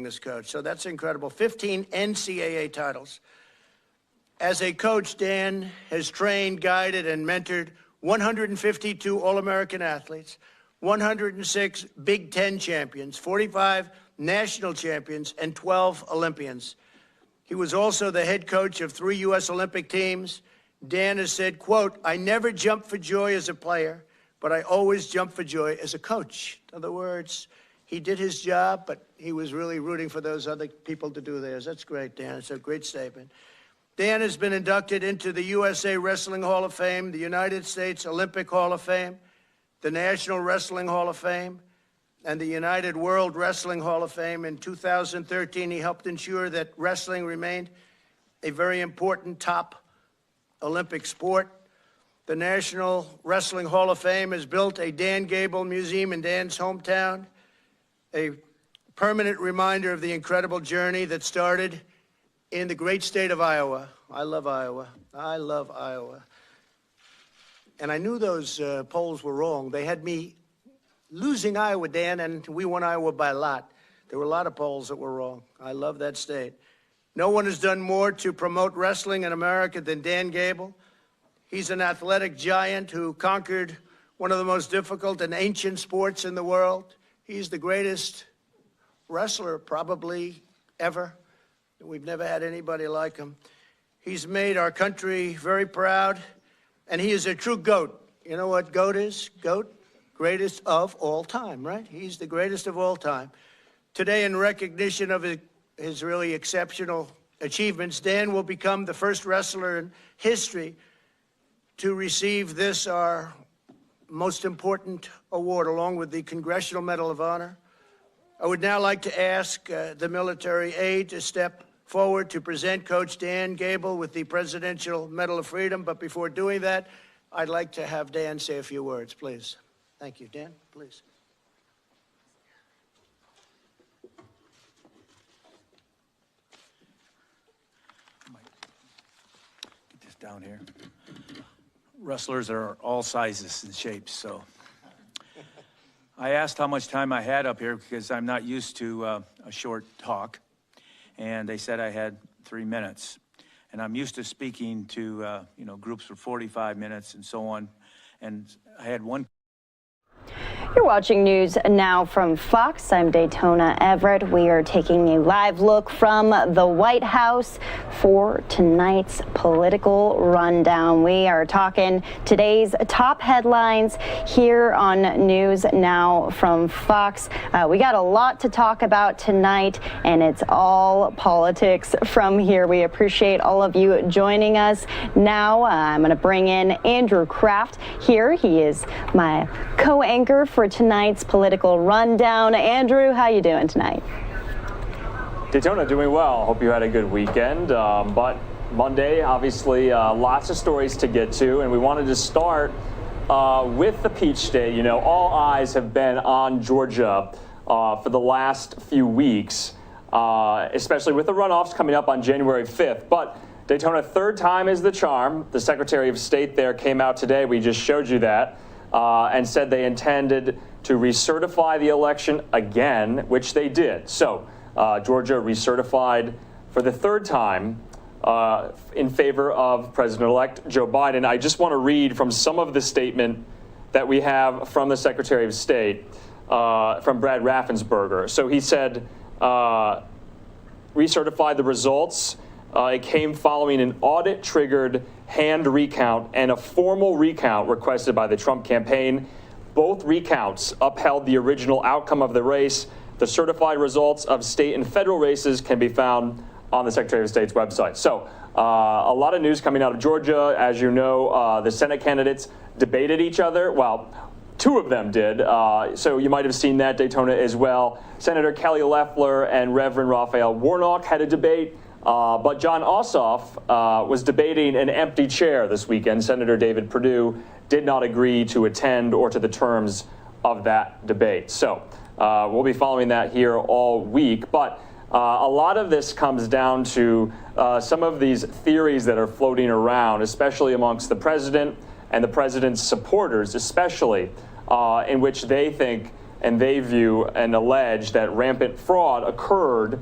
this coach. So that's incredible. 15 NCAA titles. As a coach, Dan has trained, guided, and mentored 152 All-American athletes, 106 Big Ten champions, 45 national champions, and 12 Olympians. He was also the head coach of 3 U.S. Olympic teams. Dan has said, quote, "I never jump for joy as a player, but I always jump for joy as a coach." In other words, he did his job, but he was really rooting for those other people to do theirs. That's great, Dan. It's a great statement. Dan has been inducted into the USA Wrestling Hall of Fame, the United States Olympic Hall of Fame, the National Wrestling Hall of Fame, and the United World Wrestling Hall of Fame. In 2013, he helped ensure that wrestling remained a very important top Olympic sport. The National Wrestling Hall of Fame has built a Dan Gable Museum in Dan's hometown, a permanent reminder of the incredible journey that started in the great state of Iowa. I love Iowa. I love Iowa. And I knew those polls were wrong. They had me losing Iowa, Dan, and we won Iowa by a lot. There were a lot of polls that were wrong. I love that state. No one has done more to promote wrestling in America than Dan Gable. He's an athletic giant who conquered one of the most difficult and ancient sports in the world. He's the greatest wrestler probably ever. We've never had anybody like him. He's made our country very proud, and he is a true GOAT. You know what GOAT is? GOAT, greatest of all time, right? He's the greatest of all time. Today, in recognition of his really exceptional achievements, Dan will become the first wrestler in history to receive this, our most important award, along with the Congressional Medal of Honor. I would now like to ask the military aide to step forward to present Coach Dan Gable with the Presidential Medal of Freedom. But before doing that, I'd like to have Dan say a few words, please. Thank you. Dan, please. Get this down here. Wrestlers are all sizes and shapes, so. I asked how much time I had up here because I'm not used to a short talk. And they said I had 3 minutes. And I'm used to speaking to, groups for 45 minutes and so on. And I had one. You're watching News Now from Fox. I'm Daytona Everett. We are taking a live look from the White House for tonight's political rundown. We are talking today's top headlines here on News Now from Fox. We got a lot to talk about tonight, and it's all politics from here. We appreciate all of you joining us. Now I'm going to bring in Andrew Kraft here. He is my co-anchor for tonight's political rundown. Andrew, how you doing tonight? Daytona, doing well. Hope you had a good weekend. But Monday, obviously, lots of stories to get to, and we wanted to start with the Peach State. You know, all eyes have been on Georgia for the last few weeks, especially with the runoffs coming up on January 5th. But Daytona, third time is the charm. The Secretary of State there came out today. We just showed you that. And said they intended to recertify the election again, which they did. So Georgia recertified for the third time in favor of President-elect Joe Biden. I just want to read from some of the statement that we have from the Secretary of State, from Brad Raffensperger. So he said, recertified the results. It came following an audit-triggered hand recount and a formal recount requested by the Trump campaign. Both recounts upheld the original outcome of the race. The certified results of state and federal races can be found on the Secretary of State's website. So a lot of news coming out of Georgia. As you know, the Senate candidates debated each other. Well, two of them did. So you might have seen that, Daytona, as well. Senator Kelly Loeffler and Reverend Raphael Warnock had a debate. But John Ossoff was debating an empty chair this weekend. Senator David Perdue did not agree to attend or to the terms of that debate. So we'll be following that here all week. But a lot of this comes down to some of these theories that are floating around, especially amongst the president and the president's supporters, especially in which they think and they view and allege that rampant fraud occurred,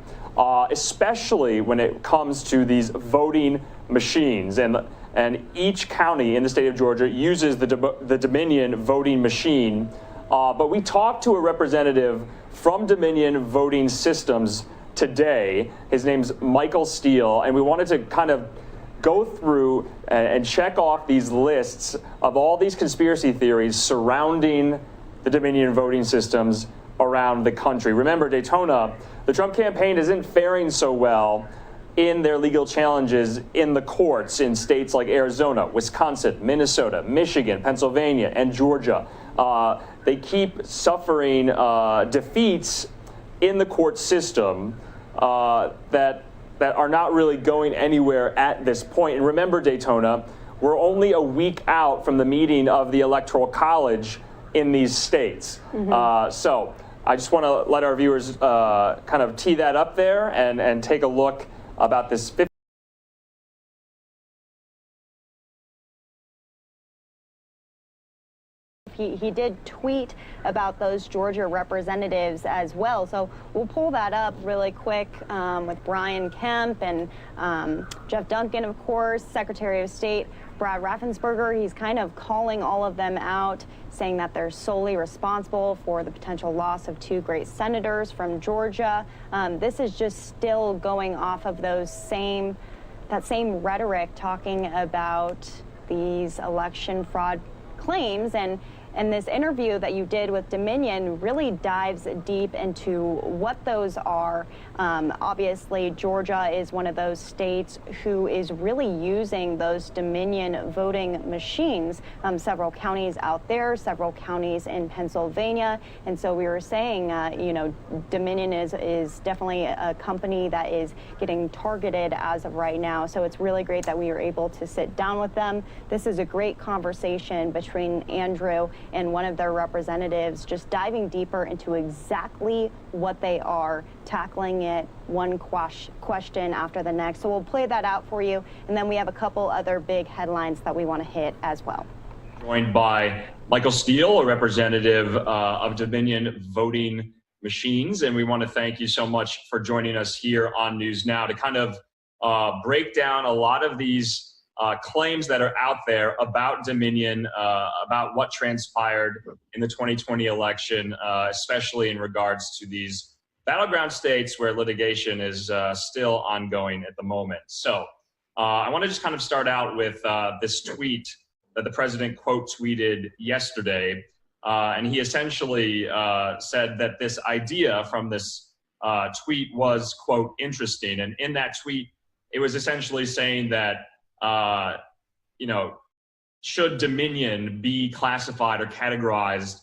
especially when it comes to these voting machines. And each county in the state of Georgia uses the Dominion voting machine. But we talked to a representative from Dominion Voting Systems today. His name's Michael Steele, and we wanted to kind of go through and check off these lists of all these conspiracy theories surrounding the Dominion voting systems around the country. Remember, Daytona, the Trump campaign isn't faring so well in their legal challenges in the courts in states like Arizona, Wisconsin, Minnesota, Michigan, Pennsylvania, and Georgia. They keep suffering defeats in the court system that are not really going anywhere at this point. And remember, Daytona, we're only a week out from the meeting of the Electoral College in these states. So I just want to let our viewers kind of tee that up there and take a look about this. He did tweet about those Georgia representatives as well. So we'll pull that up really quick with Brian Kemp and Jeff Duncan, of course, Secretary of State Brad Raffensperger. He's kind of calling all of them out, saying that they're solely responsible for the potential loss of 2 great senators from Georgia. This is just still going off of that same rhetoric, talking about these election fraud claims. And this interview that you did with Dominion really dives deep into what those are. Obviously, Georgia is one of those states who is really using those Dominion voting machines. Several counties out there, several counties in Pennsylvania. And so we were saying, Dominion is definitely a company that is getting targeted as of right now. So it's really great that we were able to sit down with them. This is a great conversation between Andrew and one of their representatives, just diving deeper into exactly what they are, tackling it one question after the next. So we'll play that out for you, and then we have a couple other big headlines that we want to hit as well. Joined by Michael Steele, a representative of Dominion Voting Machines, and we want to thank you so much for joining us here on News Now to kind of break down a lot of these claims that are out there about Dominion, about what transpired in the 2020 election, especially in regards to these battleground states where litigation is still ongoing at the moment. So I want to just kind of start out with this tweet that the president quote tweeted yesterday. And he essentially said that this idea from this tweet was, quote, interesting. And in that tweet, it was essentially saying that should Dominion be classified or categorized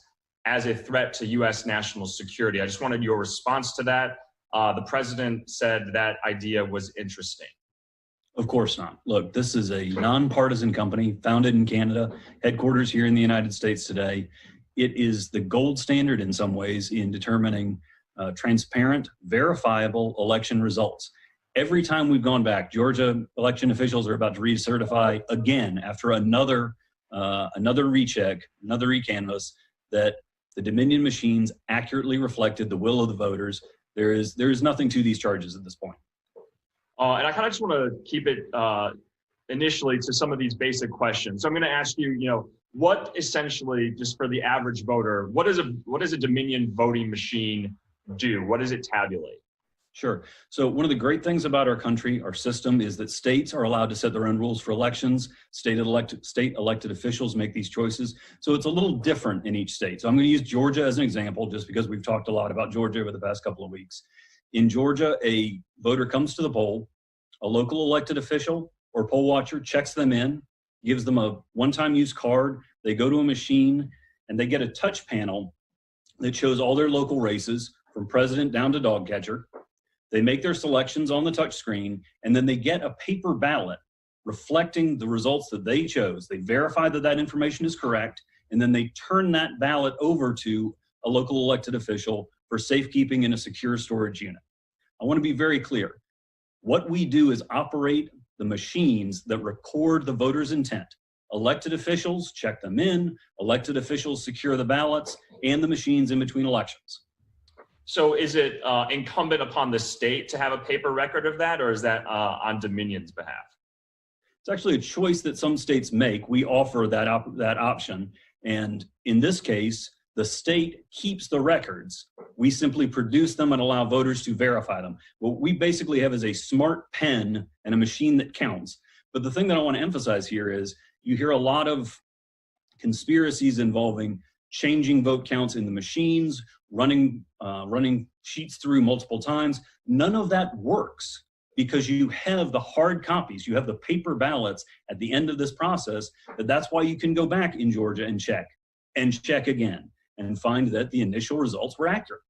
as a threat to U.S. national security? I just wanted your response to that. The president said that idea was interesting. Of course not. Look, this is a nonpartisan company founded in Canada, headquarters here in the United States today. It is the gold standard in some ways in determining transparent, verifiable election results. Every time we've gone back, Georgia election officials are about to recertify again after another recheck, another recanvass, that the Dominion machines accurately reflected the will of the voters. There is nothing to these charges at this point. And I kind of just want to keep it initially to some of these basic questions. So I'm going to ask you, what essentially, just for the average voter, what does a Dominion voting machine do? What does it tabulate? Sure. So one of the great things about our country, our system, is that states are allowed to set their own rules for elections. State elected officials make these choices. So it's a little different in each state. So I'm going to use Georgia as an example, just because we've talked a lot about Georgia over the past couple of weeks. In Georgia, a voter comes to the poll, a local elected official or poll watcher checks them in, gives them a one-time use card. They go to a machine and they get a touch panel that shows all their local races from president down to dog catcher. They make their selections on the touch screen, and then they get a paper ballot reflecting the results that they chose. They verify that that information is correct, and then they turn that ballot over to a local elected official for safekeeping in a secure storage unit. I want to be very clear. What we do is operate the machines that record the voter's intent. Elected officials check them in, elected officials secure the ballots and the machines in between elections. So is it incumbent upon the state to have a paper record of that, or is that on Dominion's behalf? It's actually a choice that some states make. We offer that option. And in this case, the state keeps the records. We simply produce them and allow voters to verify them. What we basically have is a smart pen and a machine that counts. But the thing that I want to emphasize here is you hear a lot of conspiracies involving changing vote counts in the machines, running sheets through multiple times. None of that works because you have the hard copies, you have the paper ballots at the end of this process. That's why you can go back in Georgia and check again and find that the initial results were accurate.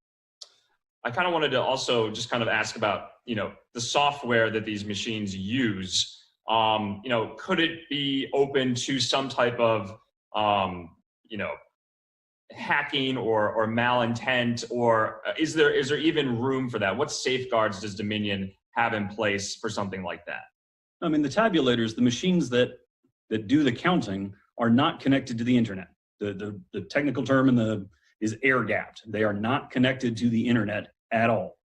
I kind of wanted to also just kind of ask about, the software that these machines use. Could it be open to some type of, hacking or malintent, or is there even room for that? What safeguards does Dominion have in place for something like that? I mean, the tabulators, the machines that do the counting are not connected to the internet. The technical term is air-gapped. They are not connected to the internet at all.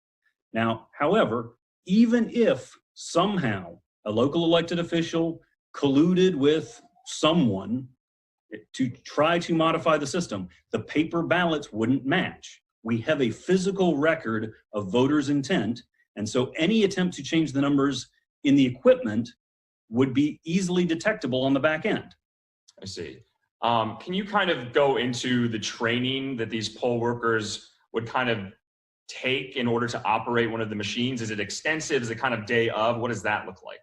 Now, however, even if somehow a local elected official colluded with someone to try to modify the system, the paper ballots wouldn't match. We have a physical record of voters' intent, and so any attempt to change the numbers in the equipment would be easily detectable on the back end. I see. Can you kind of go into the training that these poll workers would kind of take in order to operate one of the machines? Is it extensive? Is it kind of day of? What does that look like?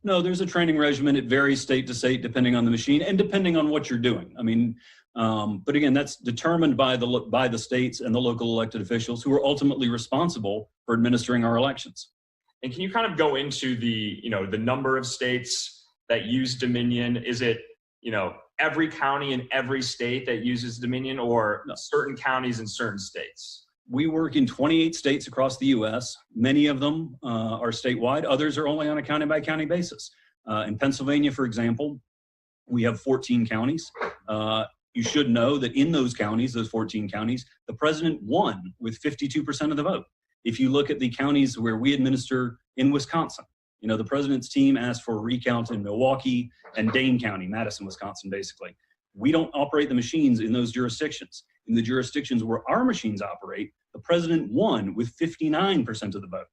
No, there's a training regimen. It varies state to state depending on the machine and depending on what you're doing. I mean, but again, that's determined by the states and the local elected officials who are ultimately responsible for administering our elections. And can you kind of go into the number of states that use Dominion? Is it, every county in every state that uses Dominion, or certain counties in certain states? We work in 28 states across the U.S. Many of them are statewide. Others are only on a county-by-county basis. In Pennsylvania, for example, we have 14 counties. You should know that in those counties, those 14 counties, the president won with 52% of the vote. If you look at the counties where we administer in Wisconsin, the president's team asked for a recount in Milwaukee and Dane County, Madison, Wisconsin, basically. We don't operate the machines in those jurisdictions. In the jurisdictions where our machines operate, the president won with 59% of the vote.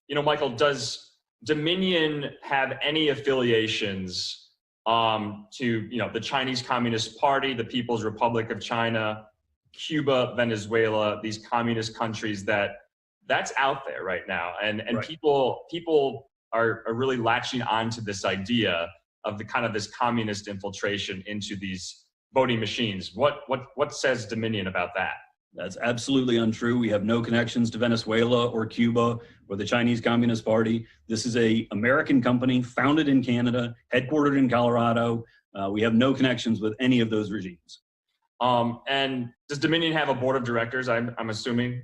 Michael, does Dominion have any affiliations to, the Chinese Communist Party, the People's Republic of China, Cuba, Venezuela, these communist countries that's out there right now? And right. People are really latching onto this idea of this communist infiltration into these voting machines. What says Dominion about that? That's absolutely untrue. We have no connections to Venezuela or Cuba or the Chinese Communist Party. This is an American company founded in Canada, headquartered in Colorado. We have no connections with any of those regimes. And does Dominion have a board of directors, I'm assuming?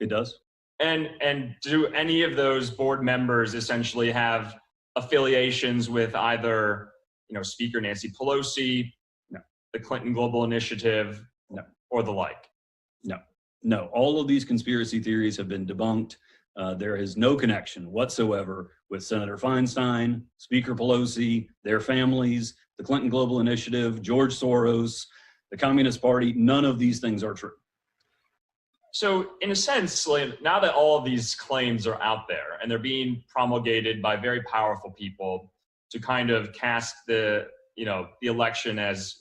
It does. And do any of those board members essentially have affiliations with either, Speaker Nancy Pelosi, no, the Clinton Global Initiative, no, or the like? No. All of these conspiracy theories have been debunked. There is no connection whatsoever with Senator Feinstein, Speaker Pelosi, their families, the Clinton Global Initiative, George Soros, the Communist Party. None of these things are true. So in a sense, now that all of these claims are out there and they're being promulgated by very powerful people to kind of cast the election as,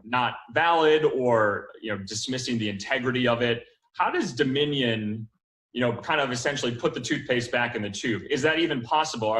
not valid or, dismissing the integrity of it, how does Dominion, kind of essentially put the toothpaste back in the tube? Is that even possible?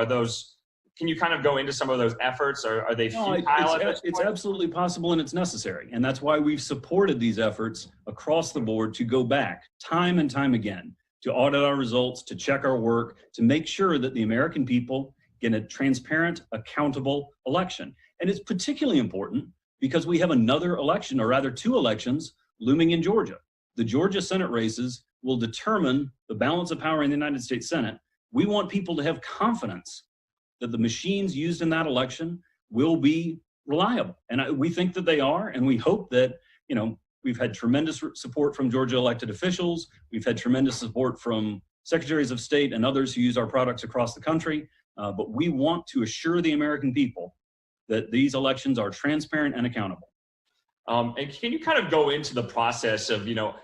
Can you kind of go into some of those efforts, or are they futile at this point? It's absolutely possible and it's necessary. And that's why we've supported these efforts across the board to go back time and time again, to audit our results, to check our work, to make sure that the American people get a transparent, accountable election. And it's particularly important because we have another election, or rather two elections, looming in Georgia. The Georgia Senate races will determine the balance of power in the United States Senate. We want people to have confidence that the machines used in that election will be reliable. And we think that they are, and we hope that, you know, we've had tremendous support from Georgia elected officials. We've had tremendous support from secretaries of state and others who use our products across the country. But we want to assure the American people that these elections are transparent and accountable. And can you kind of go into the process of, you know,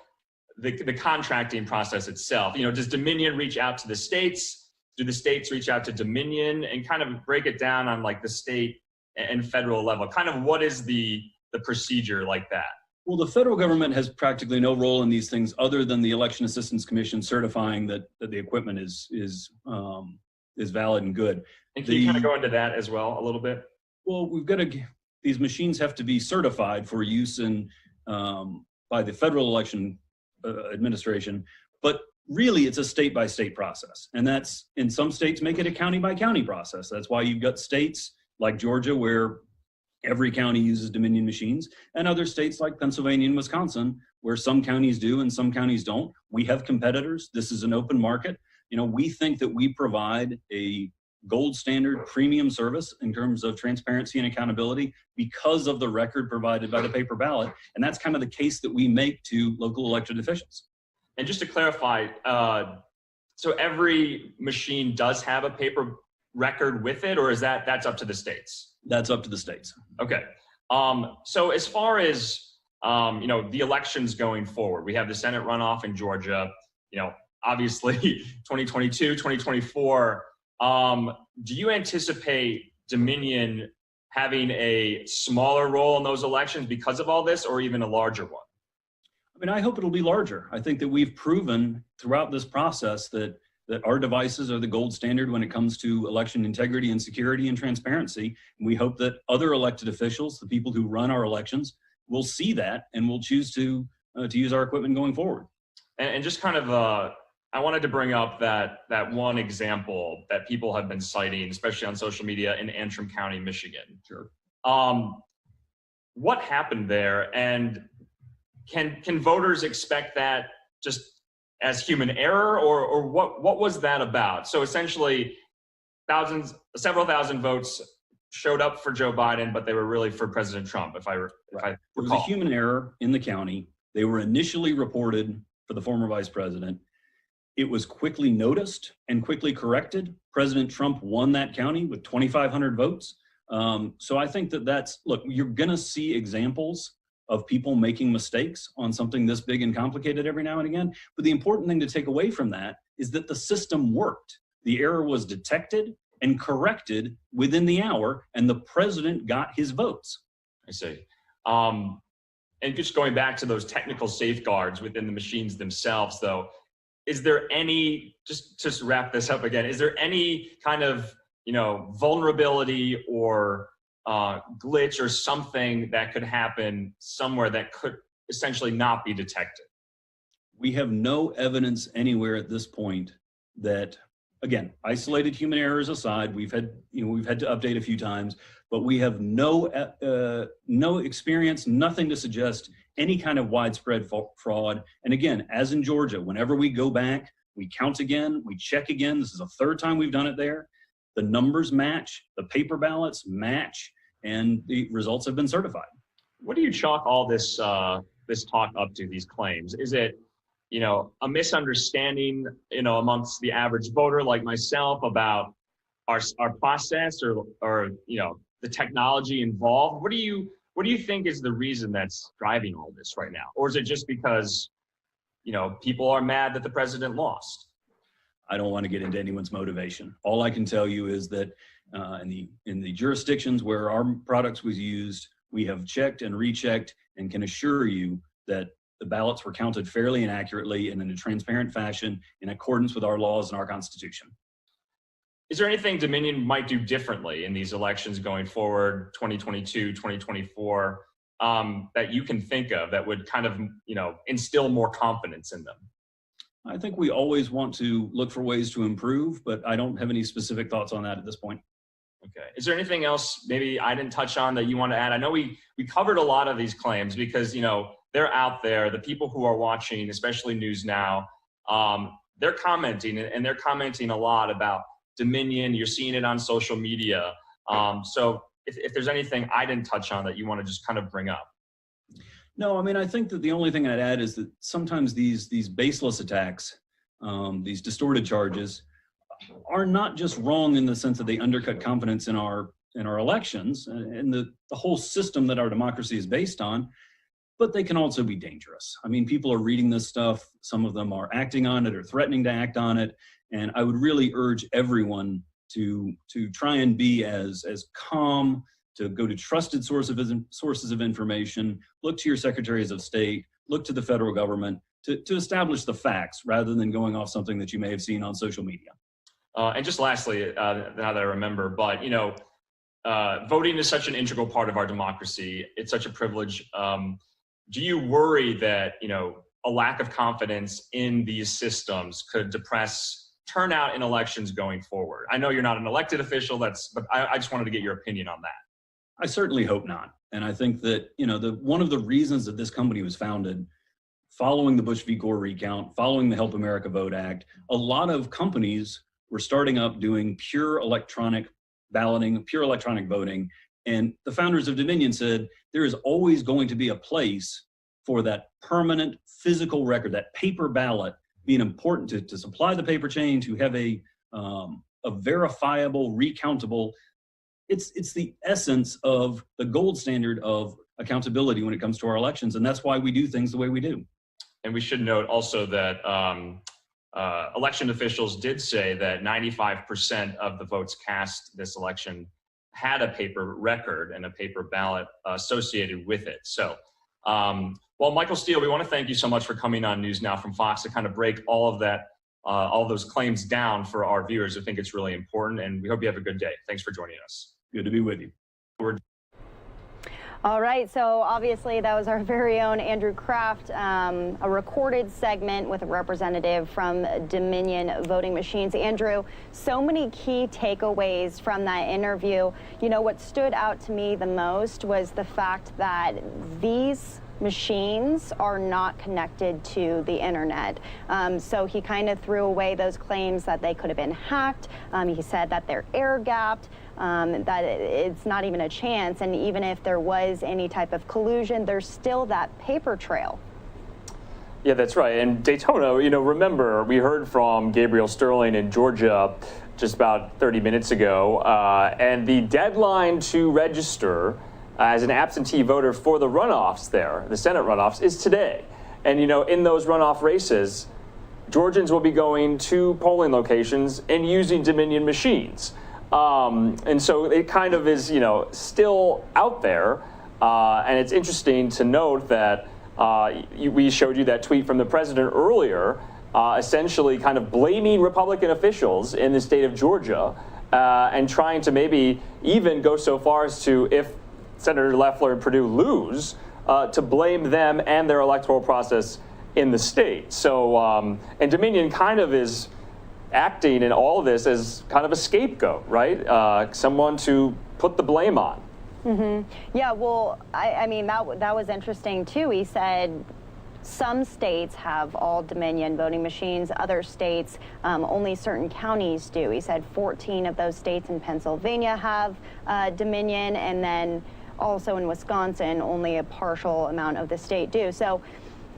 the contracting process itself? You know, does Dominion reach out to the states? Do the states reach out to Dominion, and kind of break it down on like the state and federal level? Kind of what is the procedure like that? Well, the federal government has practically no role in these things other than the Election Assistance Commission certifying that the equipment is valid and good. And can you kind of go into that as well a little bit? Well, these machines have to be certified for use in by the Federal Election Administration, but really it's a state by state process. And that's, in some states, make it a county by county process. That's why you've got states like Georgia where every county uses Dominion machines, and other states like Pennsylvania and Wisconsin where some counties do and some counties don't. We have competitors. This is an open market. You know, we think that we provide a gold standard premium service in terms of transparency and accountability because of the record provided by the paper ballot. And that's kind of the case that we make to local elected officials. And just to clarify, so every machine does have a paper record with it, or is that's up to the states? That's up to the states. Okay. So as far as, you know, the elections going forward, we have the Senate runoff in Georgia, you know, obviously 2022, 2024. Do you anticipate Dominion having a smaller role in those elections because of all this, or even a larger one? I mean, I hope it'll be larger. I think that we've proven throughout this process that our devices are the gold standard when it comes to election integrity and security and transparency. And we hope that other elected officials, the people who run our elections, will see that and will choose to use our equipment going forward. And just kind of, I wanted to bring up that one example that people have been citing, especially on social media, in Antrim County, Michigan. Sure. What happened there, and can voters expect that just as human error, or what was that about? So essentially, several thousand votes showed up for Joe Biden, but they were really for President Trump, if I recall. There was a human error in the county. They were initially reported for the former vice president. It was quickly noticed and quickly corrected. President Trump won that county with 2,500 votes. So I think look, you're gonna see examples of people making mistakes on something this big and complicated every now and again. But the important thing to take away from that is that the system worked. The error was detected and corrected within the hour, and the president got his votes. I see. And just going back to those technical safeguards within the machines themselves, though, is there any, just to wrap this up again, is there any kind of, you know, vulnerability or glitch or something that could happen somewhere that could essentially not be detected? We have no evidence anywhere at this point that, again, isolated human errors aside, we've had to update a few times, but we have no experience, nothing to suggest any kind of widespread fraud. And again, as in Georgia, whenever we go back, we count again, we check again. This is the third time we've done it there. The numbers match, the paper ballots match, and the results have been certified. What do you chalk all this talk up to, these claims? Is it, you know, a misunderstanding, you know, amongst the average voter like myself about our process, or you know, the technology involved? What do you think is the reason that's driving all this right now? Or is it just because, you know, people are mad that the president lost? I don't want to get into anyone's motivation. All I can tell you is that in the jurisdictions where our products was used, we have checked and rechecked and can assure you that the ballots were counted fairly and accurately and in a transparent fashion in accordance with our laws and our Constitution. Is there anything Dominion might do differently in these elections going forward, 2022, 2024, that you can think of that would kind of, you know, instill more confidence in them? I think we always want to look for ways to improve, but I don't have any specific thoughts on that at this point. Okay. Is there anything else maybe I didn't touch on that you want to add? I know we covered a lot of these claims because, you know, they're out there. The people who are watching, especially NewsNOW, they're commenting, and they're commenting a lot about Dominion. You're seeing it on social media. So if there's anything I didn't touch on that you want to just kind of bring up. No, I mean, I think that the only thing I'd add is that sometimes these baseless attacks, these distorted charges, are not just wrong in the sense that they undercut confidence in our elections and the whole system that our democracy is based on, but they can also be dangerous. I mean, people are reading this stuff. Some of them are acting on it or threatening to act on it. And I would really urge everyone to try and be as calm, to go to trusted sources of information, look to your secretaries of state, look to the federal government to establish the facts rather than going off something that you may have seen on social media. And just lastly, now that I remember, but voting is such an integral part of our democracy. It's such a privilege. Do you worry that a lack of confidence in these systems could depress turnout in elections going forward? I know you're not an elected official, but I just wanted to get your opinion on that. I certainly hope not. And I think that, one of the reasons that this company was founded, following the Bush v. Gore recount, following the Help America Vote Act, a lot of companies were starting up doing pure electronic balloting, pure electronic voting. And the founders of Dominion said, there is always going to be a place for that permanent physical record, that paper ballot being important to supply the paper chain, to have a verifiable, recountable. It's the essence of the gold standard of accountability when it comes to our elections. And that's why we do things the way we do. And we should note also that election officials did say that 95% of the votes cast this election had a paper record and a paper ballot associated with it. So, well, Michael Steele, we want to thank you so much for coming on News Now from Fox to kind of break all of that, all those claims down for our viewers. I think it's really important, and we hope you have a good day. Thanks for joining us. Good to be with you. All right, so obviously that was our very own Andrew Kraft, a recorded segment with a representative from Dominion Voting Machines. Andrew, so many key takeaways from that interview. What stood out to me the most was the fact that these machines are not connected to the internet. So he kind of threw away those claims that they could have been hacked. He said that they're air gapped. That it's not even a chance, and even if there was any type of collusion, there's still that paper trail. Yeah, that's right. And Daytona, remember, we heard from Gabriel Sterling in Georgia just about 30 minutes ago, and the deadline to register as an absentee voter for the runoffs there, the Senate runoffs, is today. And, in those runoff races, Georgians will be going to polling locations and using Dominion machines. And so it kind of is, still out there. And it's interesting to note that we showed you that tweet from the president earlier, essentially kind of blaming Republican officials in the state of Georgia and trying to maybe even go so far as to, if Senator Loeffler and Perdue lose, to blame them and their electoral process in the state. So, and Dominion kind of is acting in all of this as kind of a scapegoat, right? Someone to put the blame on. Mm-hmm. Yeah, well, I mean, that was interesting too. He said some states have all Dominion voting machines, other states, only certain counties do. He said 14 of those states in Pennsylvania have Dominion, and then also in Wisconsin, only a partial amount of the state do. So,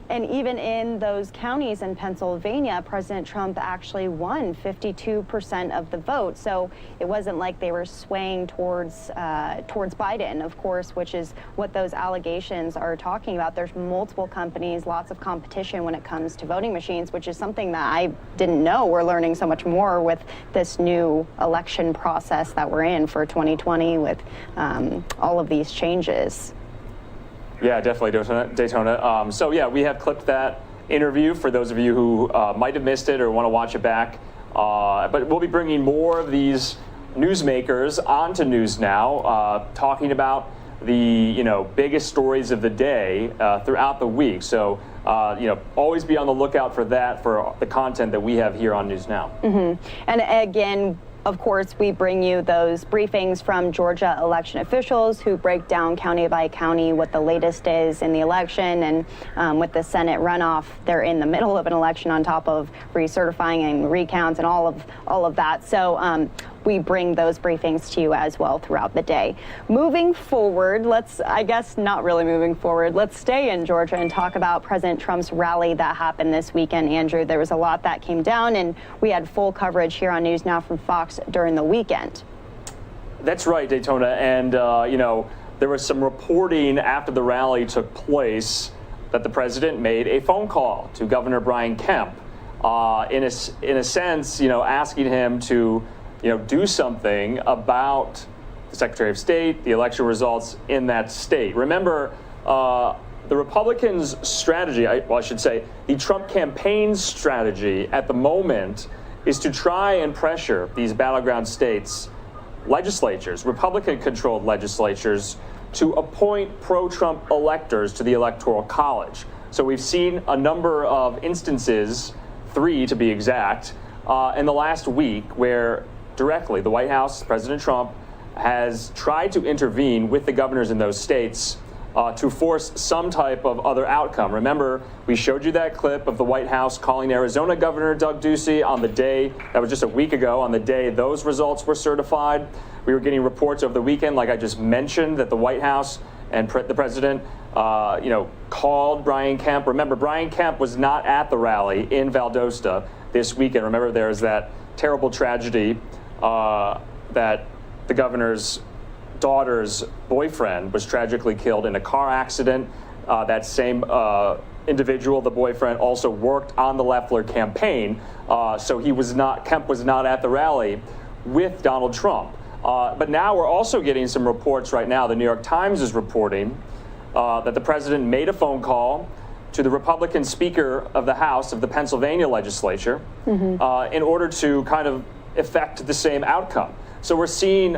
and even in those counties in Pennsylvania, President Trump actually won 52% of the vote. So it wasn't like they were swaying towards Biden, of course, which is what those allegations are talking about. There's multiple companies, lots of competition when it comes to voting machines, which is something that I didn't know. We're learning so much more with this new election process that we're in for 2020 with all of these changes. Yeah, definitely, Daytona. So yeah, we have clipped that interview for those of you who might have missed it or want to watch it back. But we'll be bringing more of these newsmakers onto News Now, talking about the biggest stories of the day throughout the week. So always be on the lookout for that, for the content that we have here on News Now. Mm-hmm. And again, of course, we bring you those briefings from Georgia election officials who break down county by county what the latest is in the election. And with the Senate runoff, they're in the middle of an election on top of recertifying and recounts and all of that. So we bring those briefings to you as well throughout the day. Moving forward, I guess not really moving forward, let's stay in Georgia and talk about President Trump's rally that happened this weekend. Andrew, there was a lot that came down, and we had full coverage here on NewsNOW from Fox during the weekend. That's right, Daytona. And, there was some reporting after the rally took place that the president made a phone call to Governor Brian Kemp, in a sense, asking him to do something about the Secretary of State, the election results in that state. Remember, the Republicans' strategy, I should say, the Trump campaign's strategy at the moment is to try and pressure these battleground states' legislatures, Republican-controlled legislatures, to appoint pro-Trump electors to the Electoral College. So we've seen a number of instances, 3 to be exact, in the last week where directly the White House, President Trump, has tried to intervene with the governors in those states to force some type of other outcome. Remember, we showed you that clip of the White House calling Arizona Governor Doug Ducey on the day, that was just a week ago, on the day those results were certified. We were getting reports over the weekend, like I just mentioned, that the White House and the president, called Brian Kemp. Remember, Brian Kemp was not at the rally in Valdosta this weekend. Remember, there was that terrible tragedy that the governor's daughter's boyfriend was tragically killed in a car accident. That same individual, the boyfriend, also worked on the Loeffler campaign. So Kemp was not at the rally with Donald Trump. But now we're also getting some reports right now. The New York Times is reporting that the president made a phone call to the Republican Speaker of the House of the Pennsylvania legislature in order to kind of effect the same outcome. So we're seeing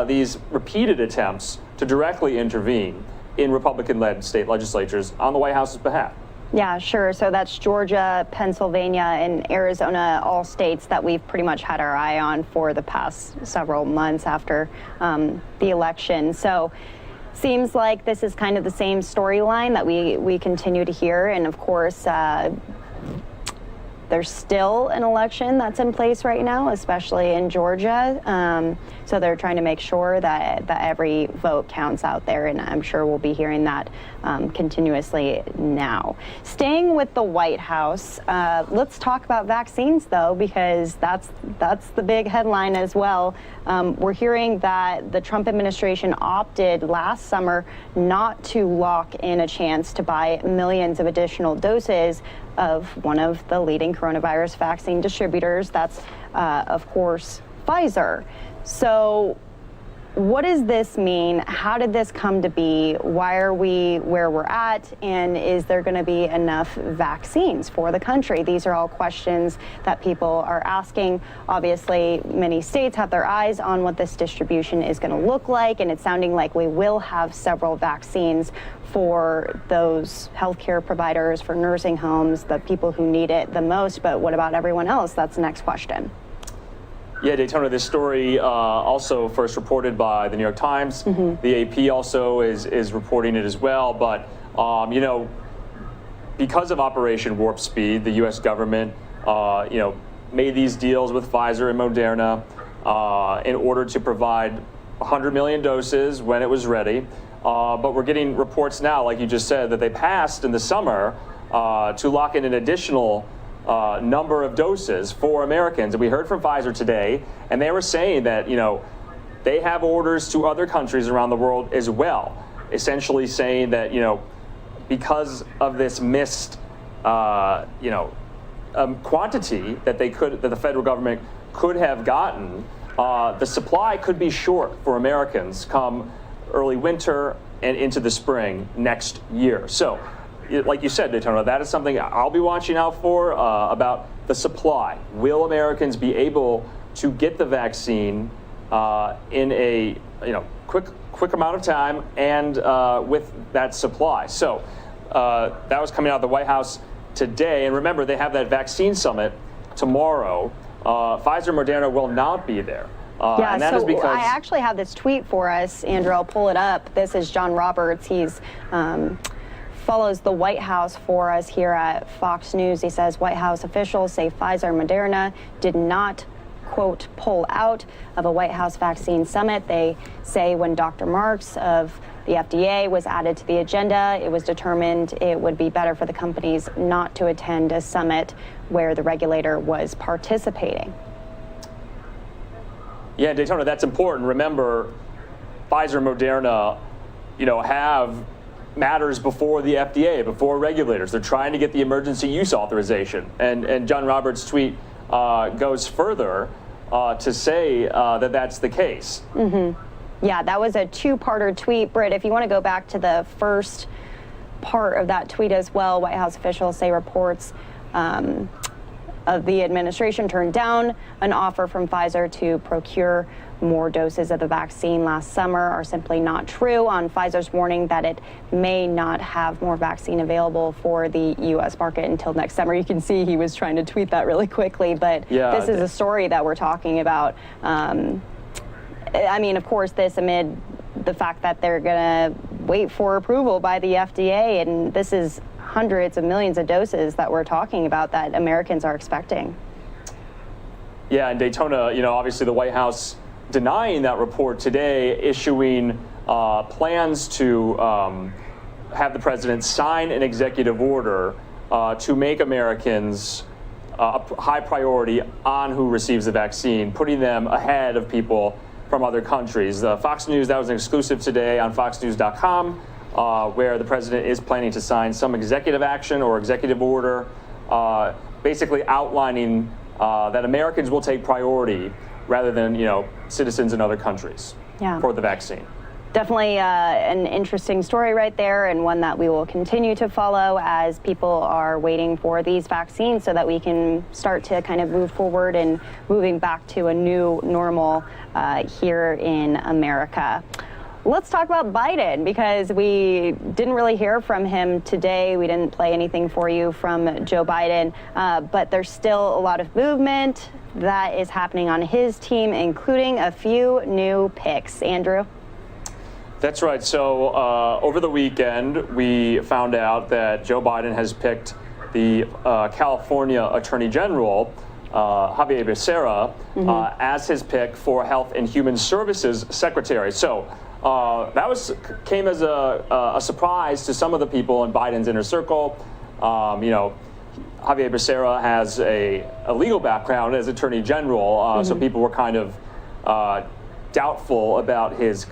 these repeated attempts to directly intervene in Republican-led state legislatures on the White House's behalf. Yeah, sure. So that's Georgia, Pennsylvania, and Arizona, all states that we've pretty much had our eye on for the past several months after the election. So seems like this is kind of the same storyline that we continue to hear. And of course, there's still an election that's in place right now, especially in Georgia. So they're trying to make sure that every vote counts out there, and I'm sure we'll be hearing that continuously now. Staying with the White House, let's talk about vaccines, though, because that's the big headline as well. We're hearing that the Trump administration opted last summer not to lock in a chance to buy millions of additional doses of one of the leading coronavirus vaccine distributors. That's, of course, Pfizer. So what does this mean? How did this come to be? Why are we where we're at? And is there going to be enough vaccines for the country? These are all questions that people are asking. Obviously, many states have their eyes on what this distribution is going to look like, and it's sounding like we will have several vaccines for those healthcare providers, for nursing homes, the people who need it the most. But what about everyone else? That's the next question. Yeah, Daytona, this story also first reported by the New York Times. The AP also is reporting it as well. But, because of Operation Warp Speed, the U.S. government, made these deals with Pfizer and Moderna in order to provide 100 million doses when it was ready. But we're getting reports now, like you just said, that they passed in the summer to lock in an additional number of doses for Americans. And we heard from Pfizer today, and they were saying that, they have orders to other countries around the world as well, essentially saying that, because of this missed, quantity that the federal government could have gotten, the supply could be short for Americans come early winter and into the spring next year. So, like you said, Daytona, that is something I'll be watching out for about the supply. Will Americans be able to get the vaccine in a quick amount of time and with that supply? So that was coming out of the White House today. And remember, they have that vaccine summit tomorrow. Pfizer and Moderna will not be there. Yeah, and that is so because I actually have this tweet for us, Andrew. I'll pull it up. This is John Roberts. He's follows the White House for us here at Fox News. He says White House officials say Pfizer and Moderna did not, quote, pull out of a White House vaccine summit. They say when Dr. Marks of the FDA was added to the agenda, it was determined it would be better for the companies not to attend a summit where the regulator was participating. Yeah, Daytona, that's important. Remember, Pfizer and Moderna, have matters before the FDA, before regulators. They're trying to get the emergency use authorization. And John Roberts' tweet goes further to say that that's the case. Yeah, that was a two-parter tweet. Britt, if you want to go back to the first part of that tweet as well, White House officials say reports of the administration turned down an offer from Pfizer to procure more doses of the vaccine last summer are simply not true, on Pfizer's warning that it may not have more vaccine available for the U.S. market until next summer. You can see he was trying to tweet that really quickly, but this is a story that we're talking about. I mean, of course, this amid the fact that they're going to wait for approval by the FDA, and this is hundreds of millions of doses that we're talking about that Americans are expecting. Yeah, in Daytona, obviously the White House denying that report today, issuing plans to have the president sign an executive order to make Americans a high priority on who receives the vaccine, putting them ahead of people from other countries. Fox News, that was an exclusive today on foxnews.com, where the president is planning to sign some executive action or executive order, basically outlining that Americans will take priority rather than, citizens in other countries for the vaccine. Definitely an interesting story right there, and one that we will continue to follow as people are waiting for these vaccines so that we can start to kind of move forward and moving back to a new normal here in America. Let's talk about Biden, because we didn't really hear from him today. We didn't play anything for you from Joe Biden, but there's still a lot of movement that is happening on his team, including a few new picks. Andrew? That's right. So over the weekend, we found out that Joe Biden has picked the California Attorney General, Javier Becerra, as his pick for Health and Human Services Secretary. So that came as a surprise to some of the people in Biden's inner circle. Javier Becerra has a legal background as Attorney General, so people were kind of doubtful about his,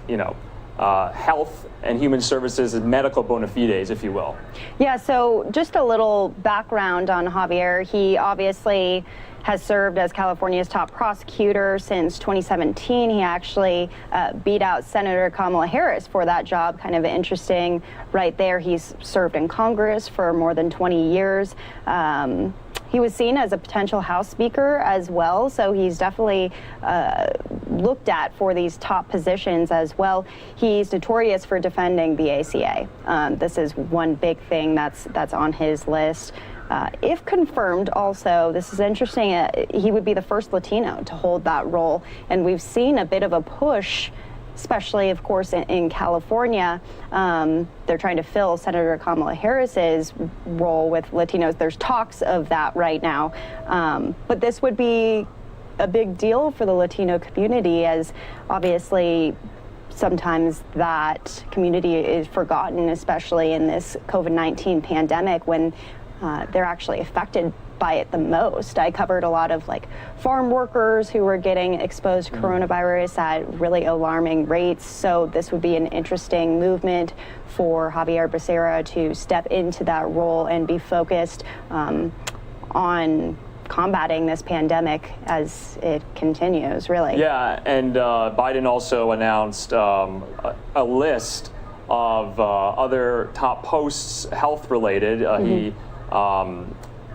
health and human services and medical bona fides, if you will. Yeah, so just a little background on Javier. He obviously has served as California's top prosecutor since 2017. He actually beat out Senator Kamala Harris for that job. Kind of interesting right there. He's served in Congress for more than 20 years. He was seen as a potential House Speaker as well, so he's definitely looked at for these top positions as well. He's notorious for defending the ACA. This is one big thing that's on his list. If confirmed, also, this is interesting, he would be the first Latino to hold that role, and we've seen a bit of a push, especially, of course, in California. They're trying to fill Senator Kamala Harris's role with Latinos. There's talks of that right now. But this would be a big deal for the Latino community, as obviously sometimes that community is forgotten, especially in this COVID-19 pandemic, when they're actually affected by it the most. I covered a lot of farm workers who were getting exposed to coronavirus at really alarming rates. So this would be an interesting movement for Javier Becerra to step into that role and be focused on combating this pandemic as it continues, really. Yeah, and Biden also announced a list of other top posts, health-related. He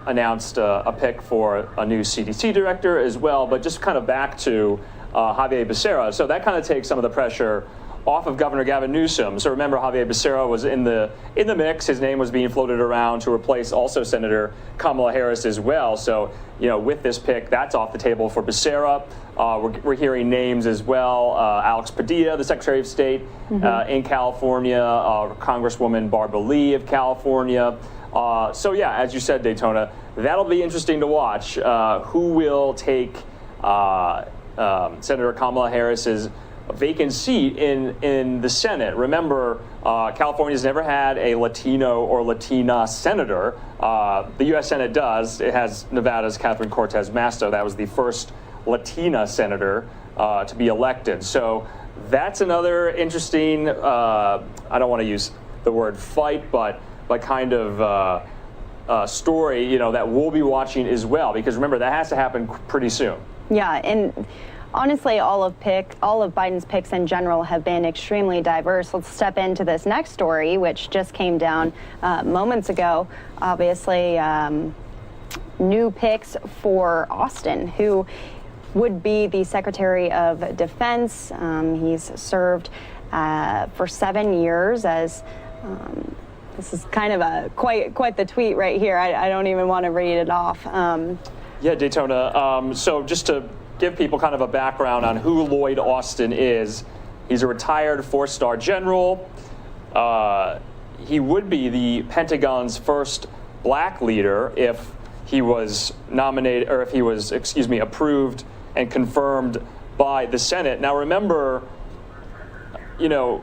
announced a pick for a new CDC director as well, but just kind of back to Javier Becerra. So that kind of takes some of the pressure off of Governor Gavin Newsom. So remember, Javier Becerra was in the mix. His name was being floated around to replace also Senator Kamala Harris as well. So, with this pick, that's off the table for Becerra. We're hearing names as well. Alex Padilla, the Secretary of State in California, Congresswoman Barbara Lee of California. So yeah, as you said, Daytona, that'll be interesting to watch. Who will take Senator Kamala Harris's vacant seat in the Senate? Remember, California's never had a Latino or Latina senator. The U.S. Senate does. It has Nevada's Catherine Cortez Masto. That was the first Latina senator to be elected. So that's another interesting, I don't want to use the word fight, but kind of story, that we'll be watching as well. Because remember, that has to happen pretty soon. Yeah, and honestly, all of Biden's picks in general have been extremely diverse. Let's step into this next story, which just came down moments ago. Obviously, new picks for Austin, who would be the Secretary of Defense. He's served for 7 years as. This is kind of quite the tweet right here. I don't even want to read it off. Yeah, Daytona. So just to give people kind of a background on who Lloyd Austin is, he's a retired 4-star general. He would be the Pentagon's first black leader if he was nominated, or if he was, approved and confirmed by the Senate. Now remember, the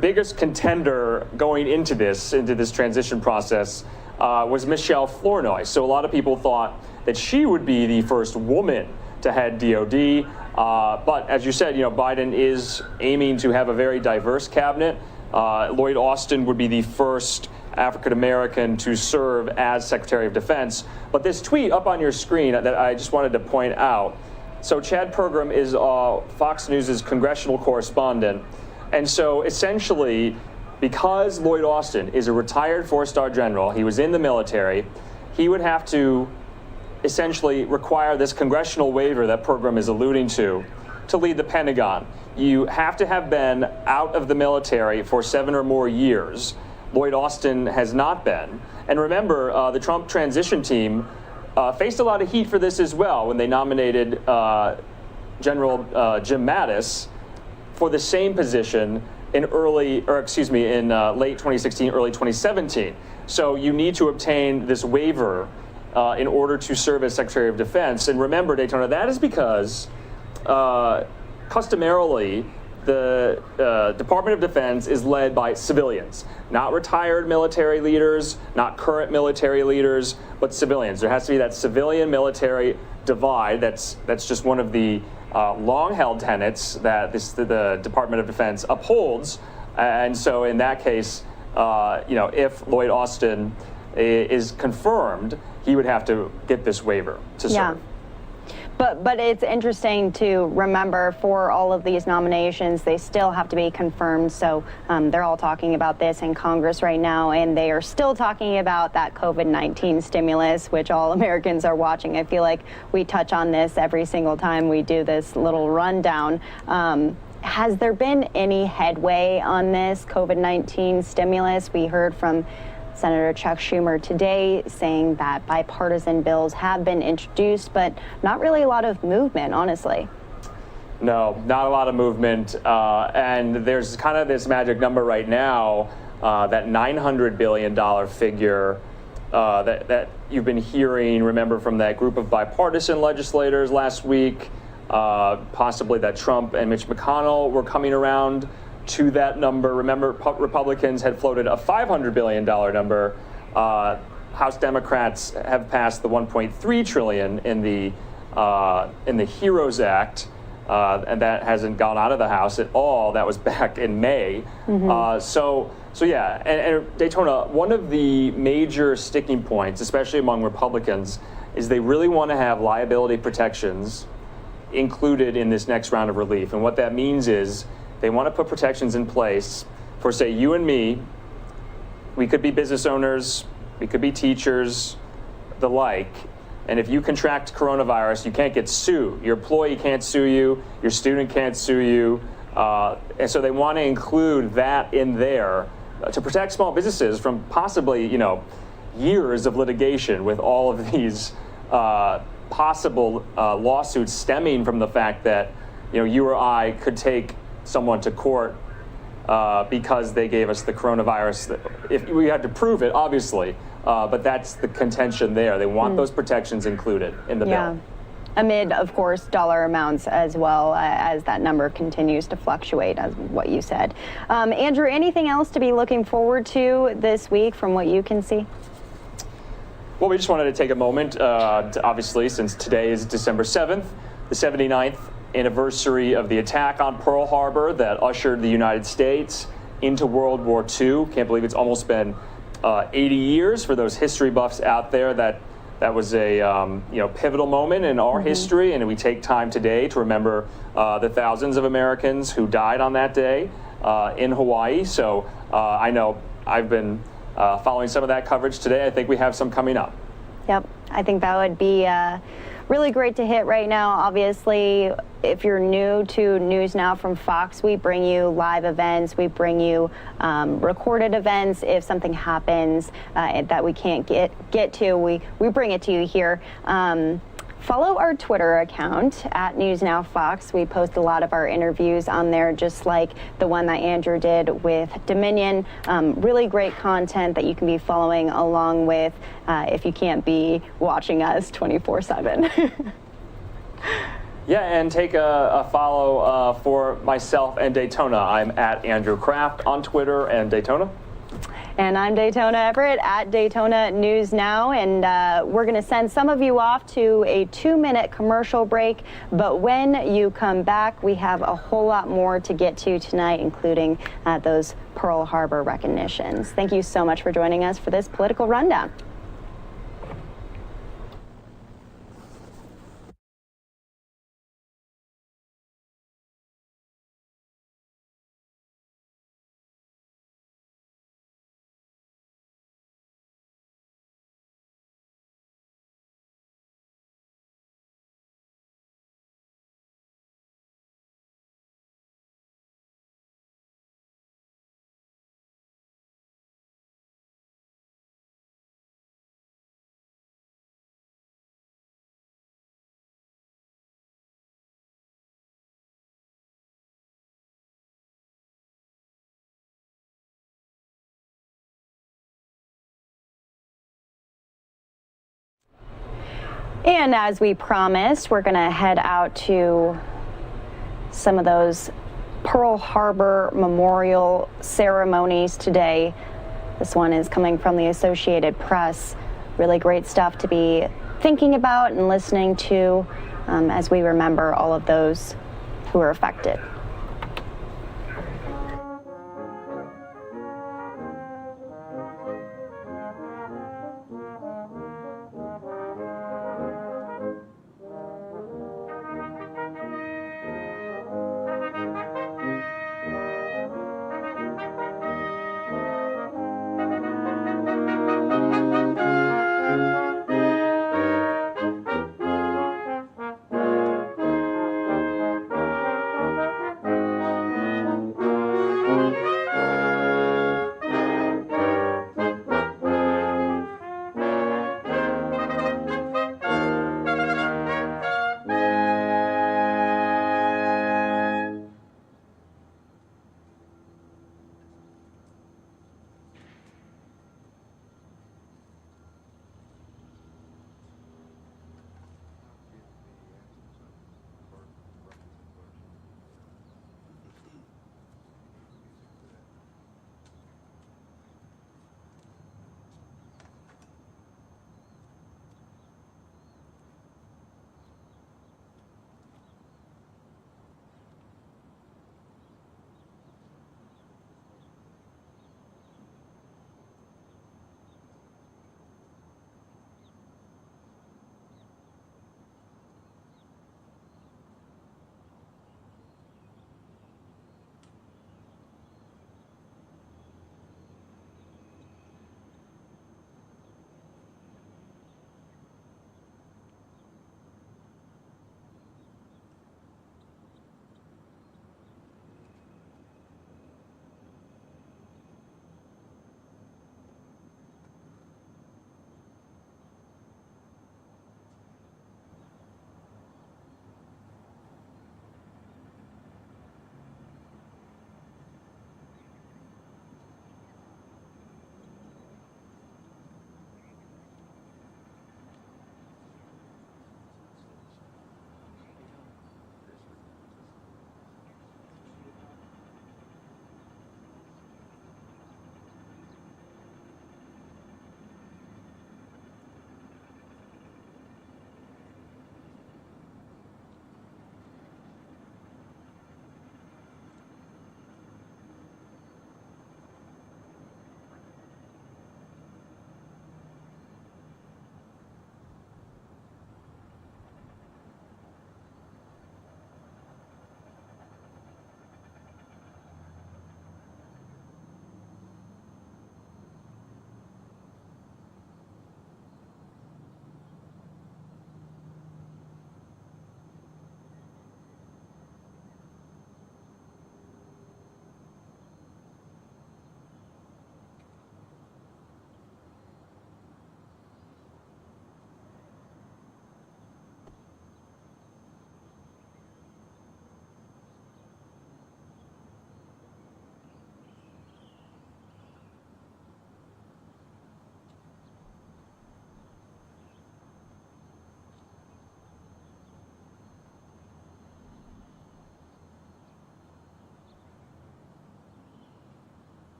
biggest contender going into this transition process was Michelle Flournoy. So a lot of people thought that she would be the first woman to head DOD. But as you said, Biden is aiming to have a very diverse cabinet. Lloyd Austin would be the first African American to serve as Secretary of Defense. But this tweet up on your screen that I just wanted to point out. So Chad Pergram is Fox News' congressional correspondent. And so essentially, because Lloyd Austin is a retired 4-star general, he was in the military, he would have to essentially require this congressional waiver that Pergram is alluding to lead the Pentagon. You have to have been out of the military for 7 or more years. Lloyd Austin has not been. And remember, the Trump transition team faced a lot of heat for this as well when they nominated General Jim Mattis for the same position in late 2016, early 2017. So you need to obtain this waiver in order to serve as Secretary of Defense. And remember, Daytona, that is because customarily the Department of Defense is led by civilians, not retired military leaders, not current military leaders, but civilians. There has to be that civilian-military divide. That's just one of the long-held tenets that the Department of Defense upholds. And so in that case, if Lloyd Austin is confirmed, he would have to get this waiver to serve. But it's interesting to remember, for all of these nominations, they still have to be confirmed. So they're all talking about this in Congress right now, and they are still talking about that COVID-19 stimulus, which all Americans are watching. I feel like we touch on this every single time we do this little rundown. Has there been any headway on this COVID-19 stimulus? We heard from Senator Chuck Schumer today saying that bipartisan bills have been introduced, but not really a lot of movement, honestly. No, not a lot of movement. And there's kind of this magic number right now, that $900 billion figure that you've been hearing, remember, from that group of bipartisan legislators last week, possibly that Trump and Mitch McConnell were coming around to that number. Remember, Republicans had floated a $500 billion number. House Democrats have passed the $1.3 trillion in the HEROES Act, and that hasn't gone out of the House at all. That was back in May. So yeah, and Daytona, one of the major sticking points, especially among Republicans, is they really want to have liability protections included in this next round of relief. And what that means is they want to put protections in place for, say, you and me. We could be business owners, we could be teachers, the like. And if you contract coronavirus, you can't get sued. Your employee can't sue you, your student can't sue you, And so they want to include that in there to protect small businesses from possibly, years of litigation with all of these possible lawsuits stemming from the fact that, you or I could take someone to court because they gave us the coronavirus. If we had to prove it, obviously, but that's the contention there. They want those protections included in the bill. Amid, of course, dollar amounts as well, as that number continues to fluctuate, as what you said. Andrew, anything else to be looking forward to this week from what you can see? Well, we just wanted to take a moment, obviously, since today is December 7th, the 79th anniversary of the attack on Pearl Harbor that ushered the United States into World War II. Can't believe it's almost been 80 years for those history buffs out there. That was a pivotal moment in our history, and we take time today to remember the thousands of Americans who died on that day in Hawaii. So I know I've been following some of that coverage today. I think we have some coming up. Yep, I think that would be really great to hit right now. Obviously, if you're new to NewsNOW from Fox, we bring you live events. We bring you recorded events. If something happens that we can't get to, we bring it to you here. Follow our Twitter account at NewsNOW Fox. We post a lot of our interviews on there, just like the one that Andrew did with Dominion. Really great content that you can be following along with if you can't be watching us 24/7. Yeah, and take a follow for myself and Daytona. I'm at Andrew Kraft on Twitter and Daytona. And I'm Daytona Everett at Daytona News Now, and we're going to send some of you off to a 2-minute commercial break. But when you come back, we have a whole lot more to get to tonight, including those Pearl Harbor recognitions. Thank you so much for joining us for this political rundown. And as we promised, we're going to head out to some of those Pearl Harbor memorial ceremonies today. This one is coming from the Associated Press. Really great stuff to be thinking about and listening to as we remember all of those who were affected.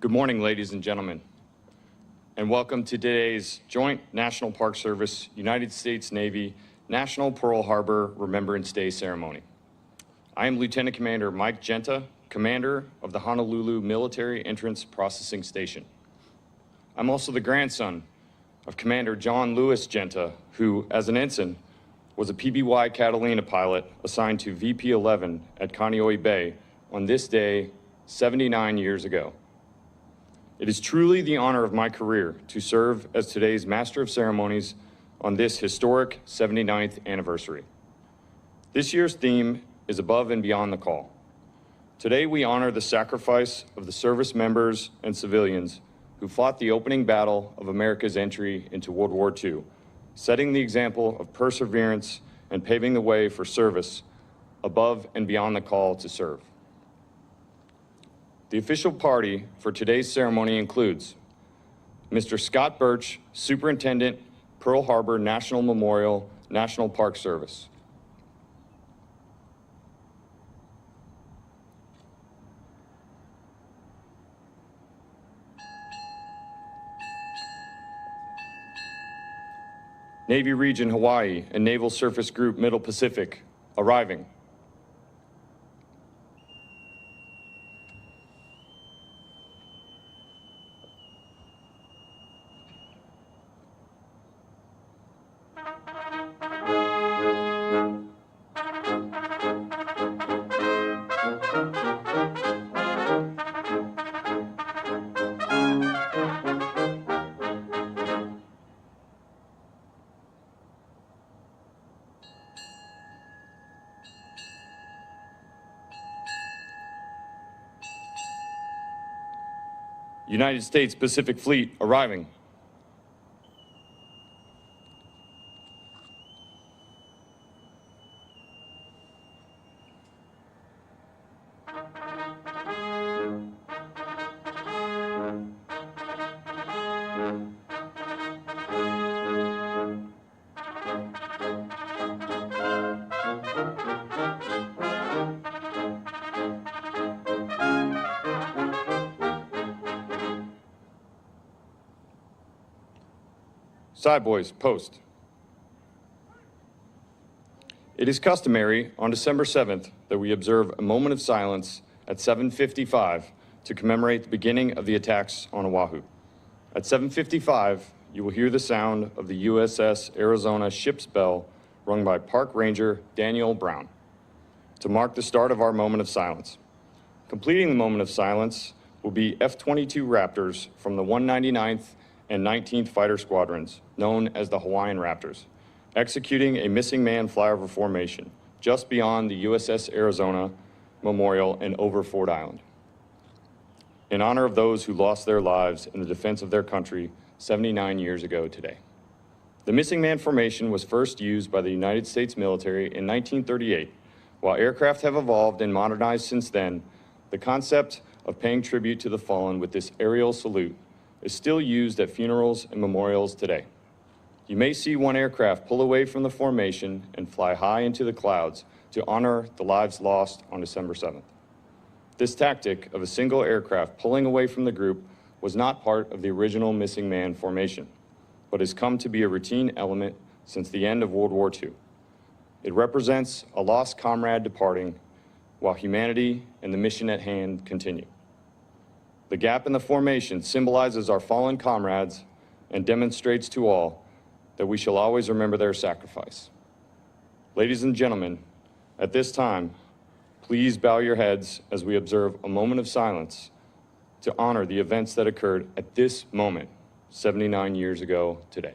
Good morning, ladies and gentlemen, and welcome to today's Joint National Park Service United States Navy National Pearl Harbor Remembrance Day ceremony. I am Lieutenant Commander Mike Genta, Commander of the Honolulu Military Entrance Processing Station. I'm also the grandson of Commander John Lewis Genta, who, as an ensign, was a PBY Catalina pilot assigned to VP-11 at Kaneohe Bay on this day 79 years ago. It is truly the honor of my career to serve as today's Master of Ceremonies on this historic 79th anniversary. This year's theme is Above and Beyond the Call. Today we honor the sacrifice of the service members and civilians who fought the opening battle of America's entry into World War II, setting the example of perseverance and paving the way for service above and beyond the call to serve. The official party for today's ceremony includes Mr. Scott Birch, Superintendent, Pearl Harbor National Memorial, National Park Service. Navy Region Hawaii and Naval Surface Group Middle Pacific, arriving. United States Pacific Fleet arriving. Side boys, post. It is customary on December 7th that we observe a moment of silence at 7:55 to commemorate the beginning of the attacks on Oahu. At 7:55, you will hear the sound of the USS Arizona ship's bell rung by Park Ranger Daniel Brown to mark the start of our moment of silence. Completing the moment of silence will be F-22 Raptors from the 199th and 19th Fighter Squadrons, known as the Hawaiian Raptors, executing a missing man flyover formation just beyond the USS Arizona Memorial and over Ford Island, in honor of those who lost their lives in the defense of their country 79 years ago today. The missing man formation was first used by the United States military in 1938. While aircraft have evolved and modernized since then, the concept of paying tribute to the fallen with this aerial salute is still used at funerals and memorials today. You may see one aircraft pull away from the formation and fly high into the clouds to honor the lives lost on December 7th. This tactic of a single aircraft pulling away from the group was not part of the original missing man formation, but has come to be a routine element since the end of World War II. It represents a lost comrade departing while humanity and the mission at hand continue. The gap in the formation symbolizes our fallen comrades and demonstrates to all that we shall always remember their sacrifice. Ladies and gentlemen, at this time, please bow your heads as we observe a moment of silence to honor the events that occurred at this moment 79 years ago today.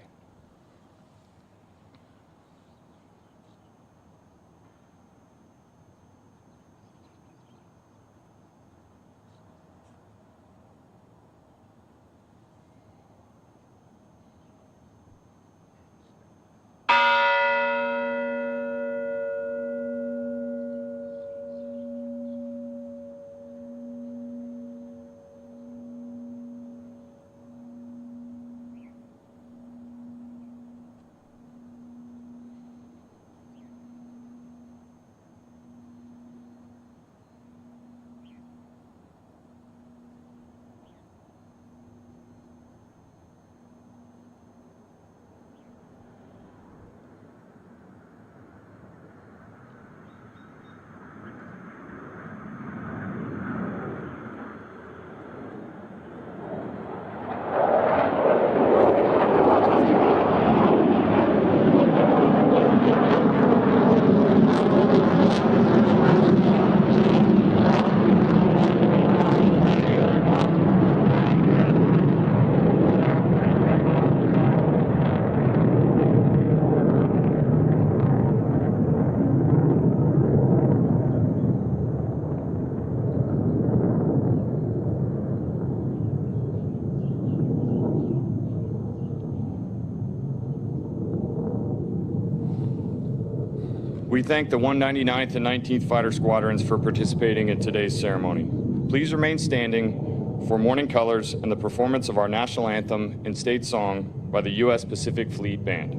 We thank the 199th and 19th Fighter Squadrons for participating in today's ceremony. Please remain standing for morning colors and the performance of our national anthem and state song by the U.S. Pacific Fleet Band.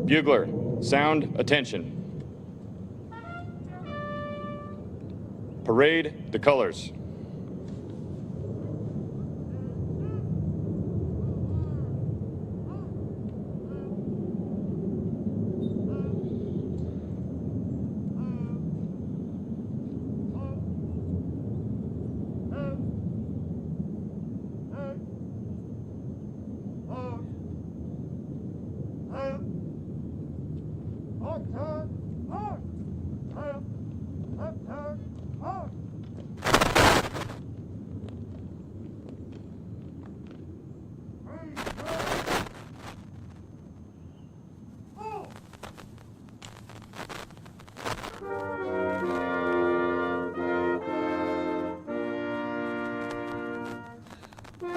Bugler, sound attention. Parade the colors.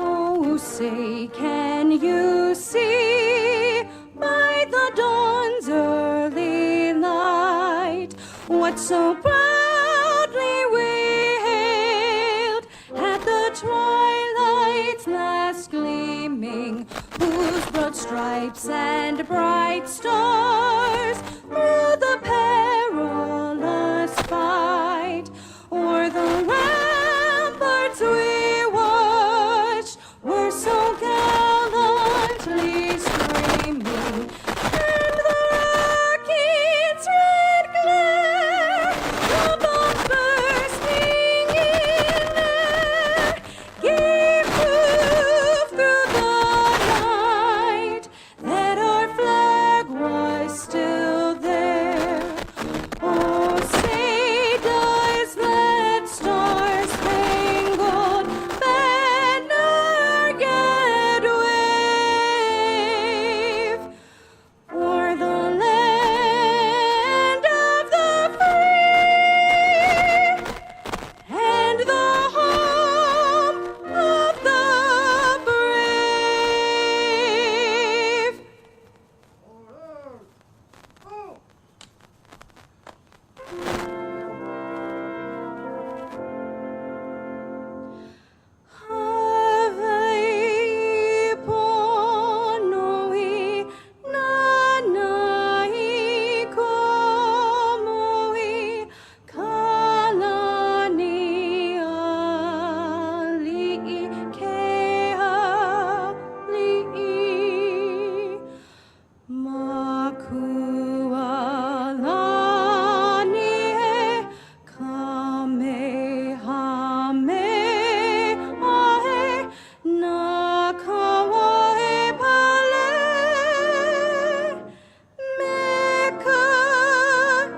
Oh, say, can you see by the dawn's early light what so proudly we hailed at the twilight's last gleaming, whose broad stripes and bright stars through the perilous fight o'er the ramparts we watched were so gallantly streaming, and the rocket's red glare, the bombs bursting in air, gave proof through the night that our flag was still there. Oh, say does that star-spangled banner yet wave o'er the land of the free and the home of the brave? Hawaii pono'i nanai komo'i kalani ali'i kea li'i makualani e kamehameha na kawae pale meka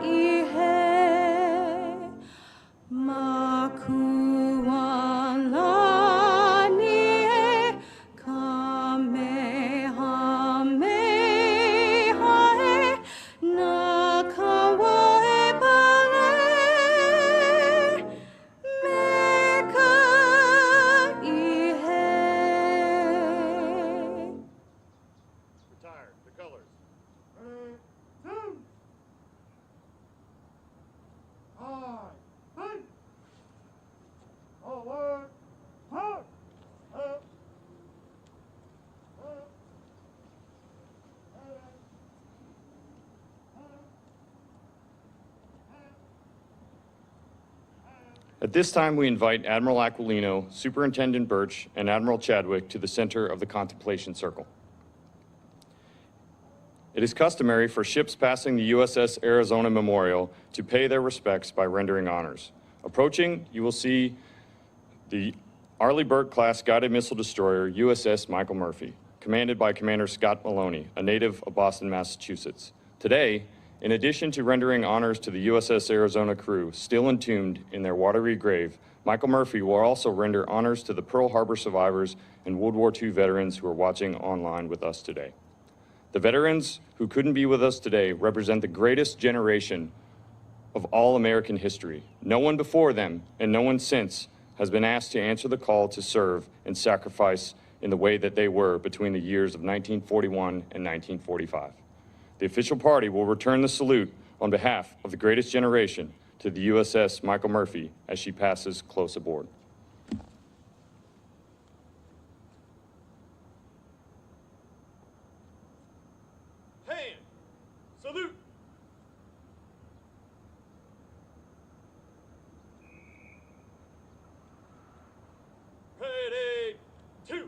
ihe makualani e kamehameha na kawae pale meka ihe. Retire the colors. At this time, we invite Admiral Aquilino, Superintendent Birch, and Admiral Chadwick to the center of the contemplation circle. It is customary for ships passing the USS Arizona Memorial to pay their respects by rendering honors. Approaching, you will see the Arleigh Burke-class guided missile destroyer USS Michael Murphy, commanded by Commander Scott Maloney, a native of Boston, Massachusetts. Today, in addition to rendering honors to the USS Arizona crew still entombed in their watery grave, Michael Murphy will also render honors to the Pearl Harbor survivors and World War II veterans who are watching online with us today. The veterans who couldn't be with us today represent the greatest generation of all American history. No one before them and no one since has been asked to answer the call to serve and sacrifice in the way that they were between the years of 1941 and 1945. The official party will return the salute on behalf of the greatest generation to the USS Michael Murphy as she passes close aboard. Hand, salute. Ready, two.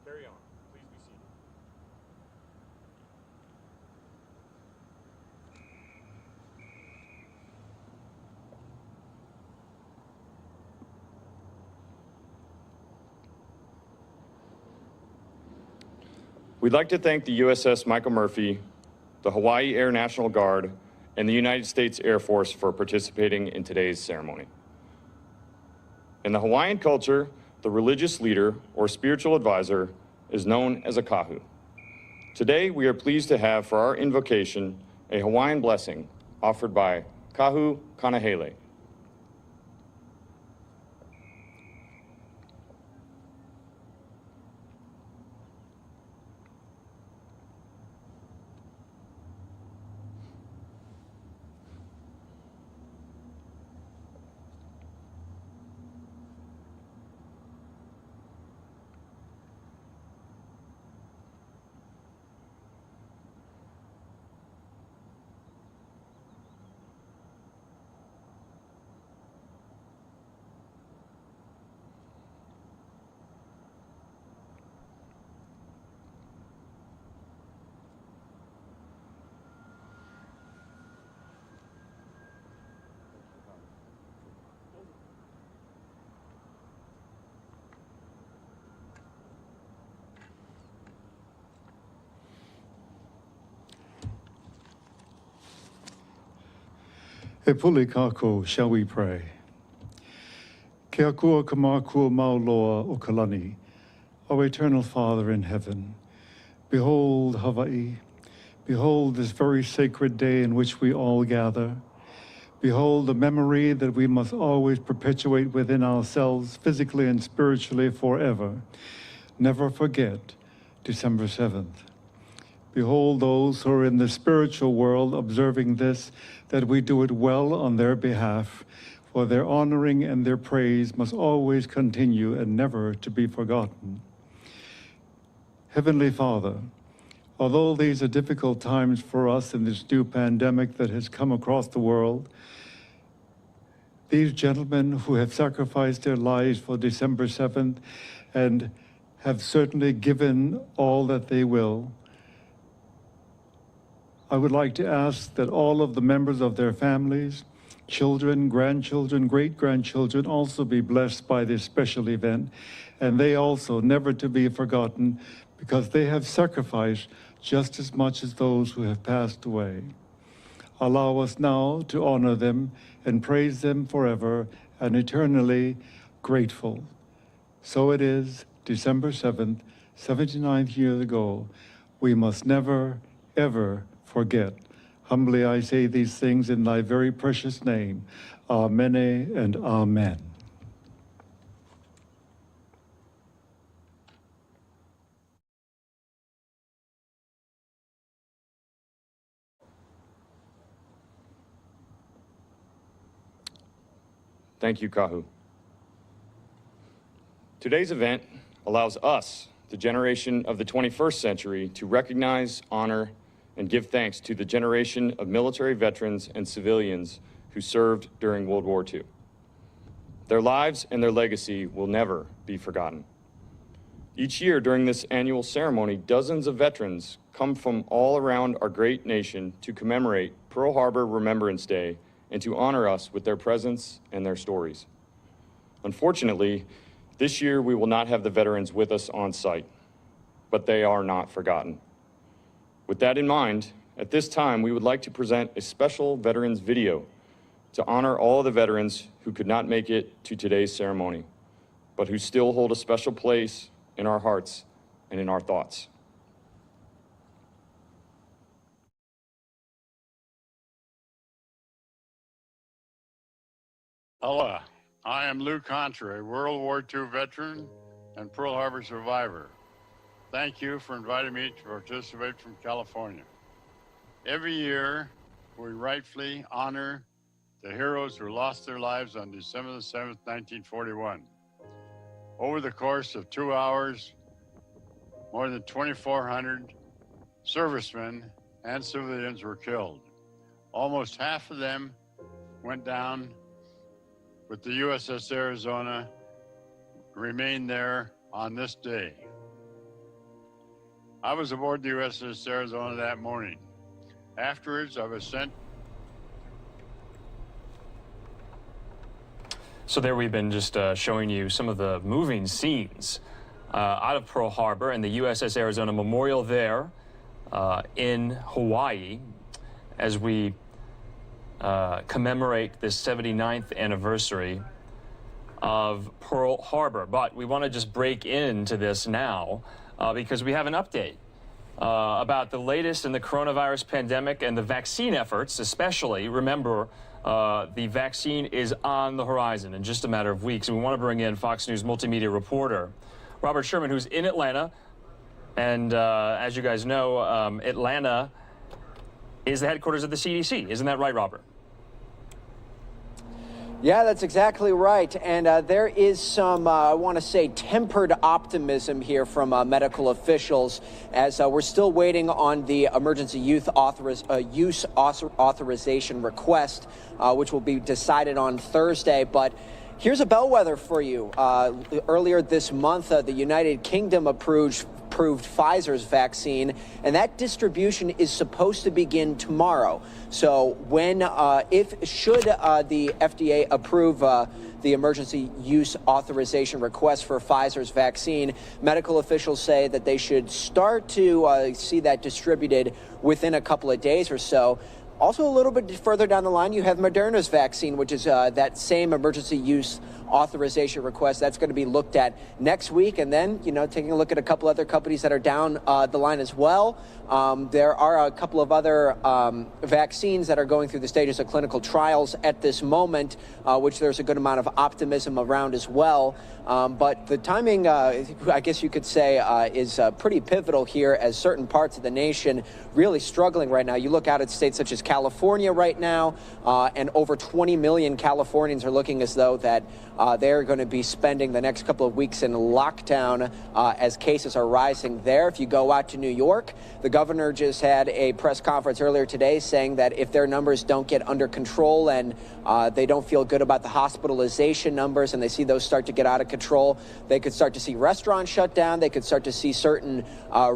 Carry on. Please be seated. We'd like to thank the USS Michael Murphy, the Hawaii Air National Guard, and the United States Air Force for participating in today's ceremony. In the Hawaiian culture, the religious leader or spiritual advisor is known as a kahu. Today, we are pleased to have for our invocation a Hawaiian blessing offered by Kahu Kanahele. E puli kako, shall we pray? Ke akua kamakua mauloa o Kalani, O eternal Father in heaven, behold Hawaii, behold this very sacred day in which we all gather. Behold the memory that we must always perpetuate within ourselves, physically and spiritually forever. Never forget December 7th. Behold those who are in the spiritual world observing this, that we do it well on their behalf, for their honoring and their praise must always continue and never to be forgotten. Heavenly Father, although these are difficult times for us in this new pandemic that has come across the world, these gentlemen who have sacrificed their lives for December 7th and have certainly given all that they will, I would like to ask that all of the members of their families, children, grandchildren, great-grandchildren also be blessed by this special event, and they also never to be forgotten, because they have sacrificed just as much as those who have passed away. Allow us now to honor them and praise them forever and eternally grateful. So it is, December 7th, 79 years ago, we must never, ever forget. Humbly I say these things in thy very precious name. Amen and amen. Thank you, Kahu. Today's event allows us, the generation of the 21st century, to recognize, honor, and give thanks to the generation of military veterans and civilians who served during World War II. Their lives and their legacy will never be forgotten. Each year during this annual ceremony, dozens of veterans come from all around our great nation to commemorate Pearl Harbor Remembrance Day and to honor us with their presence and their stories. Unfortunately, this year we will not have the veterans with us on site, but they are not forgotten. With that in mind, at this time, we would like to present a special veterans video to honor all of the veterans who could not make it to today's ceremony, but who still hold a special place in our hearts and in our thoughts. Hello, I am Lou Contra, a World War II veteran and Pearl Harbor survivor. thank you for inviting me to participate from California. Every year, we rightfully honor the heroes who lost their lives on December the 7th, 1941. Over the course of 2 hours, more than 2,400 servicemen and civilians were killed. Almost half of them went down with the USS Arizona, remained there on this day. I was aboard the USS Arizona that morning. Afterwards, I was sent. So there we've been just showing you some of the moving scenes out of Pearl Harbor and the USS Arizona Memorial there in Hawaii as we commemorate the 79th anniversary of Pearl Harbor. But we want to just break into this now because we have an update about the latest in the coronavirus pandemic and the vaccine efforts, especially. Remember, the vaccine is on the horizon in just a matter of weeks. And we want to bring in Fox News multimedia reporter Robert Sherman, who's in Atlanta. And as you guys know, Atlanta is the headquarters of the CDC. Isn't that right, Robert? Yeah, that's exactly right. And there is some, I want to say, tempered optimism here from medical officials as we're still waiting on the emergency use authorization request, which will be decided on Thursday. But here's a bellwether for you. Earlier this month, the United Kingdom approved Pfizer's vaccine, and that distribution is supposed to begin tomorrow. So when, should the FDA approve the emergency use authorization request for Pfizer's vaccine, medical officials say that they should start to see that distributed within a couple of days or so. Also, a little bit further down the line, you have Moderna's vaccine, which is that same emergency use authorization request. That's going to be looked at next week. And then, taking a look at a couple other companies that are down the line as well. There are a couple of other vaccines that are going through the stages of clinical trials at this moment, which there's a good amount of optimism around as well. But the timing, I guess you could say, is pretty pivotal here as certain parts of the nation really struggling right now. You look out at states such as California right now, and over 20 million Californians are looking as though that they're going to be spending the next couple of weeks in lockdown as cases are rising there. If you go out to New York, the governor just had a press conference earlier today saying that if their numbers don't get under control and they don't feel good about the hospitalization numbers and they see those start to get out of control, they could start to see restaurants shut down. They could start to see certain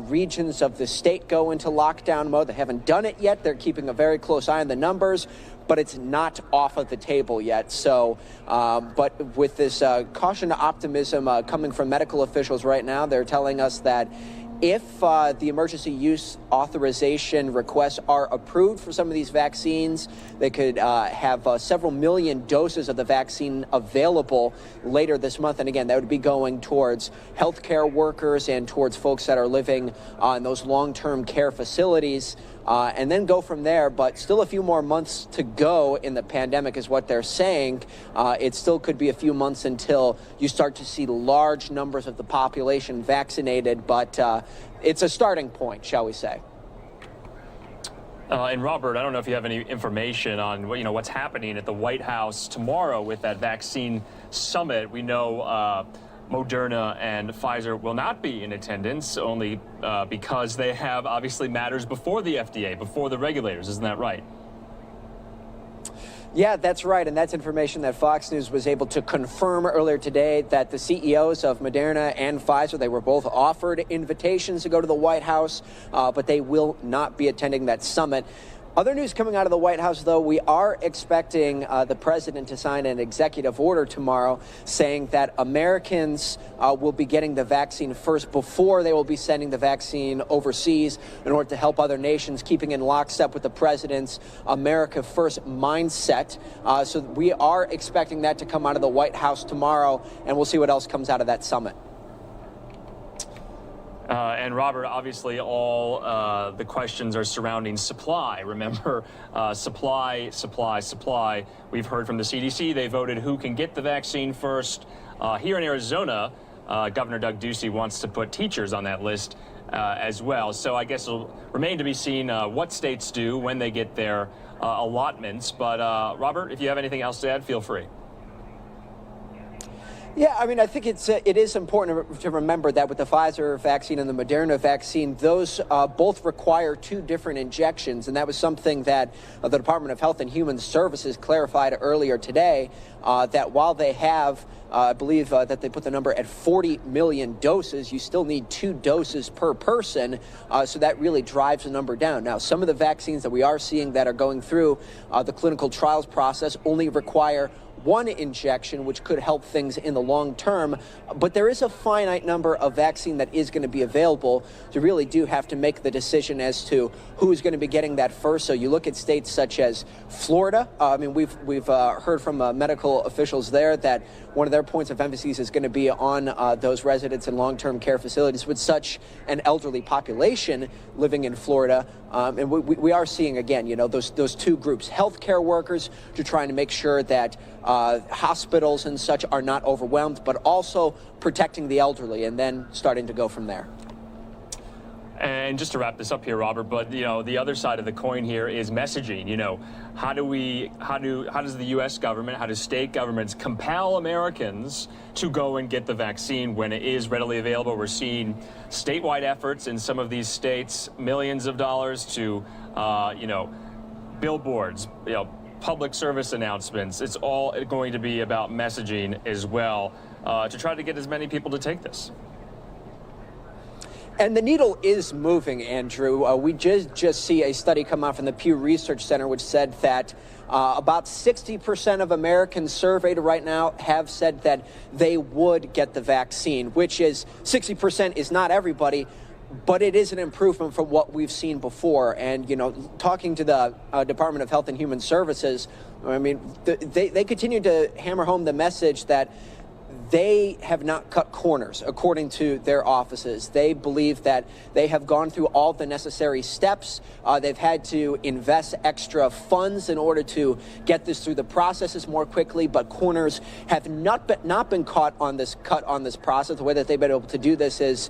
regions of the state go into lockdown mode. They haven't done it yet. They're keeping a very close eye on the numbers, but it's not off of the table yet. So, but with this caution to optimism coming from medical officials right now, they're telling us that if the emergency use authorization requests are approved for some of these vaccines, they could have several million doses of the vaccine available later this month. And again, that would be going towards healthcare workers and towards folks that are living in those long-term care facilities. And then go from there, but still a few more months to go in the pandemic is what they're saying. It still could be a few months until you start to see large numbers of the population vaccinated, but it's a starting point, shall we say. And Robert, I don't know if you have any information on what's happening at the White House tomorrow with that vaccine summit. We know Moderna and Pfizer will not be in attendance, only because they have obviously matters before the FDA, before the regulators. Isn't that right? Yeah, that's right. And that's information that Fox News was able to confirm earlier today, that the CEOs of Moderna and Pfizer, they were both offered invitations to go to the White House, but they will not be attending that summit. Other news coming out of the White House, though, we are expecting the president to sign an executive order tomorrow saying that Americans will be getting the vaccine first before they will be sending the vaccine overseas in order to help other nations, keeping in lockstep with the president's America First mindset. So we are expecting that to come out of the White House tomorrow, and we'll see what else comes out of that summit. And Robert, obviously all the questions are surrounding supply. Remember, supply. We've heard from the CDC. They voted who can get the vaccine first. Here in Arizona, Governor Doug Ducey wants to put teachers on that list as well. So I guess it'll remain to be seen what states do when they get their allotments. But Robert, if you have anything else to add, feel free. Yeah, I mean, I think it is important to remember that with the Pfizer vaccine and the Moderna vaccine, those both require 2 different injections. And that was something that the Department of Health and Human Services clarified earlier today, that while they have, I believe that they put the number at 40 million doses, you still need 2 doses per person. So that really drives the number down. Now, some of the vaccines that we are seeing that are going through the clinical trials process only require 1 injection, which could help things in the long term. But there is a finite number of vaccine that is going to be available. You really do have to make the decision as to who's going to be getting that first. So you look at states such as Florida. I mean, we've heard from medical officials there that one of their points of emphasis is going to be on those residents in long-term care facilities with such an elderly population living in Florida. And we are seeing, again, you know, those 2 groups, healthcare workers, to trying to make sure that hospitals and such are not overwhelmed, but also protecting the elderly, and then starting to go from there. And just to wrap this up here, Robert, but you know, the other side of the coin here is messaging. You know, how does the U.S. government, how do state governments compel Americans to go and get the vaccine when it is readily available? We're seeing statewide efforts in some of these states, millions of dollars to, you know, billboards, you know, public service announcements. It's all going to be about messaging as well, to try to get as many people to take this. And the needle is moving, Andrew. We just see a study come out from the Pew Research Center, which said that about 60% of Americans surveyed right now have said that they would get the vaccine, which is 60% is not everybody, but it is an improvement from what we've seen before. And, you know, talking to the Department of Health and Human Services, I mean, they continue to hammer home the message that they have not cut corners, according to their offices. They believe that they have gone through all the necessary steps. They've had to invest extra funds in order to get this through the processes more quickly, but corners have not been cut on this process. The way that they've been able to do this is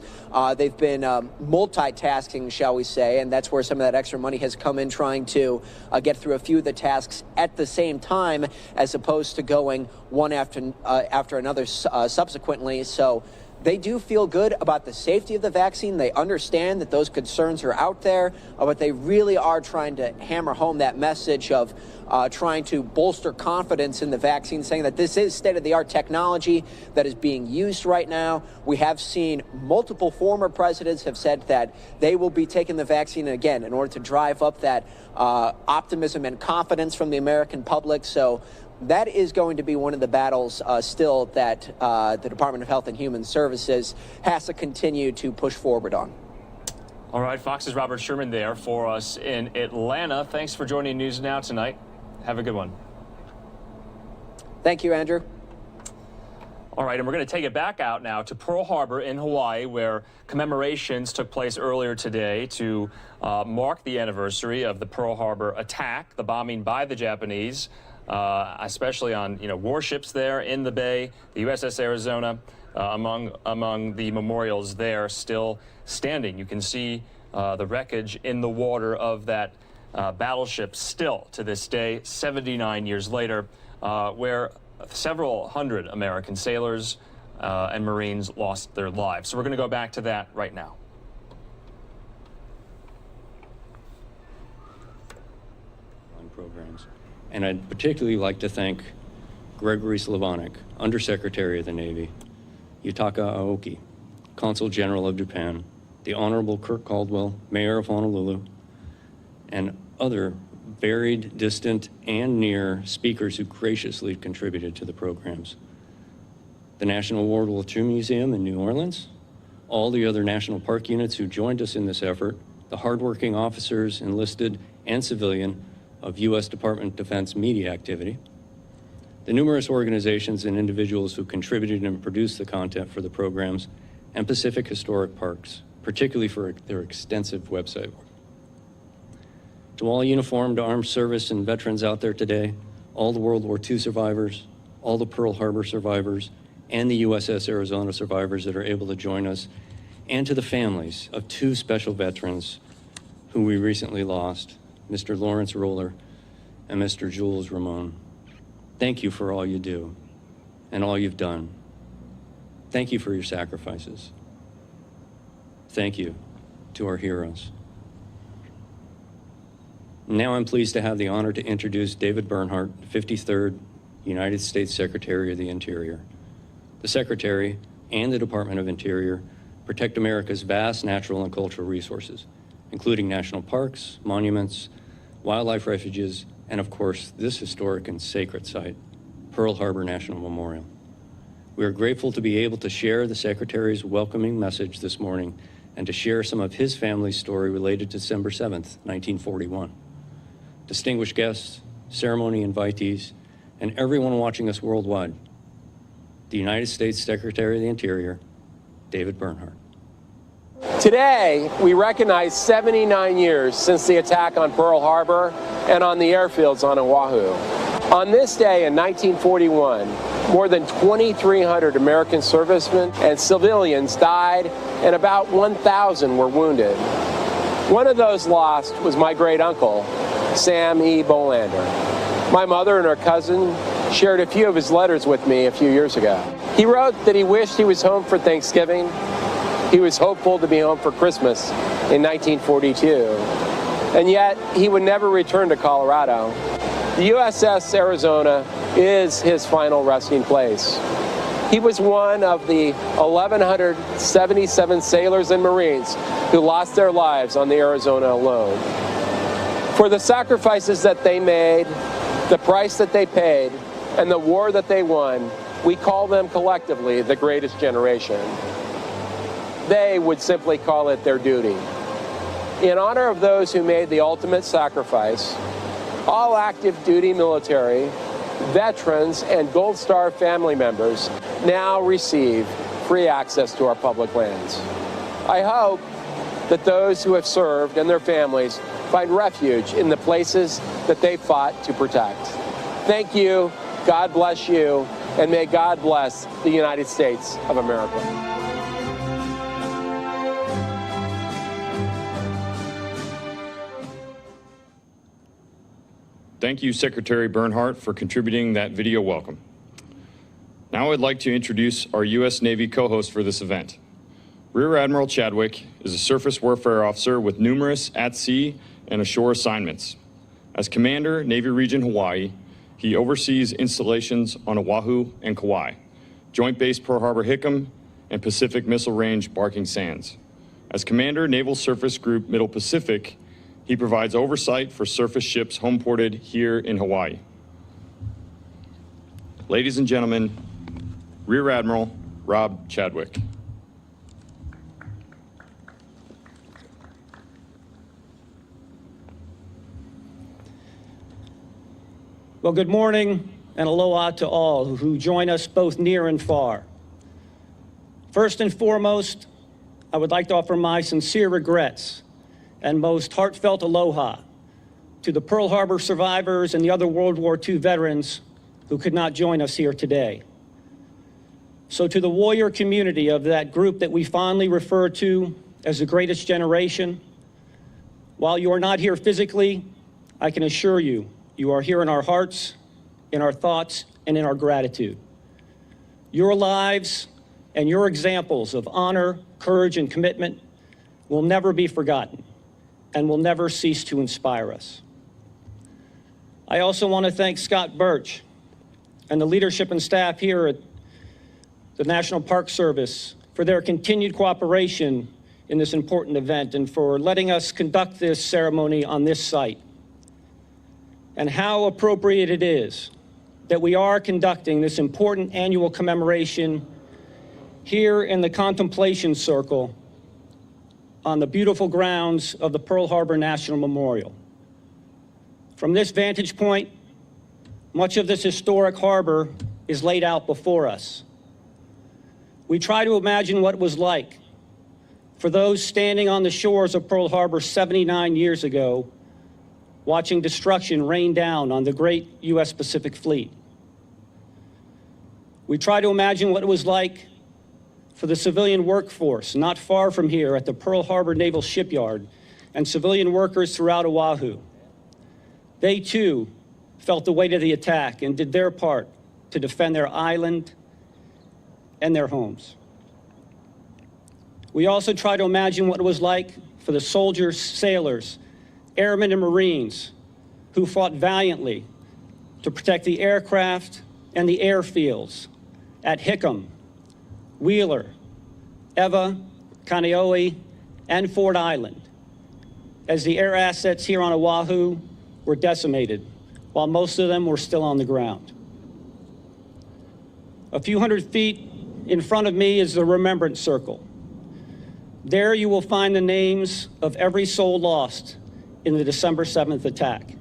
they've been multitasking, shall we say, and that's where some of that extra money has come in, trying to get through a few of the tasks at the same time, as opposed to going one after another subsequently. So they do feel good about the safety of the vaccine. They understand that those concerns are out there, but they really are trying to hammer home that message of trying to bolster confidence in the vaccine, saying that this is state-of-the-art technology that is being used right now. We have seen multiple former presidents have said that they will be taking the vaccine again in order to drive up that optimism and confidence from the American public. So that is going to be one of the battles still that the Department of Health and Human Services has to continue to push forward on. All right, Fox's Robert Sherman there for us in Atlanta. Thanks for joining News Now tonight. Have a good one. Thank you, Andrew. All right, and we're going to take it back out now to Pearl Harbor in Hawaii, where commemorations took place earlier today to mark the anniversary of the Pearl Harbor attack, the bombing by the Japanese, especially on warships there in the bay, the USS Arizona, among the memorials there still standing. You can see the wreckage in the water of that battleship still to this day, 79 years later, where several hundred American sailors and Marines lost their lives. So we're going to go back to that right now. Programs. And I'd particularly like to thank Gregory Slavonic, Undersecretary of the Navy, Yutaka Aoki, Consul General of Japan, the Honorable Kirk Caldwell, Mayor of Honolulu, and other varied, distant, and near speakers who graciously contributed to the programs. The National World War II Museum in New Orleans, all the other national park units who joined us in this effort, the hardworking officers, enlisted and civilian, of U.S. Department of Defense media activity, the numerous organizations and individuals who contributed and produced the content for the programs, and Pacific Historic Parks, particularly for their extensive website work. To all uniformed armed service and veterans out there today, all the World War II survivors, all the Pearl Harbor survivors, and the USS Arizona survivors that are able to join us, and to the families of two special veterans who we recently lost, Mr. Lawrence Roller and Mr. Jules Ramon. Thank you for all you do and all you've done. Thank you for your sacrifices. Thank you to our heroes. Now I'm pleased to have the honor to introduce David Bernhardt, 53rd United States Secretary of the Interior. The Secretary and the Department of Interior protect America's vast natural and cultural resources, including national parks, monuments, wildlife refuges, and of course, this historic and sacred site, Pearl Harbor National Memorial. We are grateful to be able to share the Secretary's welcoming message this morning and to share some of his family's story related to December 7th, 1941. Distinguished guests, ceremony invitees, and everyone watching us worldwide, the United States Secretary of the Interior, David Bernhardt. Today, we recognize 79 years since the attack on Pearl Harbor and on the airfields on Oahu. On this day in 1941, more than 2,300 American servicemen and civilians died and about 1,000 were wounded. One of those lost was my great uncle, Sam E. Bolander. My mother and her cousin shared a few of his letters with me a few years ago. He wrote that he wished he was home for Thanksgiving. He was hopeful to be home for Christmas in 1942. And yet, he would never return to Colorado. The USS Arizona is his final resting place. He was one of the 1,177 sailors and Marines who lost their lives on the Arizona alone. For the sacrifices that they made, the price that they paid, and the war that they won, we call them collectively the greatest generation. They would simply call it their duty. In honor of those who made the ultimate sacrifice, all active duty military, veterans, and Gold Star family members now receive free access to our public lands. I hope that those who have served and their families find refuge in the places that they fought to protect. Thank you, God bless you, and may God bless the United States of America. Thank you, Secretary Bernhardt, for contributing that video welcome. Now I'd like to introduce our U.S. Navy co-host for this event. Rear Admiral Chadwick is a surface warfare officer with numerous at-sea and ashore assignments. As Commander, Navy Region Hawaii, he oversees installations on Oahu and Kauai, Joint Base Pearl Harbor Hickam, and Pacific Missile Range Barking Sands. As Commander, Naval Surface Group Middle Pacific, he provides oversight for surface ships homeported here in Hawaii. Ladies and gentlemen, Rear Admiral Rob Chadwick. Well, good morning and aloha to all who join us both near and far. First and foremost, I would like to offer my sincere regrets and most heartfelt aloha to the Pearl Harbor survivors and the other World War II veterans who could not join us here today. So to the warrior community of that group that we fondly refer to as the greatest generation, while you are not here physically, I can assure you, you are here in our hearts, in our thoughts, and in our gratitude. Your lives and your examples of honor, courage, and commitment will never be forgotten and will never cease to inspire us. I also want to thank Scott Birch and the leadership and staff here at the National Park Service for their continued cooperation in this important event and for letting us conduct this ceremony on this site. And how appropriate it is that we are conducting this important annual commemoration here in the Contemplation Circle on the beautiful grounds of the Pearl Harbor National Memorial. From this vantage point, much of this historic harbor is laid out before us. We try to imagine what it was like for those standing on the shores of Pearl Harbor 79 years ago, watching destruction rain down on the great U.S. Pacific Fleet. We try to imagine what it was like for the civilian workforce not far from here at the Pearl Harbor Naval Shipyard and civilian workers throughout Oahu. They too felt the weight of the attack and did their part to defend their island and their homes. We also try to imagine what it was like for the soldiers, sailors, airmen, and Marines who fought valiantly to protect the aircraft and the airfields at Hickam, Wheeler, Eva, Kaneohe, and Ford Island, as the air assets here on Oahu were decimated, while most of them were still on the ground. A few hundred feet in front of me is the Remembrance Circle. There you will find the names of every soul lost in the December 7th attack.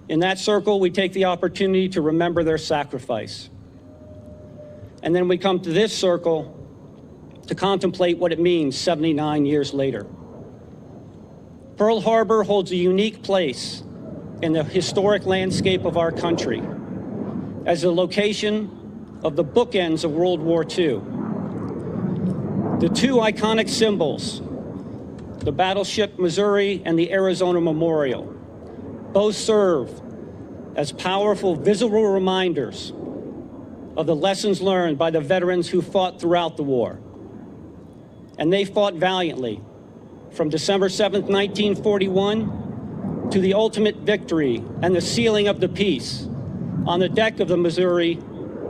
In that circle, we take the opportunity to remember their sacrifice. And then we come to this circle to contemplate what it means 79 years later. Pearl Harbor holds a unique place in the historic landscape of our country as the location of the bookends of World War II. The two iconic symbols, the battleship Missouri and the Arizona Memorial, both serve as powerful visual reminders of the lessons learned by the veterans who fought throughout the war. And they fought valiantly from December 7th, 1941 to the ultimate victory and the sealing of the peace on the deck of the Missouri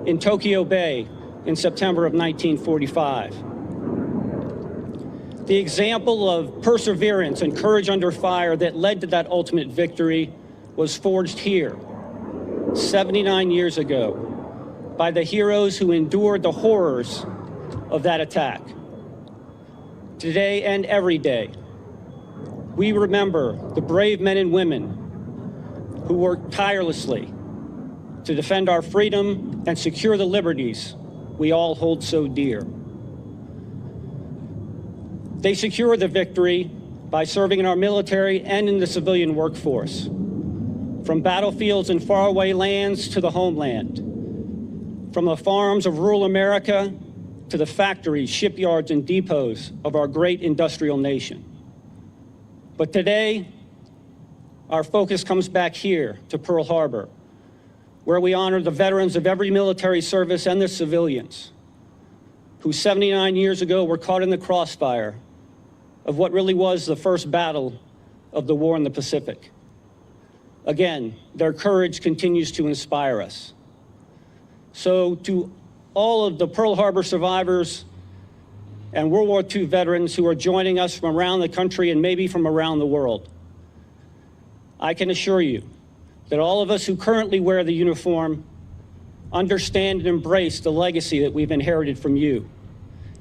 in Tokyo Bay in September of 1945. The example of perseverance and courage under fire that led to that ultimate victory was forged here 79 years ago by the heroes who endured the horrors of that attack. Today and every day, we remember the brave men and women who worked tirelessly to defend our freedom and secure the liberties we all hold so dear. They secured the victory by serving in our military and in the civilian workforce, from battlefields in faraway lands to the homeland, from the farms of rural America to the factories, shipyards, and depots of our great industrial nation. But today, our focus comes back here to Pearl Harbor, where we honor the veterans of every military service and the civilians who 79 years ago were caught in the crossfire of what really was the first battle of the war in the Pacific. Again, their courage continues to inspire us. So to all of the Pearl Harbor survivors and World War II veterans who are joining us from around the country and maybe from around the world, I can assure you that all of us who currently wear the uniform understand and embrace the legacy that we've inherited from you.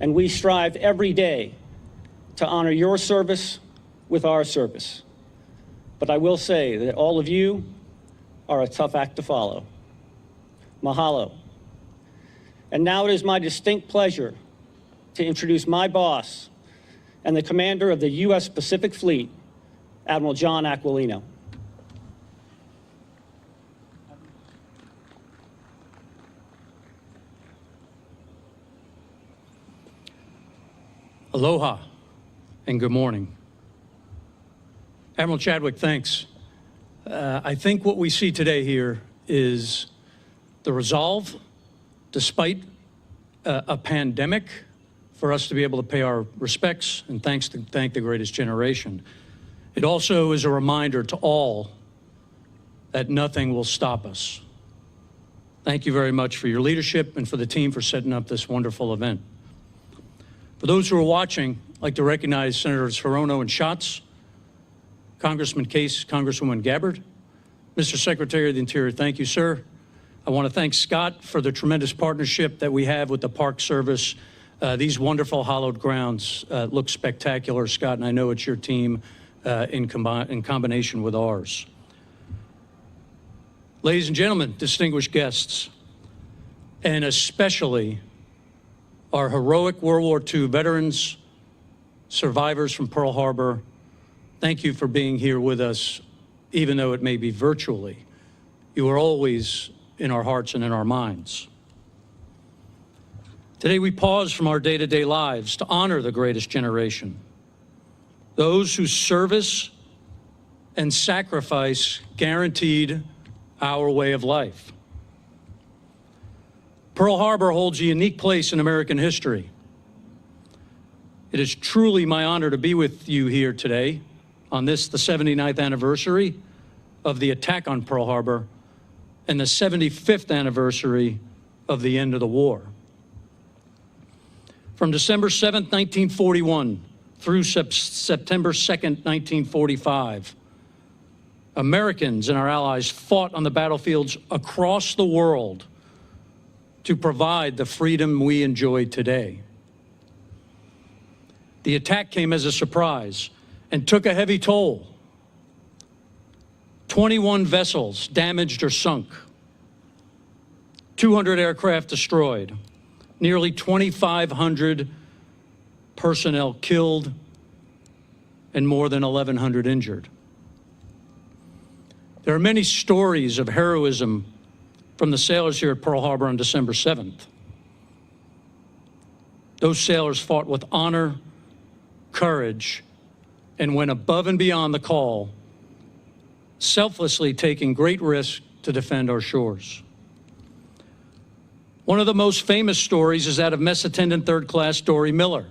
And we strive every day to honor your service with our service. But I will say that all of you are a tough act to follow. Mahalo. And now it is my distinct pleasure to introduce my boss and the commander of the U.S. Pacific Fleet, Admiral John Aquilino. Aloha and good morning. Admiral Chadwick, thanks. I think what we see today here is the resolve, despite a pandemic, for us to be able to pay our respects and thank the greatest generation. It also is a reminder to all that nothing will stop us. Thank you very much for your leadership and for the team for setting up this wonderful event. For those who are watching, I'd like to recognize Senators Hirono and Schatz, Congressman Case, Congresswoman Gabbard. Mr. Secretary of the Interior, thank you, sir. I want to thank Scott for the tremendous partnership that we have with the Park Service. These wonderful hallowed grounds look spectacular, Scott, and I know it's your team in combination with ours. Ladies and gentlemen, distinguished guests, and especially our heroic World War II veterans, survivors from Pearl Harbor, thank you for being here with us, even though it may be virtually. You are always in our hearts and in our minds. Today we pause from our day-to-day lives to honor the greatest generation, those whose service and sacrifice guaranteed our way of life. Pearl Harbor holds a unique place in American history. It is truly my honor to be with you here today on this, the 79th anniversary of the attack on Pearl Harbor and the 75th anniversary of the end of the war. From December 7th, 1941 through September 2nd, 1945, Americans and our allies fought on the battlefields across the world to provide the freedom we enjoy today. The attack came as a surprise and took a heavy toll. 21 vessels damaged or sunk, 200 aircraft destroyed, nearly 2,500 personnel killed, and more than 1,100 injured. There are many stories of heroism from the sailors here at Pearl Harbor on December 7th. Those sailors fought with honor, courage, and went above and beyond the call, selflessly taking great risks to defend our shores. One of the most famous stories is that of Mess Attendant Third Class Dory Miller.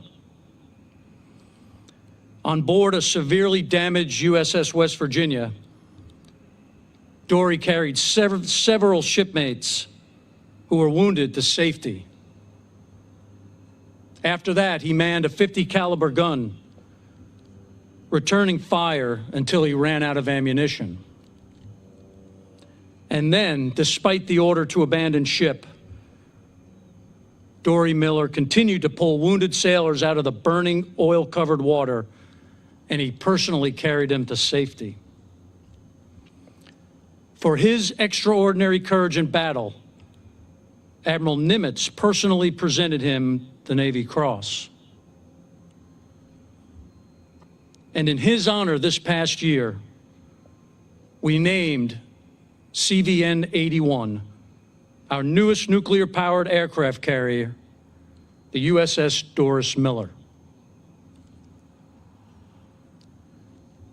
On board a severely damaged USS West Virginia, Dory carried several shipmates who were wounded to safety. After that, he manned a .50 caliber gun, returning fire until he ran out of ammunition. And then, despite the order to abandon ship, Dory Miller continued to pull wounded sailors out of the burning, oil-covered water, and he personally carried them to safety. For his extraordinary courage in battle, Admiral Nimitz personally presented him the Navy Cross. And in his honor this past year, we named CVN-81, our newest nuclear-powered aircraft carrier, the USS Doris Miller.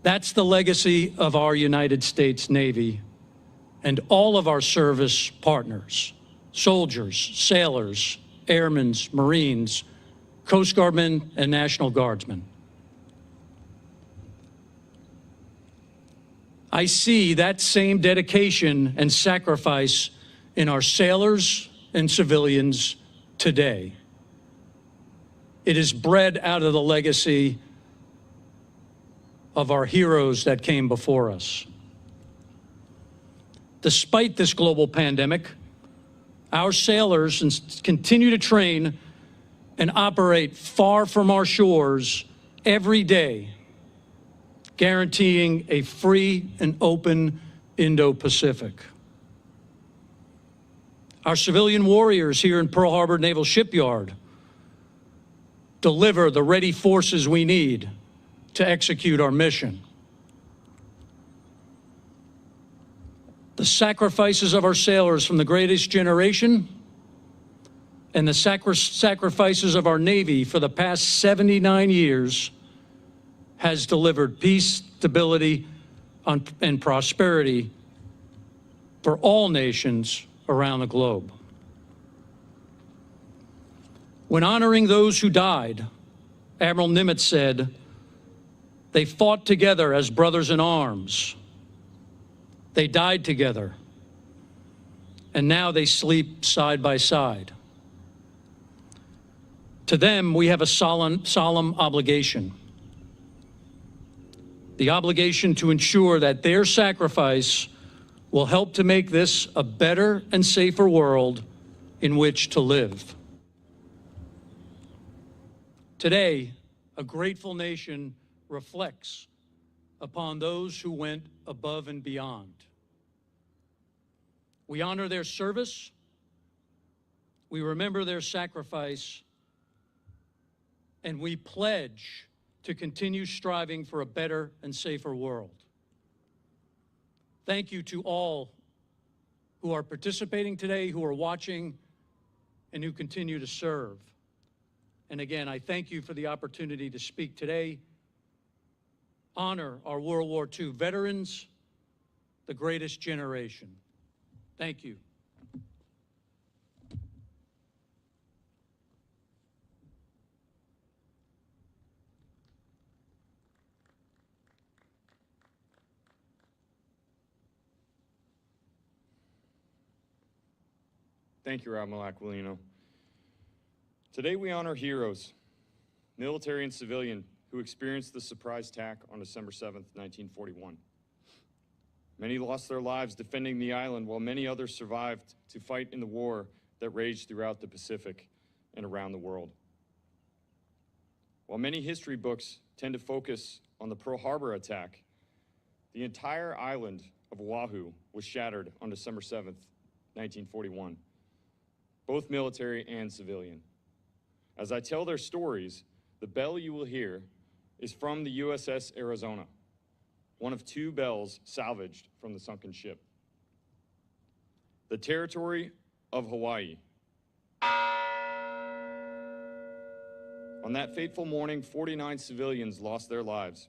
That's the legacy of our United States Navy and all of our service partners, soldiers, sailors, airmen, Marines, Coast Guardmen, and National Guardsmen. I see that same dedication and sacrifice in our sailors and civilians today. It is bred out of the legacy of our heroes that came before us. Despite this global pandemic, our sailors continue to train and operate far from our shores every day, guaranteeing a free and open Indo-Pacific. Our civilian warriors here in Pearl Harbor Naval Shipyard deliver the ready forces we need to execute our mission. The sacrifices of our sailors from the greatest generation and the sacrifices of our Navy for the past 79 years has delivered peace, stability, and prosperity for all nations around the globe. When honoring those who died, Admiral Nimitz said, "They fought together as brothers in arms. They died together, and now they sleep side by side." To them, we have a solemn obligation. The obligation to ensure that their sacrifice will help to make this a better and safer world in which to live. Today, a grateful nation reflects upon those who went above and beyond. We honor their service, we remember their sacrifice, and we pledge to continue striving for a better and safer world. Thank you to all who are participating today, who are watching, and who continue to serve. And again, I thank you for the opportunity to speak today, honor our World War II veterans, the greatest generation. Thank you. Thank you, Admiral Aquilino. Today we honor heroes, military and civilian, who experienced the surprise attack on December 7th, 1941. Many lost their lives defending the island, while many others survived to fight in the war that raged throughout the Pacific and around the world. While many history books tend to focus on the Pearl Harbor attack, the entire island of Oahu was shattered on December 7th, 1941, both military and civilian. As I tell their stories, the bell you will hear is from the USS Arizona, one of 2 bells salvaged from the sunken ship. The territory of Hawaii. On that fateful morning, 49 civilians lost their lives.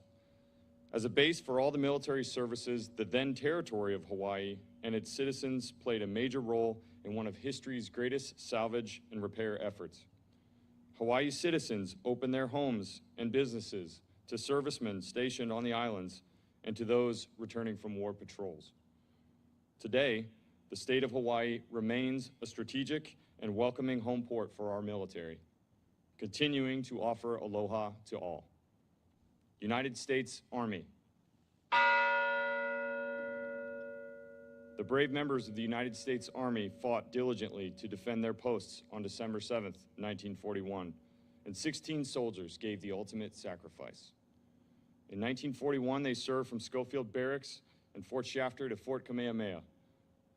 As a base for all the military services, the then territory of Hawaii and its citizens played a major role in one of history's greatest salvage and repair efforts. Hawaii citizens opened their homes and businesses to servicemen stationed on the islands and to those returning from war patrols. Today, the state of Hawaii remains a strategic and welcoming home port for our military, continuing to offer aloha to all. United States Army. The brave members of the United States Army fought diligently to defend their posts on December 7th, 1941, and 16 soldiers gave the ultimate sacrifice. In 1941, they served from Schofield Barracks and Fort Shafter to Fort Kamehameha.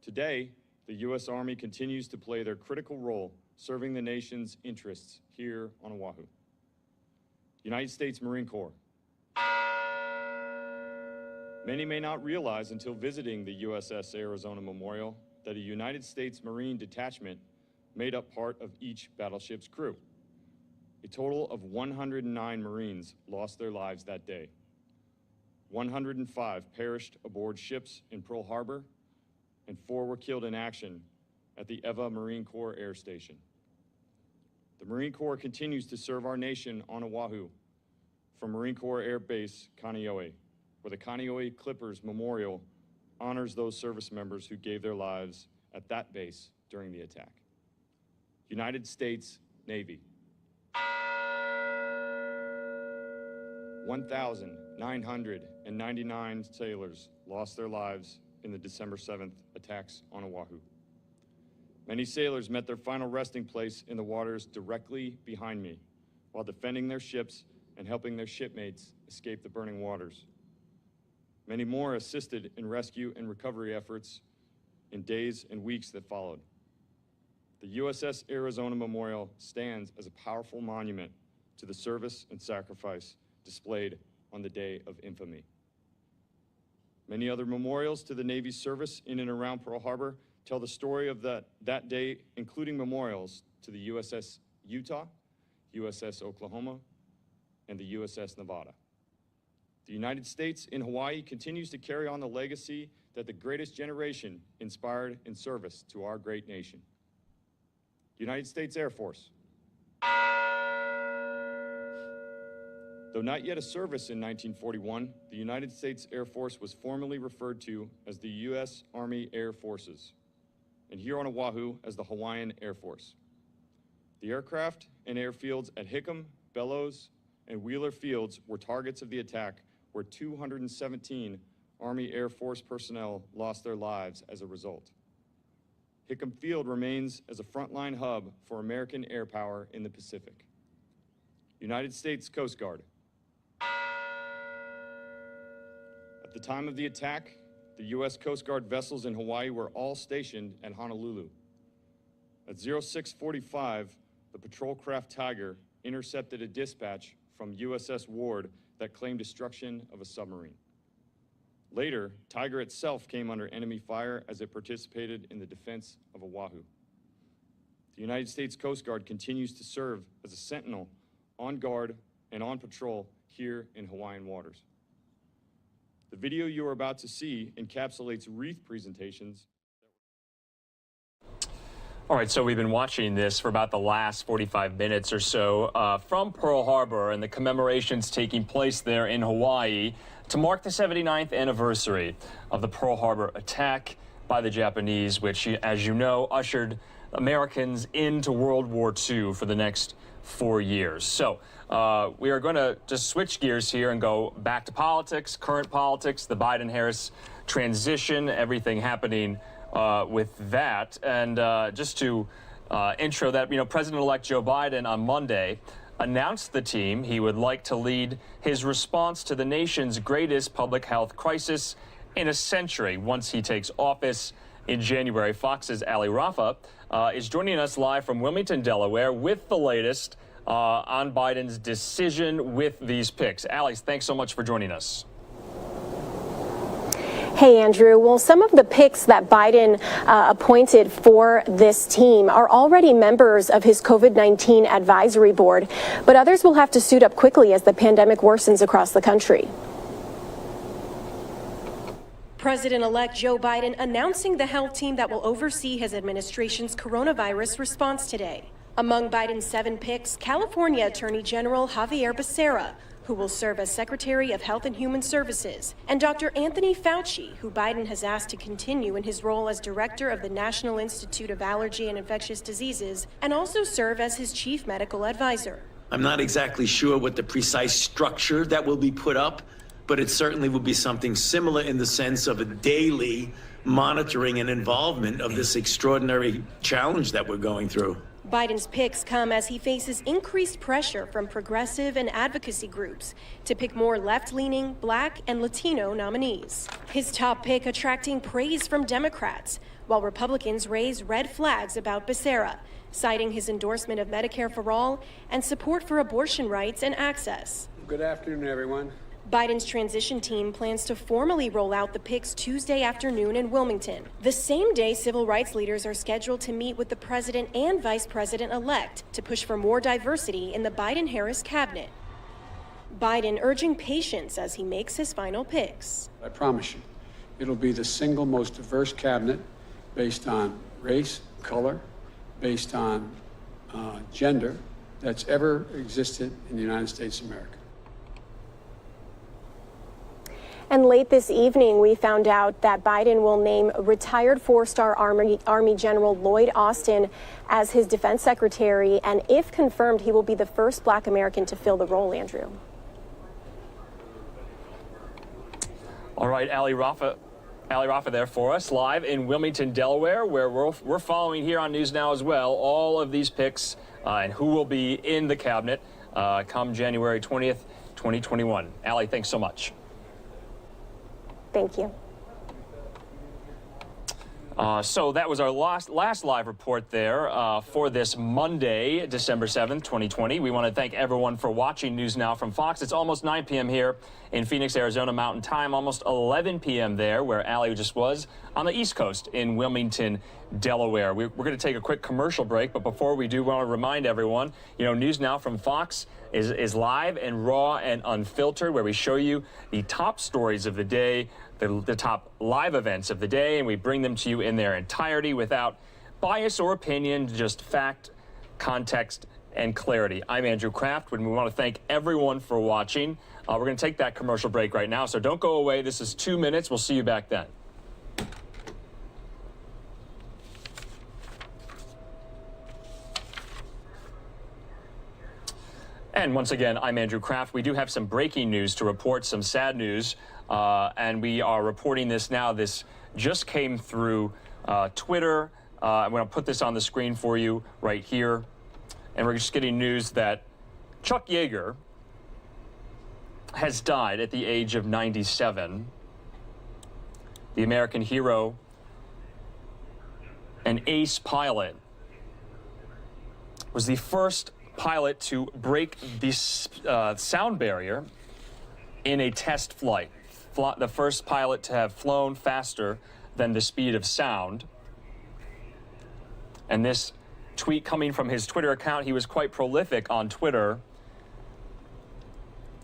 Today, the U.S. Army continues to play their critical role serving the nation's interests here on Oahu. United States Marine Corps. Many may not realize until visiting the USS Arizona Memorial that a United States Marine detachment made up part of each battleship's crew. A total of 109 Marines lost their lives that day. 105 perished aboard ships in Pearl Harbor, and 4 were killed in action at the Eva Marine Corps Air Station. The Marine Corps continues to serve our nation on Oahu from Marine Corps Air Base Kaneohe, where the Kaneohe Clippers Memorial honors those service members who gave their lives at that base during the attack. United States Navy. 1,999 sailors lost their lives in the December 7th attacks on Oahu. Many sailors met their final resting place in the waters directly behind me while defending their ships and helping their shipmates escape the burning waters. Many more assisted in rescue and recovery efforts in days and weeks that followed. The USS Arizona Memorial stands as a powerful monument to the service and sacrifice displayed on the day of infamy. Many other memorials to the Navy's service in and around Pearl Harbor tell the story of that day, including memorials to the USS Utah, USS Oklahoma, and the USS Nevada. The United States in Hawaii continues to carry on the legacy that the greatest generation inspired in service to our great nation. United States Air Force. Though not yet a service in 1941, the United States Air Force was formerly referred to as the U.S. Army Air Forces, and here on Oahu as the Hawaiian Air Force. The aircraft and airfields at Hickam, Bellows, and Wheeler Fields were targets of the attack, where 217 Army Air Force personnel lost their lives as a result. Hickam Field remains as a frontline hub for American air power in the Pacific. United States Coast Guard. At the time of the attack, the U.S. Coast Guard vessels in Hawaii were all stationed at Honolulu. At 0645, the patrol craft Tiger intercepted a dispatch from USS Ward that claimed destruction of a submarine. Later, Tiger itself came under enemy fire as it participated in the defense of Oahu. The the United States Coast Guard continues to serve as a sentinel on guard and on patrol here in Hawaiian waters. The video you are about to see encapsulates wreath presentations. All right, so we've been watching this for about the last 45 minutes or so from Pearl Harbor and the commemorations taking place there in Hawaii to mark the 79th anniversary of the Pearl Harbor attack by the Japanese, which, as you know, ushered Americans into World War II for the next 4 years. So we are going to just switch gears here and go back to politics, current politics, the Biden-Harris transition, everything happening with that. And just to intro that, President-elect Joe Biden on Monday announced the team he would like to lead his response to the nation's greatest public health crisis in a century once he takes office in January. Fox's Ali Rafa is joining us live from Wilmington, Delaware, with the latest on Biden's decision with these picks. Ali, thanks so much for joining us. Hey, Andrew. Well, some of the picks that Biden appointed for this team are already members of his COVID-19 advisory board, but others will have to suit up quickly as the pandemic worsens across the country. President-elect Joe Biden announcing the health team that will oversee his administration's coronavirus response today. Among Biden's 7 picks, California Attorney General Javier Becerra, who will serve as Secretary of Health and Human Services, and Dr. Anthony Fauci, who Biden has asked to continue in his role as Director of the National Institute of Allergy and Infectious Diseases and also serve as his Chief Medical Advisor. I'm not exactly sure what the precise structure that will be put up, but it certainly will be something similar in the sense of a daily monitoring and involvement of this extraordinary challenge that we're going through. Biden's picks come as he faces increased pressure from progressive and advocacy groups to pick more left-leaning Black and Latino nominees. His top pick attracting praise from Democrats, while Republicans raise red flags about Becerra, citing his endorsement of Medicare for All and support for abortion rights and access. Good afternoon, everyone. Biden's transition team plans to formally roll out the picks Tuesday afternoon in Wilmington. The same day, civil rights leaders are scheduled to meet with the president and vice president-elect to push for more diversity in the Biden-Harris cabinet. Biden urging patience as he makes his final picks. I promise you, it'll be the single most diverse cabinet based on race, color, based on gender that's ever existed in the United States of America. And late this evening, we found out that Biden will name retired 4-star Army General Lloyd Austin as his defense secretary. And if confirmed, he will be the first Black American to fill the role, Andrew. All right, Ali Rafa there for us, live in Wilmington, Delaware, where we're following here on NewsNOW as well, all of these picks and who will be in the cabinet come January 20th, 2021. Ali, thanks so much. Thank you. So that was our last live report there for this Monday, December 7th, 2020. We want to thank everyone for watching News Now from Fox. It's almost 9 p.m. here in Phoenix, Arizona Mountain Time, almost 11 p.m. there, where Ali just was, on the East Coast in Wilmington, Delaware. We're going to take a quick commercial break, but before we do, we want to remind everyone, News Now from Fox is live and raw and unfiltered, where we show you the top stories of the day, the top live events of the day, and we bring them to you in their entirety without bias or opinion, just fact, context, and clarity. I'm Andrew Kraft, and we want to thank everyone for watching. We're going to take that commercial break right now, so don't go away. This is 2 minutes. We'll see you back then. And once again, I'm Andrew Kraft. We do have some breaking news to report, some sad news, and we are reporting this now. This just came through Twitter. I'm going to put this on the screen for you right here. And we're just getting news that Chuck Yeager has died at the age of 97. The American hero, an ace pilot, was the first pilot to break the sound barrier in a test flight. The first pilot to have flown faster than the speed of sound. And this tweet coming from his Twitter account. He was quite prolific on Twitter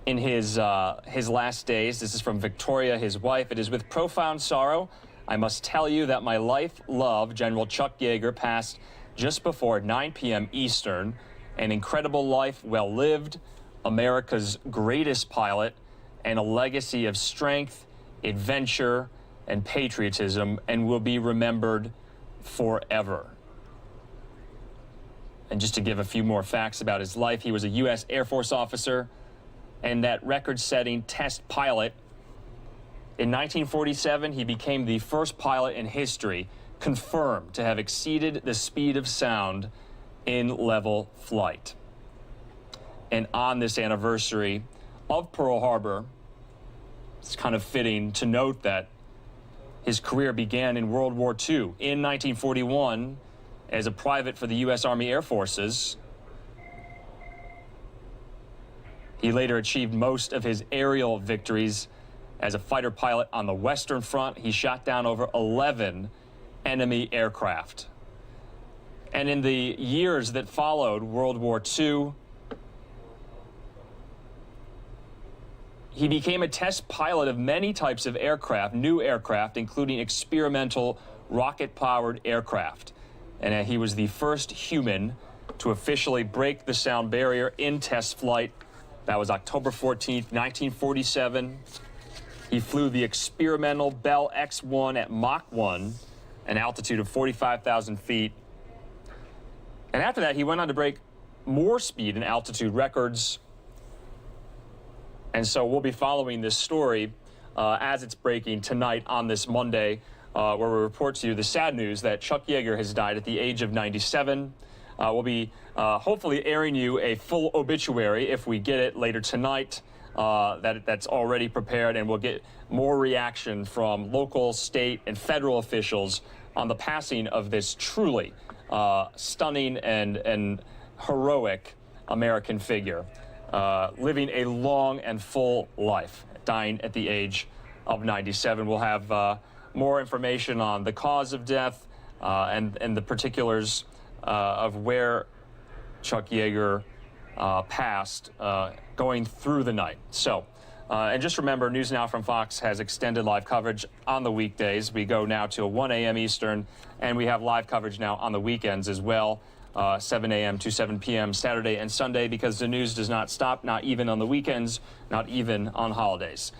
in his last days. This is from Victoria, his wife. It is with profound sorrow I must tell you that my life love, General Chuck Yeager, passed just before 9 p.m. Eastern. An incredible life well lived, America's greatest pilot, and a legacy of strength, adventure, and patriotism, and will be remembered forever. And just to give a few more facts about his life, he was a U.S. Air Force officer and that record-setting test pilot. In 1947, he became the first pilot in history confirmed to have exceeded the speed of sound in level flight. And on this anniversary of Pearl Harbor, it's kind of fitting to note that his career began in World War II. In 1941, as a private for the U.S. Army Air Forces, he later achieved most of his aerial victories as a fighter pilot on the Western Front. He shot down over 11 enemy aircraft. And in the years that followed World War II, he became a test pilot of many types of aircraft, new aircraft, including experimental rocket-powered aircraft. And he was the first human to officially break the sound barrier in test flight. That was October 14th, 1947. He flew the experimental Bell X-1 at Mach 1, an altitude of 45,000 feet. And after that, he went on to break more speed and altitude records. And so we'll be following this story as it's breaking tonight on this Monday, where we report to you the sad news that Chuck Yeager has died at the age of 97. We'll be hopefully airing you a full obituary if we get it later tonight. That's already prepared, and we'll get more reaction from local, state, and federal officials on the passing of this truly stunning and heroic American figure, living a long and full life, dying at the age of 97. We'll have more information on the cause of death and the particulars of where Chuck Yeager passed going through the night. So, and just remember, NewsNOW from Fox has extended live coverage on the weekdays. We go now till 1 a.m. Eastern, and we have live coverage now on the weekends as well, 7 a.m. to 7 p.m. Saturday and Sunday, because the news does not stop, not even on the weekends, not even on holidays.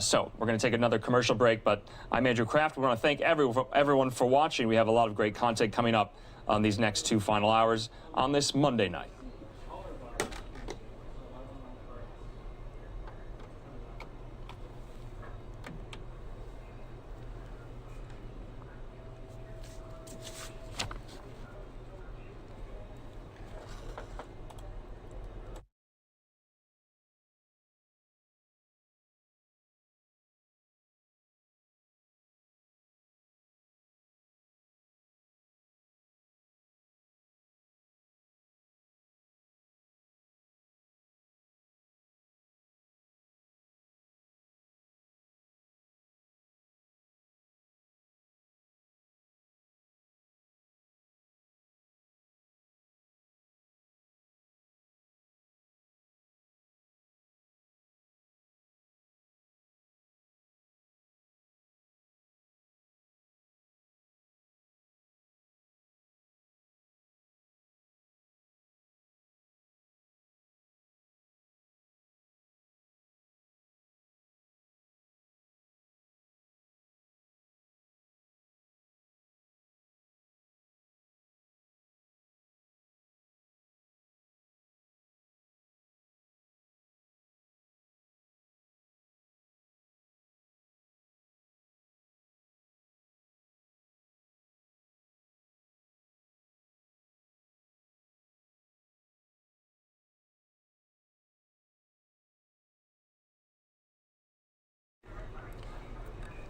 So we're going to take another commercial break, but I'm Andrew Kraft. We want to thank everyone for watching. We have a lot of great content coming up on these next 2 final hours on this Monday night.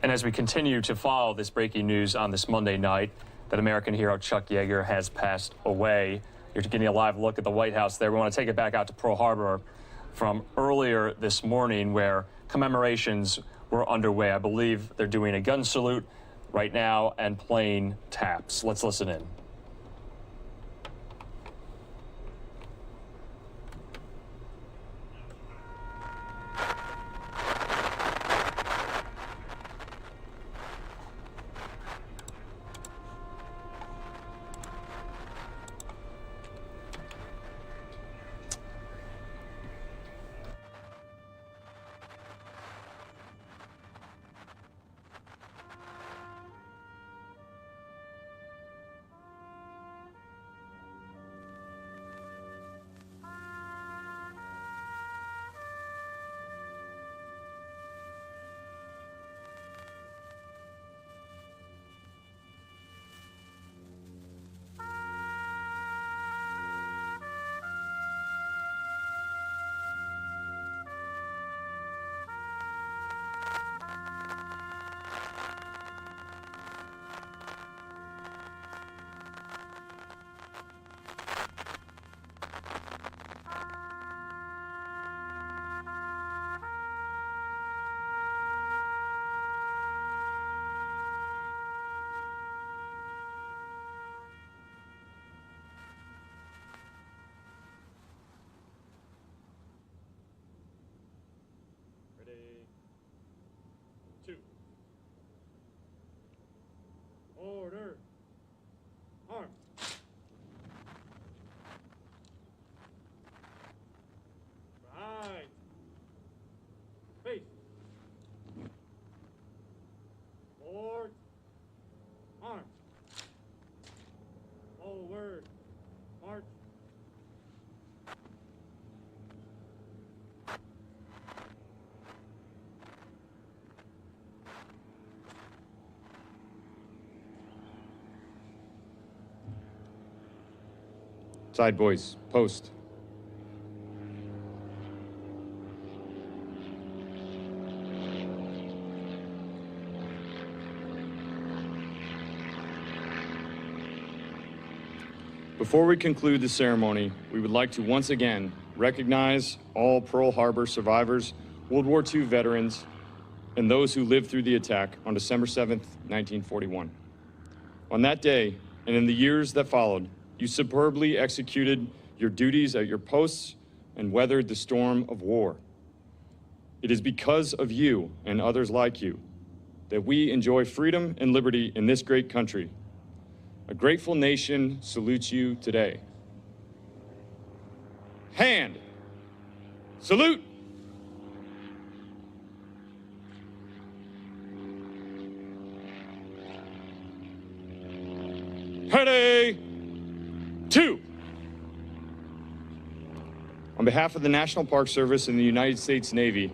And as we continue to follow this breaking news on this Monday night, that American hero Chuck Yeager has passed away. You're getting a live look at the White House there. We want to take it back out to Pearl Harbor from earlier this morning, where commemorations were underway. I believe they're doing a gun salute right now and playing taps. Let's listen in. Side boys, post. Before we conclude the ceremony, we would like to once again recognize all Pearl Harbor survivors, World War II veterans, and those who lived through the attack on December 7th, 1941. On that day, and in the years that followed, you superbly executed your duties at your posts and weathered the storm of war. It is because of you and others like you that we enjoy freedom and liberty in this great country. A grateful nation salutes you today. Hand. Salute. Ready. 2. On behalf of the National Park Service and the United States Navy,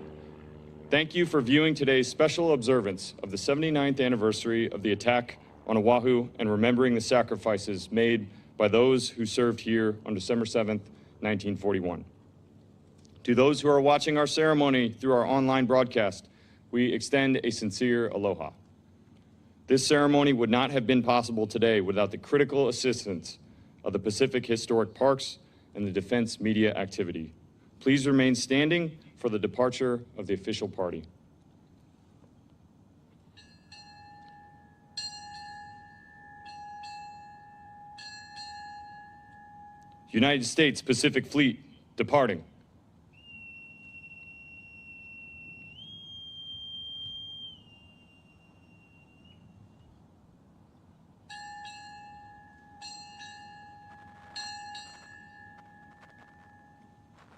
thank you for viewing today's special observance of the 79th anniversary of the attack on Oahu and remembering the sacrifices made by those who served here on December 7th, 1941. To those who are watching our ceremony through our online broadcast, we extend a sincere aloha. This ceremony would not have been possible today without the critical assistance of the Pacific Historic Parks and the Defense Media Activity. Please remain standing for the departure of the official party. United States Pacific Fleet departing.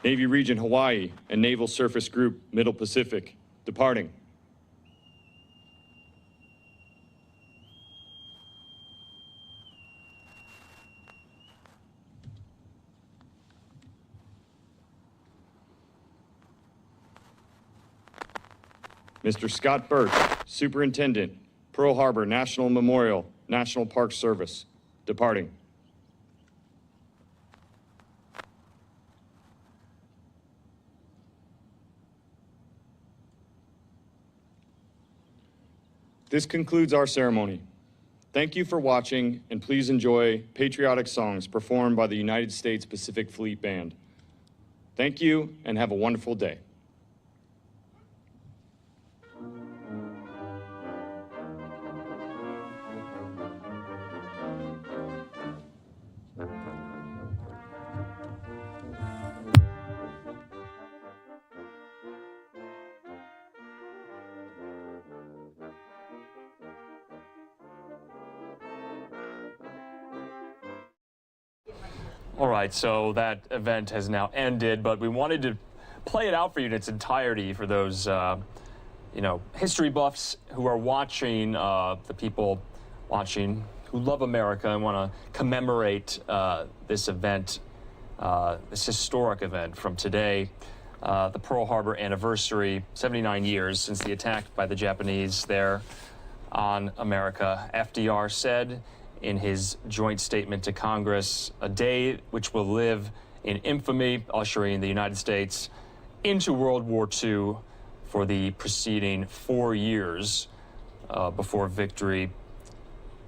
Navy Region Hawaii and Naval Surface Group Middle Pacific departing. Mr. Scott Birch, Superintendent, Pearl Harbor National Memorial, National Park Service, departing. This concludes our ceremony. Thank you for watching, and please enjoy patriotic songs performed by the United States Pacific Fleet Band. Thank you, and have a wonderful day. All right, so that event has now ended, but we wanted to play it out for you in its entirety for those, history buffs who are watching, the people watching who love America and want to commemorate this event, this historic event from today, the Pearl Harbor anniversary, 79 years since the attack by the Japanese there on America. FDR said in his joint statement to Congress, a day which will live in infamy, ushering the United States into World War II for the preceding 4 years before victory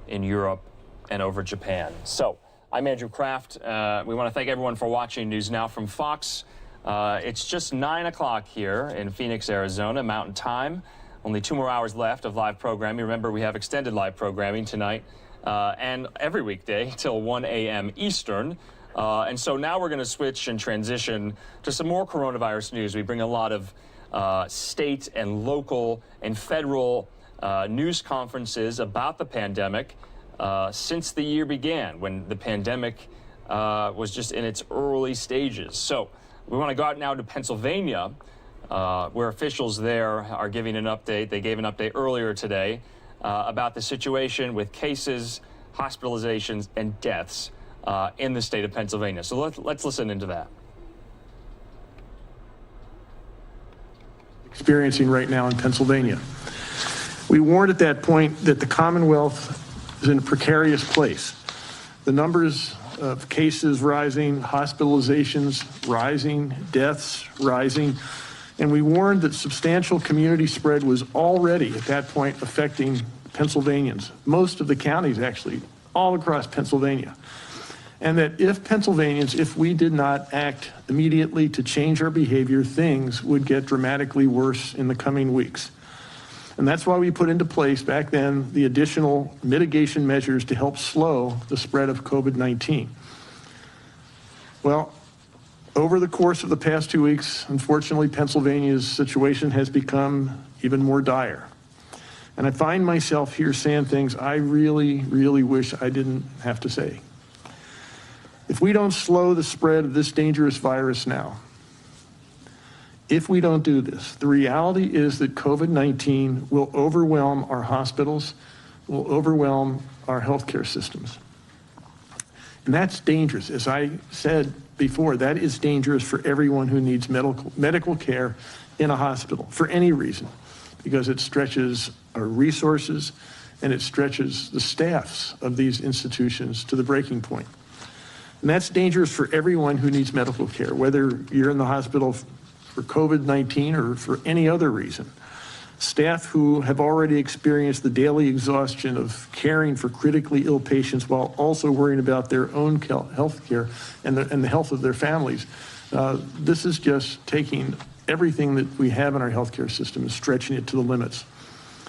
in Europe and over Japan. So, I'm Andrew Kraft. We want to thank everyone for watching News Now from Fox. It's just 9 o'clock here in Phoenix, Arizona, Mountain Time. Only 2 more hours left of live programming. Remember, we have extended live programming tonight and every weekday till 1 a.m. Eastern. And so now we're going to switch and transition to some more coronavirus news. We bring a lot of state and local and federal news conferences about the pandemic since the year began, when the pandemic was just in its early stages. So we want to go out now to Pennsylvania, where officials there are giving an update. They gave an update earlier today about the situation with cases, hospitalizations, and deaths in the state of Pennsylvania. So let's listen into that. Experiencing right now in Pennsylvania. We warned at that point that the Commonwealth is in a precarious place. The numbers of cases rising, hospitalizations rising, deaths rising, and we warned that substantial community spread was already at that point affecting Pennsylvanians, most of the counties actually, all across Pennsylvania. And that if Pennsylvanians, if we did not act immediately to change our behavior, things would get dramatically worse in the coming weeks. And that's why we put into place back then the additional mitigation measures to help slow the spread of COVID-19. Well, over the course of the past 2 weeks, unfortunately, Pennsylvania's situation has become even more dire. And I find myself here saying things I really, really wish I didn't have to say. If we don't slow the spread of this dangerous virus now, if we don't do this, the reality is that COVID-19 will overwhelm our hospitals, will overwhelm our healthcare systems. And that's dangerous. As I said before, that is dangerous for everyone who needs medical care in a hospital for any reason, because it stretches our resources and it stretches the staffs of these institutions to the breaking point. And that's dangerous for everyone who needs medical care, whether you're in the hospital for COVID-19 or for any other reason. Staff who have already experienced the daily exhaustion of caring for critically ill patients while also worrying about their own health care and the health of their families. This is just taking everything that we have in our healthcare system and stretching it to the limits.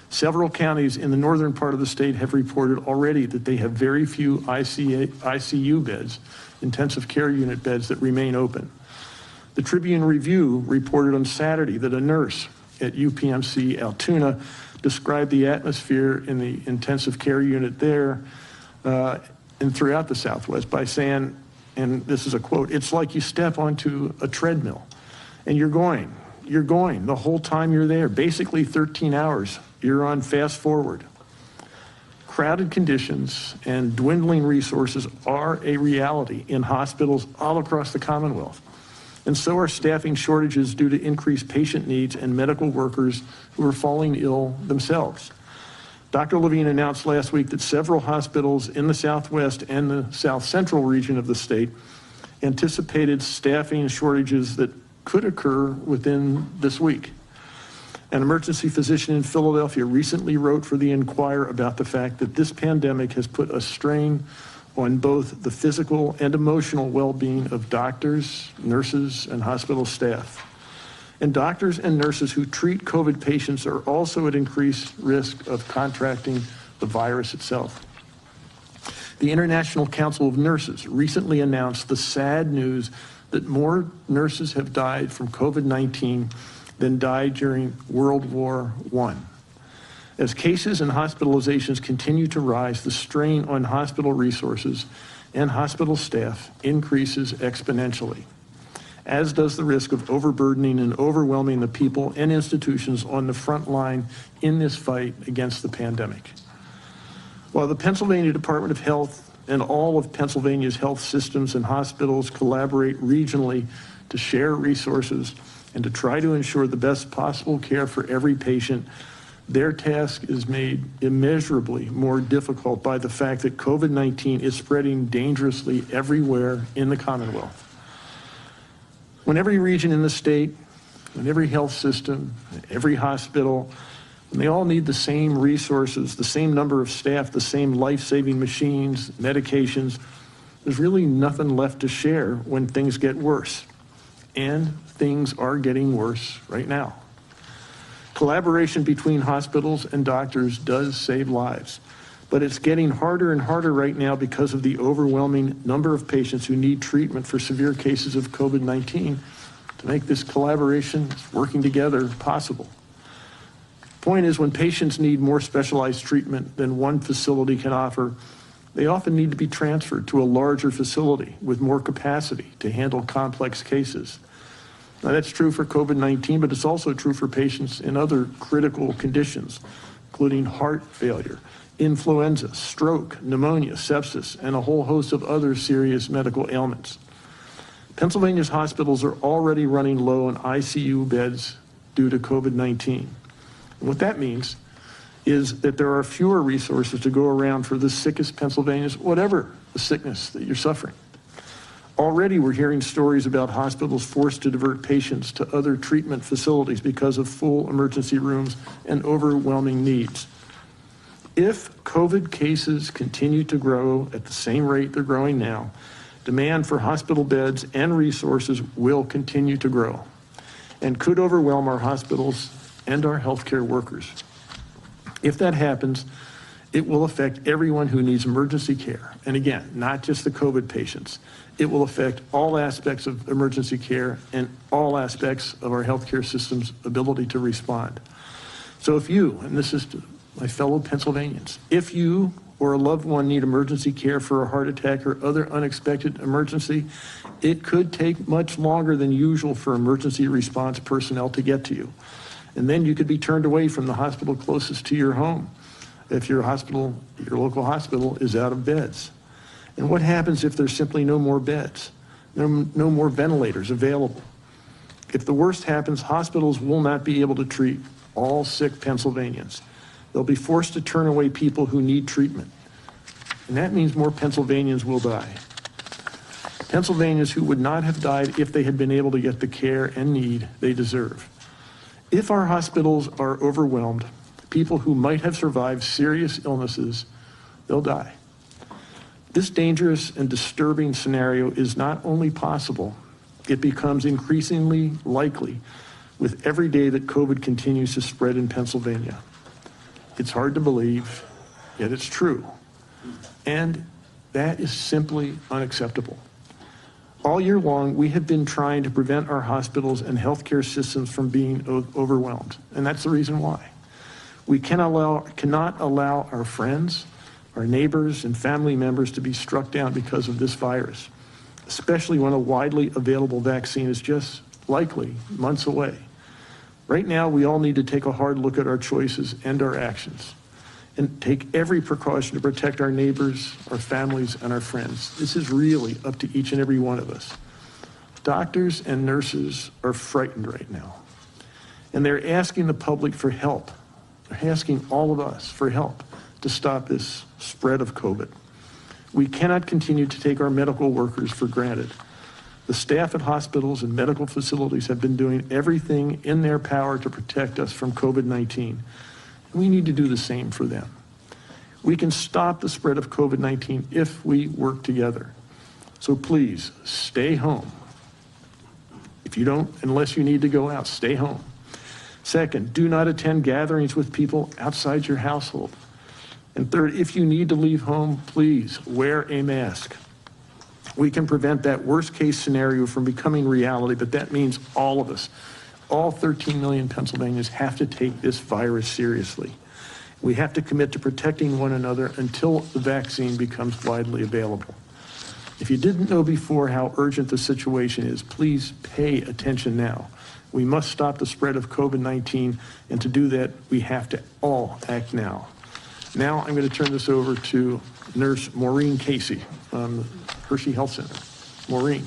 Several counties in the northern part of the state have reported already that they have very few ICU beds, intensive care unit beds, that remain open. The Tribune Review reported on Saturday that a nurse at UPMC Altoona described the atmosphere in the intensive care unit there and throughout the Southwest by saying, and this is a quote, "It's like you step onto a treadmill and you're going the whole time you're there, basically 13 hours, you're on fast forward." Crowded conditions and dwindling resources are a reality in hospitals all across the Commonwealth. And so are staffing shortages due to increased patient needs and medical workers who are falling ill themselves. Dr. Levine announced last week that several hospitals in the Southwest and the South Central region of the state anticipated staffing shortages that could occur within this week. An emergency physician in Philadelphia recently wrote for the Inquirer about the fact that this pandemic has put a strain on both the physical and emotional well-being of doctors, nurses, and hospital staff. And doctors and nurses who treat COVID patients are also at increased risk of contracting the virus itself. The International Council of Nurses recently announced the sad news that more nurses have died from COVID-19 than died during World War I. As cases and hospitalizations continue to rise, the strain on hospital resources and hospital staff increases exponentially, as does the risk of overburdening and overwhelming the people and institutions on the front line in this fight against the pandemic. While the Pennsylvania Department of Health and all of Pennsylvania's health systems and hospitals collaborate regionally to share resources and to try to ensure the best possible care for every patient, their task is made immeasurably more difficult by the fact that COVID-19 is spreading dangerously everywhere in the Commonwealth. When every region in the state, when every health system, every hospital, when they all need the same resources, the same number of staff, the same life-saving machines, medications, there's really nothing left to share when things get worse. And things are getting worse right now. Collaboration between hospitals and doctors does save lives, but it's getting harder and harder right now because of the overwhelming number of patients who need treatment for severe cases of COVID-19 to make this collaboration, working together, possible. Point is, when patients need more specialized treatment than one facility can offer, they often need to be transferred to a larger facility with more capacity to handle complex cases. Now, that's true for COVID-19, but it's also true for patients in other critical conditions, including heart failure, influenza, stroke, pneumonia, sepsis, and a whole host of other serious medical ailments. Pennsylvania's hospitals are already running low on ICU beds due to COVID-19. And what that means is that there are fewer resources to go around for the sickest Pennsylvanians, whatever the sickness that you're suffering. Already we're hearing stories about hospitals forced to divert patients to other treatment facilities because of full emergency rooms and overwhelming needs. If COVID cases continue to grow at the same rate they're growing now, demand for hospital beds and resources will continue to grow and could overwhelm our hospitals and our healthcare workers. If that happens, it will affect everyone who needs emergency care. And again, not just the COVID patients. It will affect all aspects of emergency care and all aspects of our healthcare system's ability to respond. So if you, and this is to my fellow Pennsylvanians, if you or a loved one need emergency care for a heart attack or other unexpected emergency, it could take much longer than usual for emergency response personnel to get to you. And then you could be turned away from the hospital closest to your home if your hospital, your local hospital, is out of beds. And what happens if there's simply no more beds, no more ventilators available? If the worst happens, hospitals will not be able to treat all sick Pennsylvanians. They'll be forced to turn away people who need treatment. And that means more Pennsylvanians will die. Pennsylvanians who would not have died if they had been able to get the care and need they deserve. If our hospitals are overwhelmed, people who might have survived serious illnesses, they'll die. This dangerous and disturbing scenario is not only possible, it becomes increasingly likely with every day that COVID continues to spread in Pennsylvania. It's hard to believe, yet it's true. And that is simply unacceptable. All year long, we have been trying to prevent our hospitals and healthcare systems from being overwhelmed, and that's the reason why. We cannot allow our friends, our neighbors, and family members to be struck down because of this virus, especially when a widely available vaccine is just likely months away. Right now, we all need to take a hard look at our choices and our actions and take every precaution to protect our neighbors, our families, and our friends. This is really up to each and every one of us. Doctors and nurses are frightened right now, and they're asking the public for help. They're asking all of us for help to stop this spread of COVID. We cannot continue to take our medical workers for granted. The staff at hospitals and medical facilities have been doing everything in their power to protect us from COVID-19. We need to do the same for them. We can stop the spread of COVID-19 if we work together. So please, stay home. If you don't, unless you need to go out, stay home. Second, do not attend gatherings with people outside your household. And third, if you need to leave home, please wear a mask. We can prevent that worst case scenario from becoming reality, but that means all of us, all 13 million Pennsylvanians, have to take this virus seriously. We have to commit to protecting one another until the vaccine becomes widely available. If you didn't know before how urgent the situation is, please pay attention now. We must stop the spread of COVID-19, and to do that, we have to all act now. Now I'm going to turn this over to Nurse Maureen Casey from the Hershey Health Center. Maureen.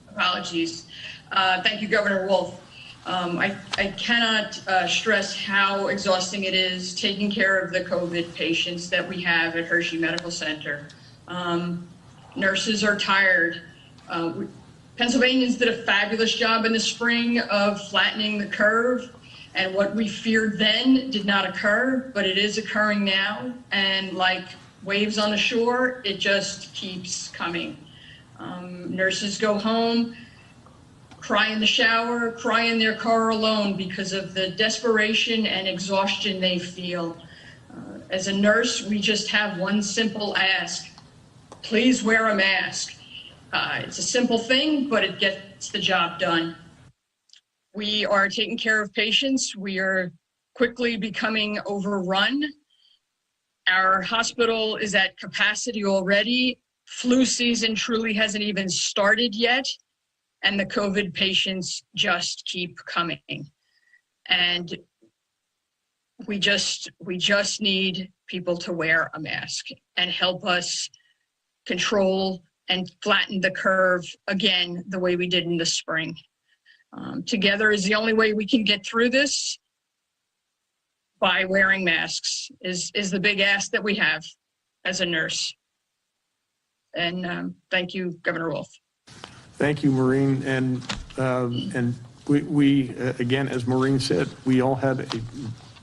Apologies. Thank you, Governor Wolf. I cannot stress how exhausting it is taking care of the COVID patients that we have at Hershey Medical Center. Nurses are tired. Pennsylvanians did a fabulous job in the spring of flattening the curve, and what we feared then did not occur, but it is occurring now, and like waves on the shore, it just keeps coming. Nurses go home, cry in the shower, cry in their car alone because of the desperation and exhaustion they feel. As a nurse, we just have one simple ask: please wear a mask. It's a simple thing, but it gets the job done. We are taking care of patients. We are quickly becoming overrun. Our hospital is at capacity already. Flu season truly hasn't even started yet, and the COVID patients just keep coming. And we just need people to wear a mask and help us control and flatten the curve again, the way we did in the spring. Together is the only way we can get through this. By wearing masks is the big ask that we have as a nurse. And thank you, Governor Wolf. Thank you, Maureen. And we again, as Maureen said, we all have a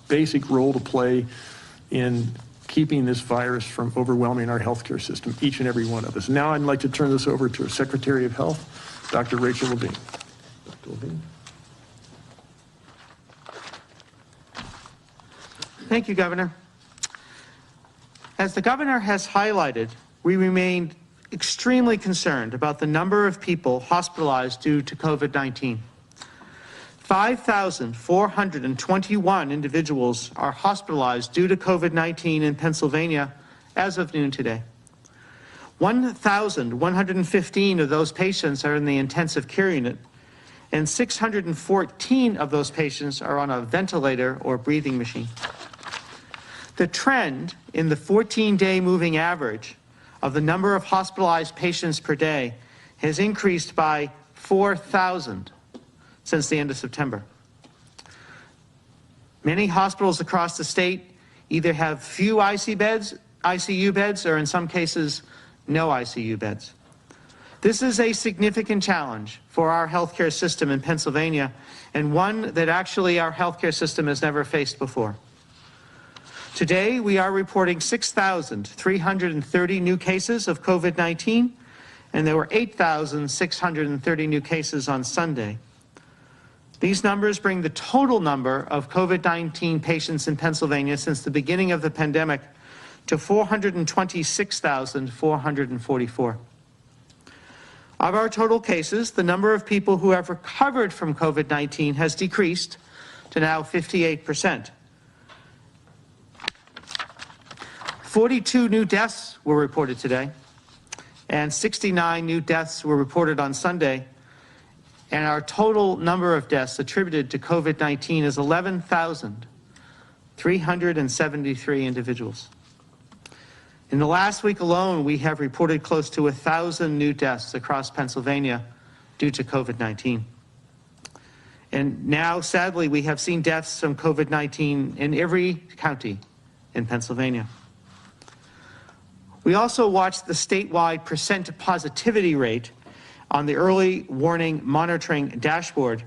basic role to play in keeping this virus from overwhelming our healthcare system, each and every one of us. Now I'd like to turn this over to our Secretary of Health, Dr. Rachel Levine. Dr. Levine. Thank you, Governor. As the Governor has highlighted, we remain extremely concerned about the number of people hospitalized due to COVID-19. 5,421 individuals are hospitalized due to COVID-19 in Pennsylvania as of noon today. 1,115 of those patients are in the intensive care unit, and 614 of those patients are on a ventilator or breathing machine. The trend in the 14-day moving average of the number of hospitalized patients per day has increased by 4,000 since the end of September. Many hospitals across the state either have few ICU beds, or in some cases, no ICU beds. This is a significant challenge for our healthcare system in Pennsylvania, and one that actually our healthcare system has never faced before. Today, we are reporting 6,330 new cases of COVID-19, and there were 8,630 new cases on Sunday. These numbers bring the total number of COVID-19 patients in Pennsylvania since the beginning of the pandemic to 426,444. Of our total cases, the number of people who have recovered from COVID-19 has decreased to now 58%. 42 new deaths were reported today, and 69 new deaths were reported on Sunday, and our total number of deaths attributed to COVID-19 is 11,373 individuals. In the last week alone, we have reported close to 1,000 new deaths across Pennsylvania due to COVID-19. And now, sadly, we have seen deaths from COVID-19 in every county in Pennsylvania. We also watched the statewide percent positivity rate on the early warning monitoring dashboard,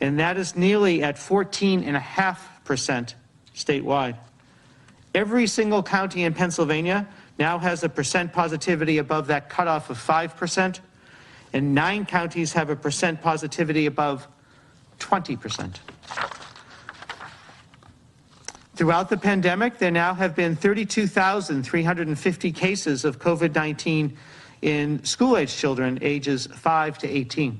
and that is nearly at 14.5% statewide. Every single county in Pennsylvania now has a percent positivity above that cutoff of 5%, and 9 counties have a percent positivity above 20%. Throughout the pandemic, there now have been 32,350 cases of COVID-19 in school-age children ages 5 to 18.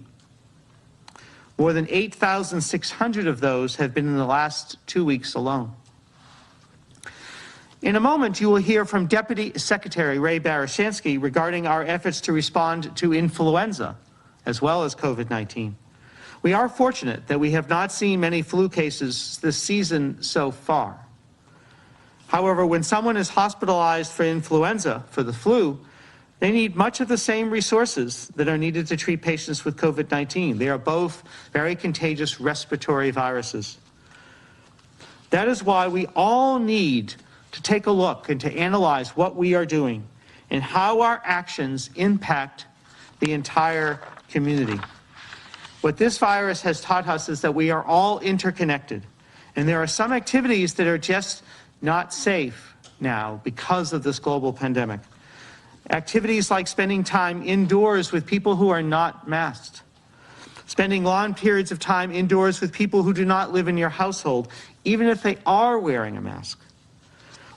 More than 8,600 of those have been in the last 2 weeks alone. In a moment, you will hear from Deputy Secretary Ray Barashansky regarding our efforts to respond to influenza as well as COVID-19. We are fortunate that we have not seen many flu cases this season so far. However, when someone is hospitalized for influenza, for the flu, they need much of the same resources that are needed to treat patients with COVID-19. They are both very contagious respiratory viruses. That is why we all need to take a look and to analyze what we are doing and how our actions impact the entire community. What this virus has taught us is that we are all interconnected, and there are some activities that are just not safe now because of this global pandemic. Activities like spending time indoors with people who are not masked, spending long periods of time indoors with people who do not live in your household, even if they are wearing a mask.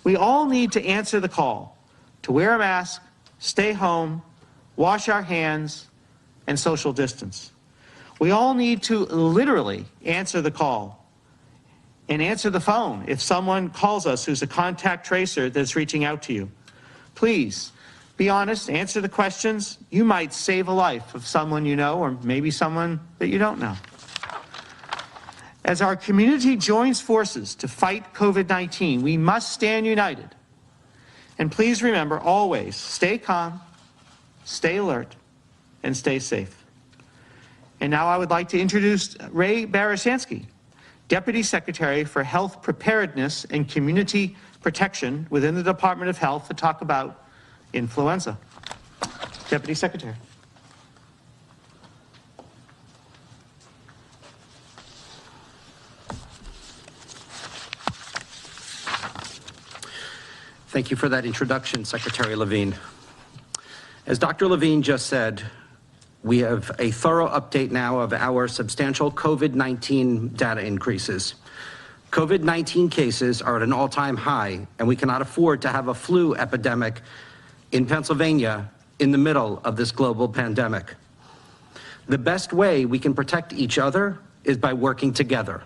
We all need to answer the call to wear a mask, stay home, wash our hands, and social distance. We all need to literally answer the call and answer the phone if someone calls us who's a contact tracer that's reaching out to you. Please be honest, answer the questions. You might save a life of someone you know, or maybe someone that you don't know. As our community joins forces to fight COVID-19, we must stand united. And please remember, always stay calm, stay alert, and stay safe. And now I would like to introduce Ray Barashansky, Deputy Secretary for Health Preparedness and Community Protection within the Department of Health, to talk about influenza. Deputy Secretary. Thank you for that introduction, Secretary Levine. As Dr. Levine just said, we have a thorough update now of our substantial COVID-19 data increases. COVID-19 cases are at an all-time high, and we cannot afford to have a flu epidemic in Pennsylvania in the middle of this global pandemic. The best way we can protect each other is by working together.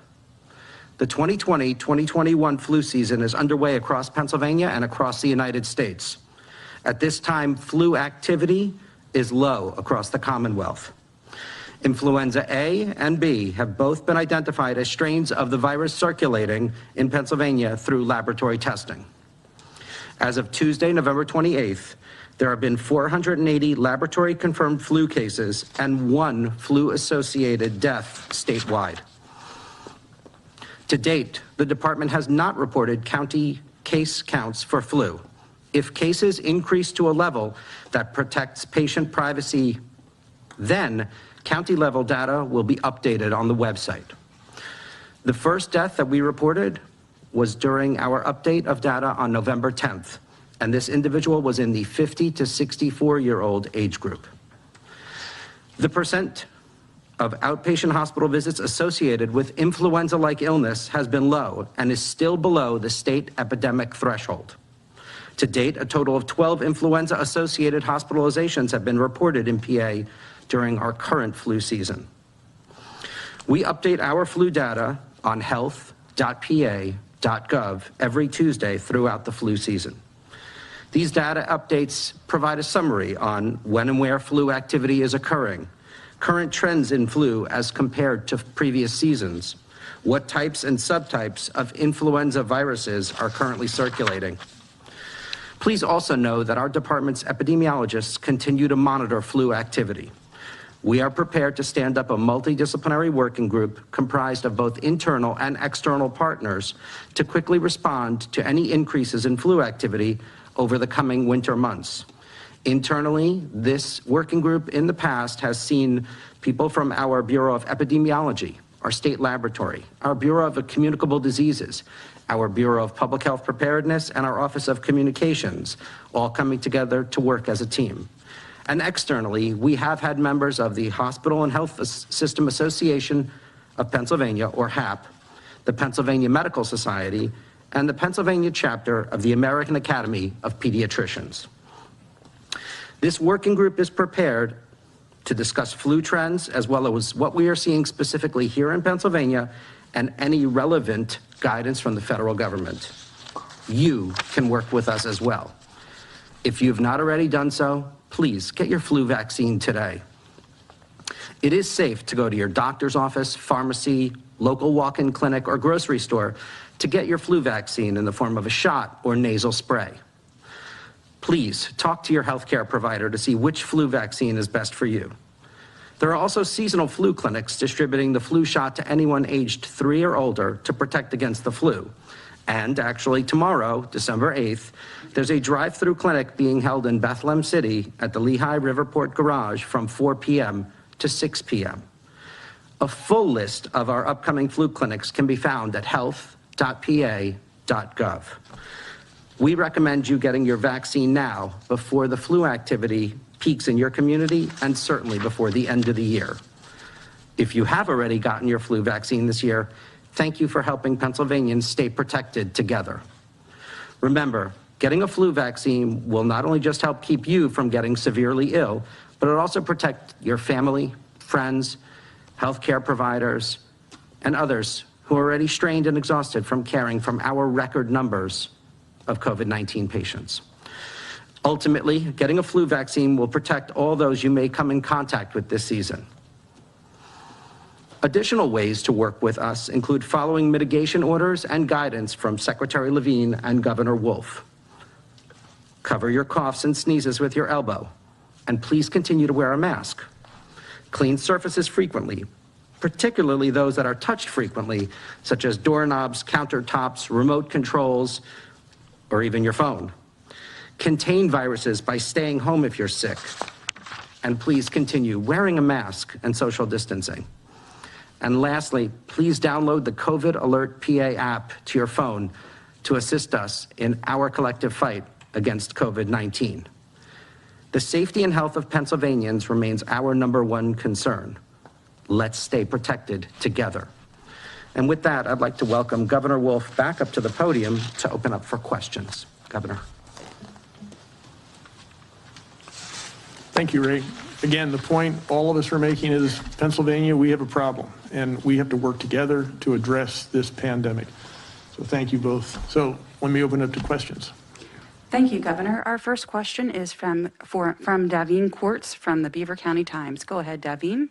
The 2020-2021 flu season is underway across Pennsylvania and across the United States. At this time, flu activity is low across the Commonwealth. Influenza A and B have both been identified as strains of the virus circulating in Pennsylvania through laboratory testing. As of Tuesday, November 28th, there have been 480 laboratory-confirmed flu cases and 1 flu-associated death statewide. To date, the department has not reported county case counts for flu. If cases increase to a level that protects patient privacy, then county-level data will be updated on the website. The first death that we reported was during our update of data on November 10th, and this individual was in the 50 to 64-year-old age group. The percent of outpatient hospital visits associated with influenza-like illness has been low and is still below the state epidemic threshold. To date, a total of 12 influenza-associated hospitalizations have been reported in PA during our current flu season. We update our flu data on health.pa.gov every Tuesday throughout the flu season. These data updates provide a summary on when and where flu activity is occurring, current trends in flu as compared to previous seasons, what types and subtypes of influenza viruses are currently circulating. Please also know that our department's epidemiologists continue to monitor flu activity. We are prepared to stand up a multidisciplinary working group comprised of both internal and external partners to quickly respond to any increases in flu activity over the coming winter months. Internally, this working group in the past has seen people from our Bureau of Epidemiology, our state laboratory, our Bureau of Communicable Diseases, our Bureau of Public Health Preparedness, and our Office of Communications, all coming together to work as a team. And externally, we have had members of the Hospital and Health System Association of Pennsylvania, or HAP, the Pennsylvania Medical Society, and the Pennsylvania chapter of the American Academy of Pediatricians. This working group is prepared to discuss flu trends as well as what we are seeing specifically here in Pennsylvania and any relevant guidance from the federal government. You can work with us as well. If you've not already done so, please get your flu vaccine today. It is safe to go to your doctor's office, pharmacy, local walk-in clinic, or grocery store to get your flu vaccine in the form of a shot or nasal spray. Please talk to your healthcare provider to see which flu vaccine is best for you. There are also seasonal flu clinics distributing the flu shot to anyone aged 3 or older to protect against the flu. And actually tomorrow, December 8th, there's a drive-through clinic being held in Bethlehem City at the Lehigh Riverport Garage from 4 p.m. to 6 p.m. A full list of our upcoming flu clinics can be found at health.pa.gov. We recommend you getting your vaccine now before the flu activity peaks in your community and certainly before the end of the year. If you have already gotten your flu vaccine this year, thank you for helping Pennsylvanians stay protected together. Remember, getting a flu vaccine will not only just help keep you from getting severely ill, but it'll also protect your family, friends, healthcare providers, and others who are already strained and exhausted from caring from our record numbers of COVID-19 patients. Ultimately, getting a flu vaccine will protect all those you may come in contact with this season. Additional ways to work with us include following mitigation orders and guidance from Secretary Levine and Governor Wolf. Cover your coughs and sneezes with your elbow, and please continue to wear a mask. Clean surfaces frequently, particularly those that are touched frequently, such as doorknobs, countertops, remote controls, or even your phone. Contain viruses by staying home if you're sick. And please continue wearing a mask and social distancing. And lastly, please download the COVID Alert PA app to your phone to assist us in our collective fight against COVID-19. The safety and health of Pennsylvanians remains our #1 concern. Let's stay protected together. And with that, I'd like to welcome Governor Wolf back up to the podium to open up for questions. Governor. Thank you, Ray. Again, the point all of us are making is Pennsylvania, we have a problem, and we have to work together to address this pandemic. So thank you both. So let me open up to questions. Thank you, Governor. Our first question is from Davine Quartz from the Beaver County Times. Go ahead, Davine.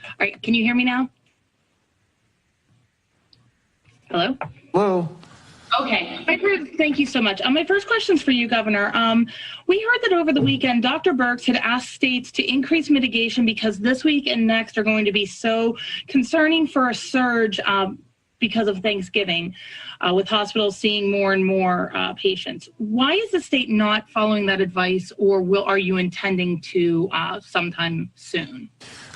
All right, can you hear me now? Hello? Hello. Okay, thank you so much. My first question is for you, Governor. We heard that over the weekend, Dr. Birx had asked states to increase mitigation because this week and next are going to be so concerning for a surge because of Thanksgiving, with hospitals seeing more and more patients. Why is the state not following that advice, or are you intending to sometime soon?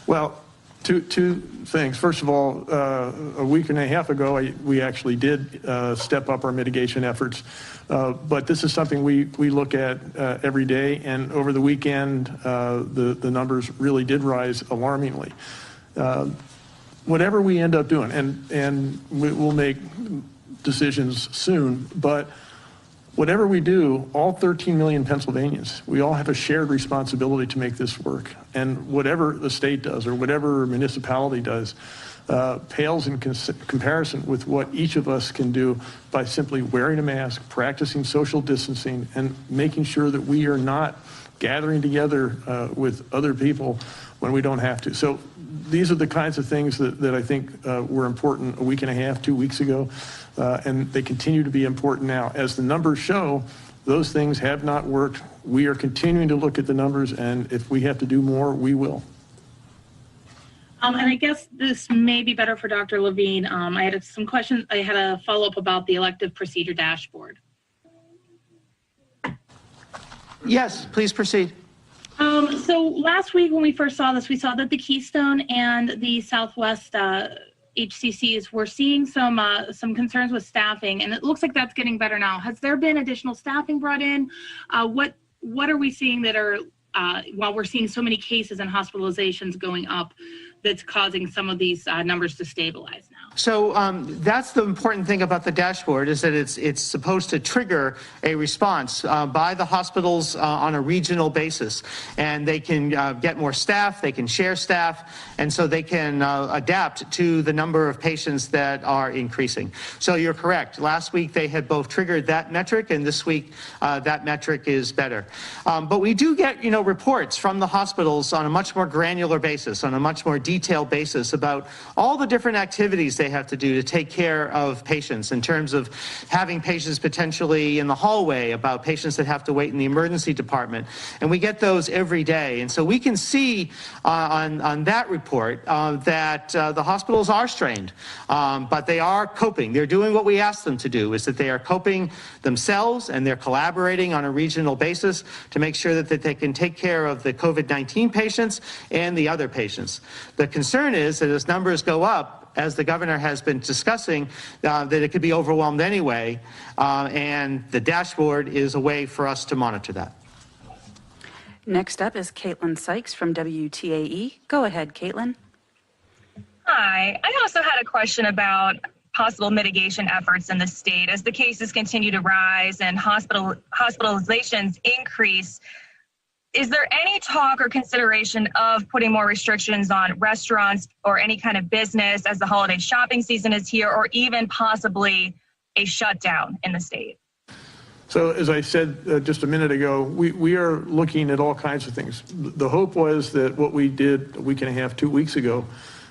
Well, two things. First of all, a week and a half ago, we actually did step up our mitigation efforts. But this is something we look at every day. And over the weekend, the numbers really did rise alarmingly. Whatever we end up doing, and we'll make decisions soon, but whatever we do, all 13 million Pennsylvanians, we all have a shared responsibility to make this work. And whatever the state does or whatever municipality does pales in comparison with what each of us can do by simply wearing a mask, practicing social distancing, and making sure that we are not gathering together with other people when we don't have to. So these are the kinds of things that I think were important a week and a half, 2 weeks ago. And they continue to be important now. As the numbers show, those things have not worked. We are continuing to look at the numbers, and if we have to do more, we will. And I guess this may be better for Dr. Levine. I had some questions. I had a follow-up about the elective procedure dashboard. Yes, please proceed. So last week when we first saw this, we saw that the Keystone and the Southwest HCCs were seeing some concerns with staffing, and it looks like that's getting better now. Has there been additional staffing brought in? What are we seeing that are, while we're seeing so many cases and hospitalizations going up, that's causing some of these numbers to stabilize now? So that's the important thing about the dashboard, is that it's supposed to trigger a response by the hospitals on a regional basis. And they can get more staff, they can share staff, and so they can adapt to the number of patients that are increasing. So you're correct. Last week they had both triggered that metric, and this week that metric is better. But we do get, reports from the hospitals on a much more granular basis, on a much more detailed basis about all the different activities they have to do to take care of patients, in terms of having patients potentially in the hallway, about patients that have to wait in the emergency department. And we get those every day. And so we can see on that report that the hospitals are strained, but they are coping. They're doing what we asked them to do, is that they are coping themselves, and they're collaborating on a regional basis to make sure that they can take care of the COVID-19 patients and the other patients. The concern is that as numbers go up, as the governor has been discussing, that it could be overwhelmed anyway, and the dashboard is a way for us to monitor that. Next up is Caitlin Sykes from WTAE. Go ahead, Caitlin. Hi, I also had a question about possible mitigation efforts in the state. As the cases continue to rise and hospitalizations increase, is there any talk or consideration of putting more restrictions on restaurants or any kind of business as the holiday shopping season is here, or even possibly a shutdown in the state? So as I said just a minute ago, we are looking at all kinds of things. The hope was that what we did a week and a half, 2 weeks ago,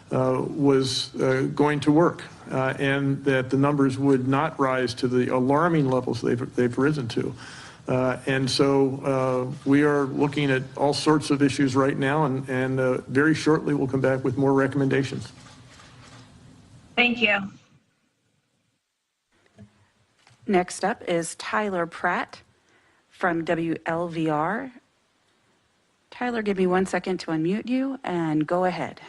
was going to work, and that the numbers would not rise to the alarming levels they've risen to. And so we are looking at all sorts of issues right now, and very shortly we'll come back with more recommendations. Thank you. Next up is Tyler Pratt from WLVR. Tyler, give me 1 second to unmute you and go ahead.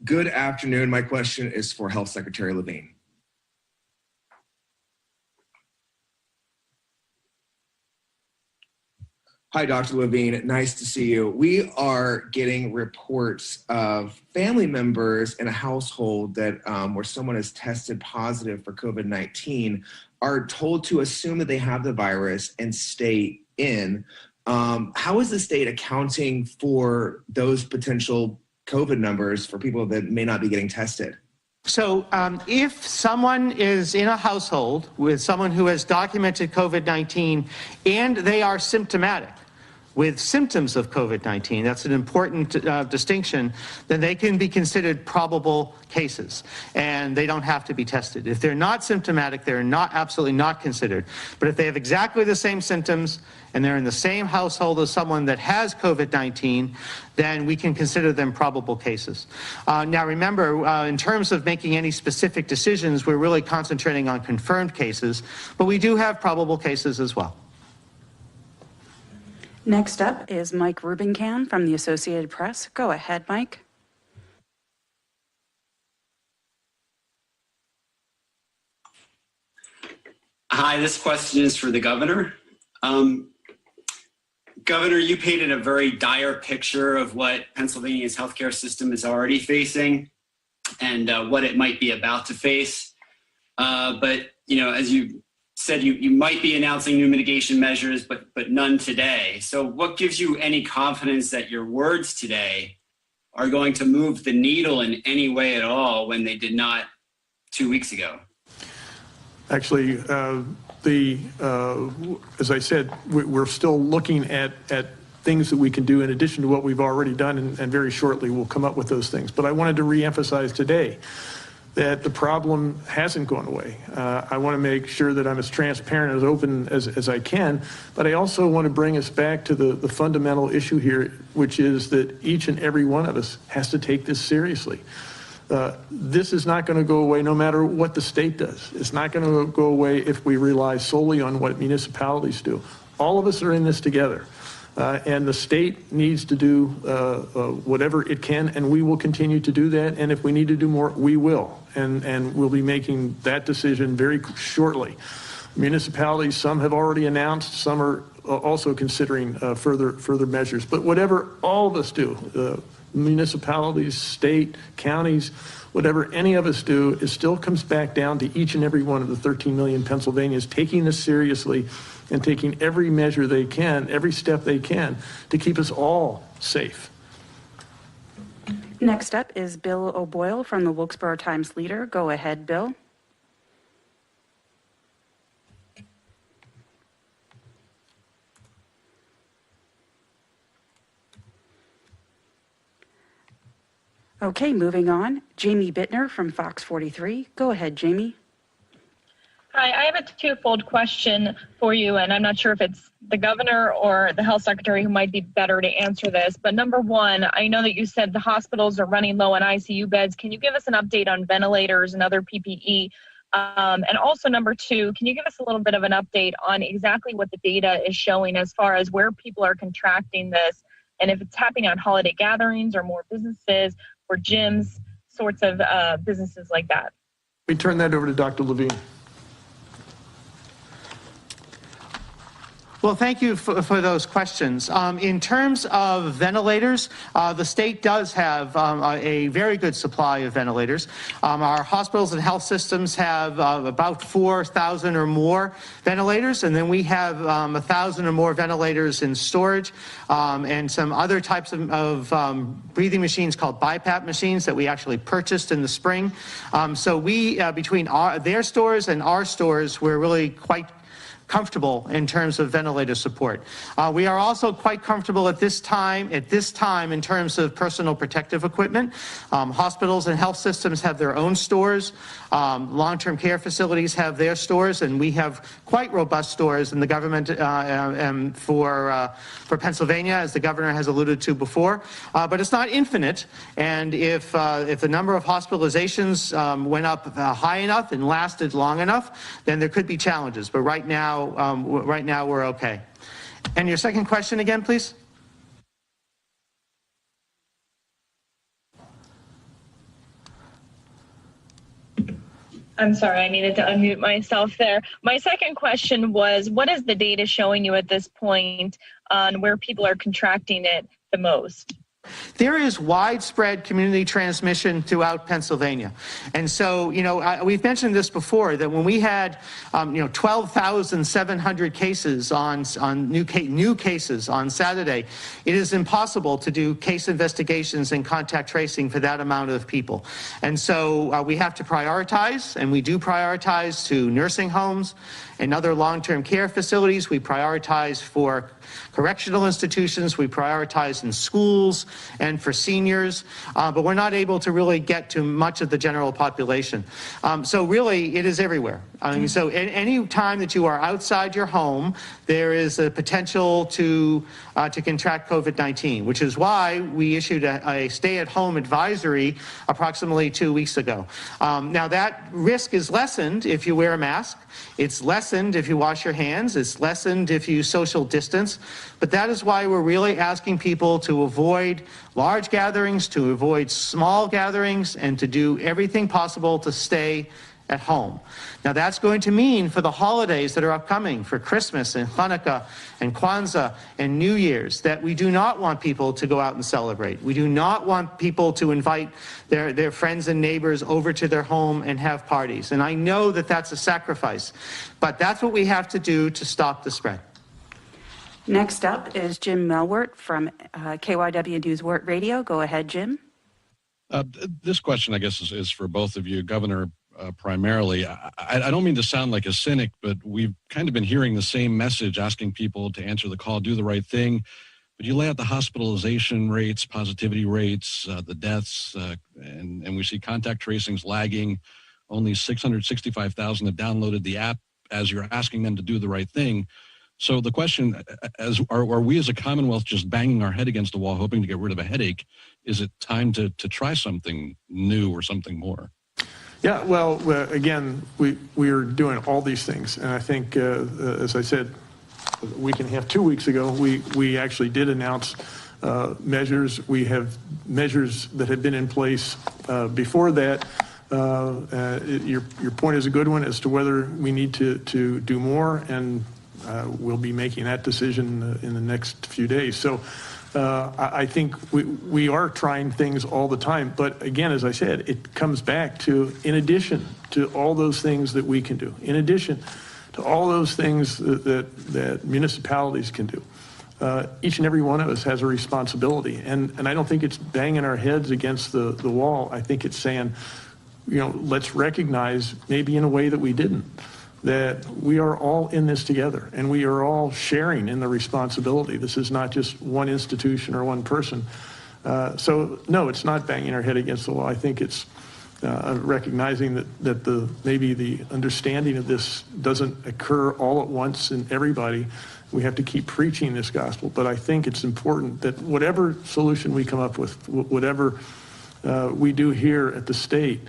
Good afternoon. My question is for Health Secretary Levine. Hi, Dr. Levine. Nice to see you. We are getting reports of family members in a household that where someone is tested positive for COVID-19 are told to assume that they have the virus and stay in. How is the state accounting for those potential COVID numbers for people that may not be getting tested? So if someone is in a household with someone who has documented COVID-19 and they are symptomatic, with symptoms of COVID-19, that's an important distinction, then they can be considered probable cases and they don't have to be tested. If they're not symptomatic, they're absolutely not considered. But if they have exactly the same symptoms and they're in the same household as someone that has COVID-19, then we can consider them probable cases. Now remember, in terms of making any specific decisions, we're really concentrating on confirmed cases, but we do have probable cases as well. Next up is Mike Rubincan from the Associated Press. Go ahead, Mike. Hi, this question is for the governor. Governor, you painted a very dire picture of what Pennsylvania's healthcare system is already facing and what it might be about to face. But, you know, as you said, you might be announcing new mitigation measures, but none today. So what gives you any confidence that your words today are going to move the needle in any way at all when they did not 2 weeks ago? Actually, as I said, we're still looking at things that we can do in addition to what we've already done, and very shortly we'll come up with those things. But I wanted to reemphasize today that the problem hasn't gone away. I want to make sure that I'm as transparent, as open as I can, but I also want to bring us back to the fundamental issue here, which is that each and every one of us has to take this seriously. This is not going to go away no matter what the state does. It's not going to go away if we rely solely on what municipalities do. All of us are in this together. And the state needs to do whatever it can, and we will continue to do that. And if we need to do more, we will. And we'll be making that decision very shortly. Municipalities, some have already announced, some are also considering further measures. But whatever all of us do, municipalities, state, counties, whatever any of us do, it still comes back down to each and every one of the 13 million Pennsylvanians taking this seriously and taking every measure they can, every step they can to keep us all safe. Next up is Bill O'Boyle from the Wilkes-Barre Times Leader. Go ahead, Bill. Okay, moving on. Jamie Bittner from Fox 43. Go ahead, Jamie. Hi, I have a twofold question for you, and I'm not sure if it's the governor or the health secretary who might be better to answer this. But number one, I know that you said the hospitals are running low on ICU beds. Can you give us an update on ventilators and other PPE? And also number two, can you give us a little bit of an update on exactly what the data is showing as far as where people are contracting this, and if it's happening on holiday gatherings or more businesses or gyms, sorts of businesses like that? We turn that over to Dr. Levine. Well, thank you for those questions. In terms of ventilators, the state does have a very good supply of ventilators. Our hospitals and health systems have about 4,000 or more ventilators, and then we have 1,000 or more ventilators in storage, and some other types of breathing machines called BiPAP machines that we actually purchased in the spring. So we, between their stores and our stores, we're really quite comfortable in terms of ventilator support. We are also quite comfortable at this time in terms of personal protective equipment. Hospitals and health systems have their own stores. Long-term care facilities have their stores, and we have quite robust stores in the government for Pennsylvania, as the governor has alluded to before. But it's not infinite, and if the number of hospitalizations went up high enough and lasted long enough, then there could be challenges. But right now we're okay. And your second question again, please? I'm sorry, I needed to unmute myself there. My second question was, what is the data showing you at this point on where people are contracting it the most? There is widespread community transmission throughout Pennsylvania. And so, we've mentioned this before, that when we had, 12,700 cases on new cases on Saturday, it is impossible to do case investigations and contact tracing for that amount of people. And so we have to prioritize, and we do prioritize to nursing homes and other long-term care facilities. We prioritize for correctional institutions, we prioritize in schools and for seniors, but we're not able to really get to much of the general population. So really, it is everywhere. So any time that you are outside your home, there is a potential to contract COVID-19, which is why we issued a stay-at-home advisory approximately 2 weeks ago. Now that risk is lessened if you wear a mask. It's lessened if you wash your hands. It's lessened if you social distance. But that is why we're really asking people to avoid large gatherings, to avoid small gatherings, and to do everything possible to stay at home. Now that's going to mean for the holidays that are upcoming, for Christmas and Hanukkah and Kwanzaa and New Year's, that we do not want people to go out and celebrate. We do not want people to invite their friends and neighbors over to their home and have parties. And I know that that's a sacrifice, but that's what we have to do to stop the spread. Next up is Jim Melwert from KYW News Radio. Go ahead, Jim. This question, I guess, is for both of you. Governor, primarily, I don't mean to sound like a cynic, but we've kind of been hearing the same message, asking people to answer the call, do the right thing. But you lay out the hospitalization rates, positivity rates, the deaths, and we see contact tracings lagging. Only 665,000 have downloaded the app as you're asking them to do the right thing. So the question, are we as a Commonwealth just banging our head against the wall, hoping to get rid of a headache? Is it time to try something new or something more? Yeah, well, again, we are doing all these things. And I think, as I said, a week and a half, 2 weeks ago, we actually did announce measures. We have measures that had been in place before that. Your point is a good one as to whether we need to do more, and we'll be making that decision in the next few days. So I think we are trying things all the time. But again, as I said, it comes back to, in addition to all those things that we can do, in addition to all those things that municipalities can do, each and every one of us has a responsibility. And I don't think it's banging our heads against the wall. I think it's saying, let's recognize, maybe in a way that we didn't, that we are all in this together, and we are all sharing in the responsibility. This is not just one institution or one person. So no, it's not banging our head against the wall. I think it's recognizing that maybe the understanding of this doesn't occur all at once in everybody. We have to keep preaching this gospel. But I think it's important that whatever solution we come up with, whatever we do here at the state,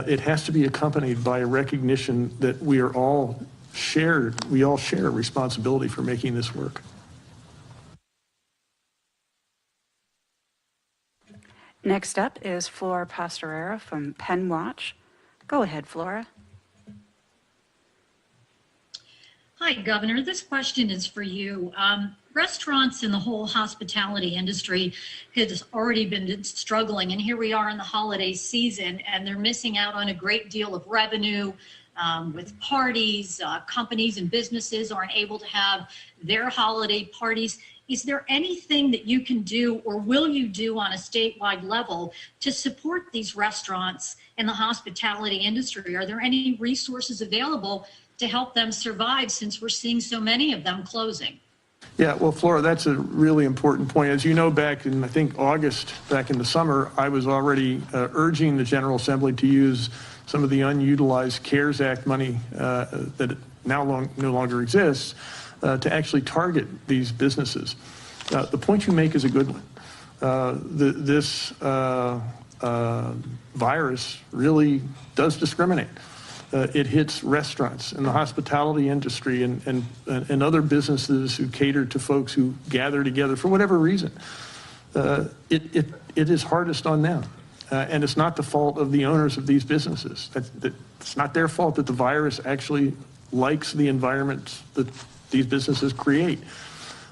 it has to be accompanied by a recognition that we all share a responsibility for making this work. Next up is Flora Pastorera from Penn Watch. Go ahead, Flora. Hi, Governor. This question is for you. Restaurants and the whole hospitality industry has already been struggling, and here we are in the holiday season, and they're missing out on a great deal of revenue with parties. Companies and businesses aren't able to have their holiday parties. Is there anything that you can do, or will you do on a statewide level to support these restaurants and the hospitality industry? Are there any resources available to help them survive, since we're seeing so many of them closing? Yeah, well, Flora, that's a really important point. As you know, back in, I think, August, back in the summer, I was already urging the General Assembly to use some of the unutilized CARES Act money that now no longer exists to actually target these businesses. The point you make is a good one. This virus really does discriminate. It hits restaurants and the hospitality industry and other businesses who cater to folks who gather together for whatever reason. It is hardest on them. And it's not the fault of the owners of these businesses. It's not their fault that the virus actually likes the environment that these businesses create.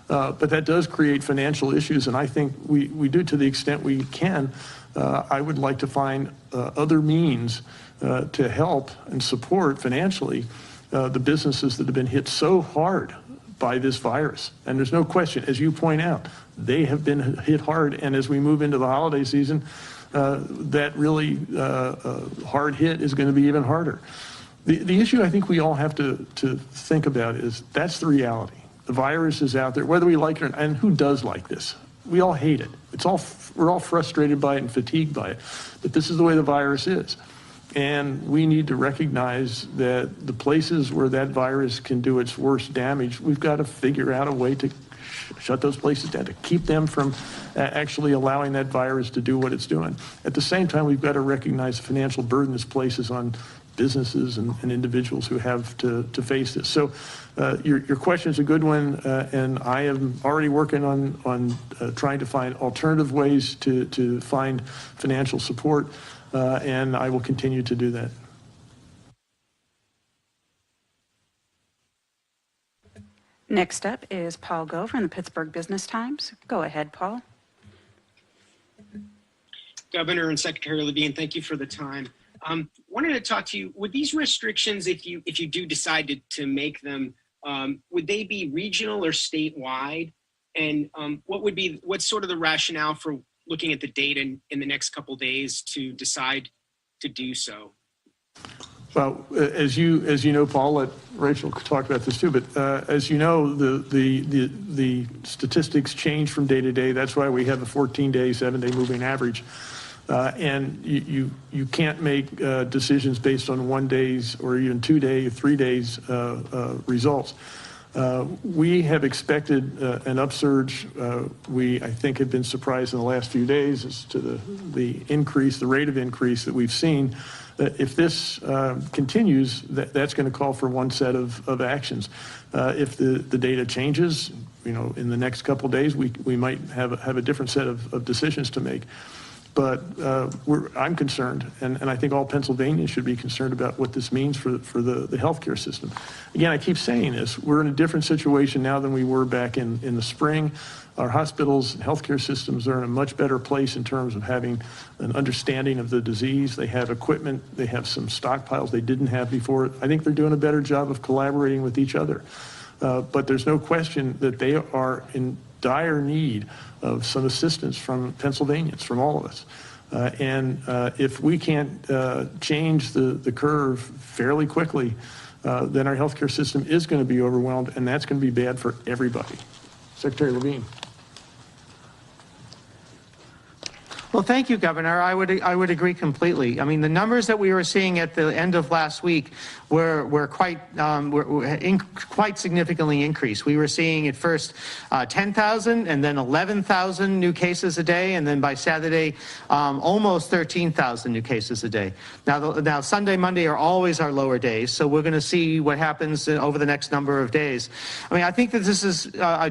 But that does create financial issues, and I think we do to the extent we can. I would like to find other means to help and support financially the businesses that have been hit so hard by this virus. And there's no question, as you point out, they have been hit hard, and as we move into the holiday season, that really hard hit is going to be even harder. The issue I think we all have to think about is that's the reality. The virus is out there, whether we like it or not, and who does like this? We all hate it. We're all frustrated by it and fatigued by it, but this is the way the virus is. And we need to recognize that the places where that virus can do its worst damage, we've got to figure out a way to shut those places down, to keep them from actually allowing that virus to do what it's doing. At the same time, we've got to recognize the financial burden this places on businesses and individuals who have to face this. So your question is a good one, and I am already working on trying to find alternative ways to find financial support, and I will continue to do that. Next up is Paul Go from the Pittsburgh Business Times. Go ahead, Paul. Governor and Secretary Levine, thank you for the time. Wanted to talk to you, would these restrictions, if you do decide to make them, would they be regional or statewide? And what's sort of the rationale for looking at the data in the next couple of days to decide to do so? Well, as you know, Paul, let Rachel talk about this too, but as you know, the statistics change from day to day. That's why we have a 14-day, 7-day moving average. And you can't make decisions based on 1 day's or even 2 day, 3 days results. We have expected an upsurge. I think, have been surprised in the last few days as to the increase, the rate of increase that we've seen. If this continues, that's going to call for one set of actions. If the data changes, in the next couple of days, we might have a different set of decisions to make. But I'm concerned, and I think all Pennsylvanians should be concerned about what this means for the healthcare system. Again, I keep saying this, we're in a different situation now than we were back in the spring. Our hospitals and healthcare systems are in a much better place in terms of having an understanding of the disease. They have equipment, they have some stockpiles they didn't have before. I think they're doing a better job of collaborating with each other. But there's no question that they are in dire need of some assistance from Pennsylvanians, from all of us. And if we can't change the curve fairly quickly, then our healthcare system is going to be overwhelmed, and that's going to be bad for everybody. Secretary Levine. Well, thank you, Governor. I would agree completely. I mean, the numbers that we were seeing at the end of last week were quite significantly increased. We were seeing at first 10,000 and then 11,000 new cases a day, and then by Saturday, almost 13,000 new cases a day. Now Sunday, Monday are always our lower days, so we're going to see what happens over the next number of days. I mean, I think that this is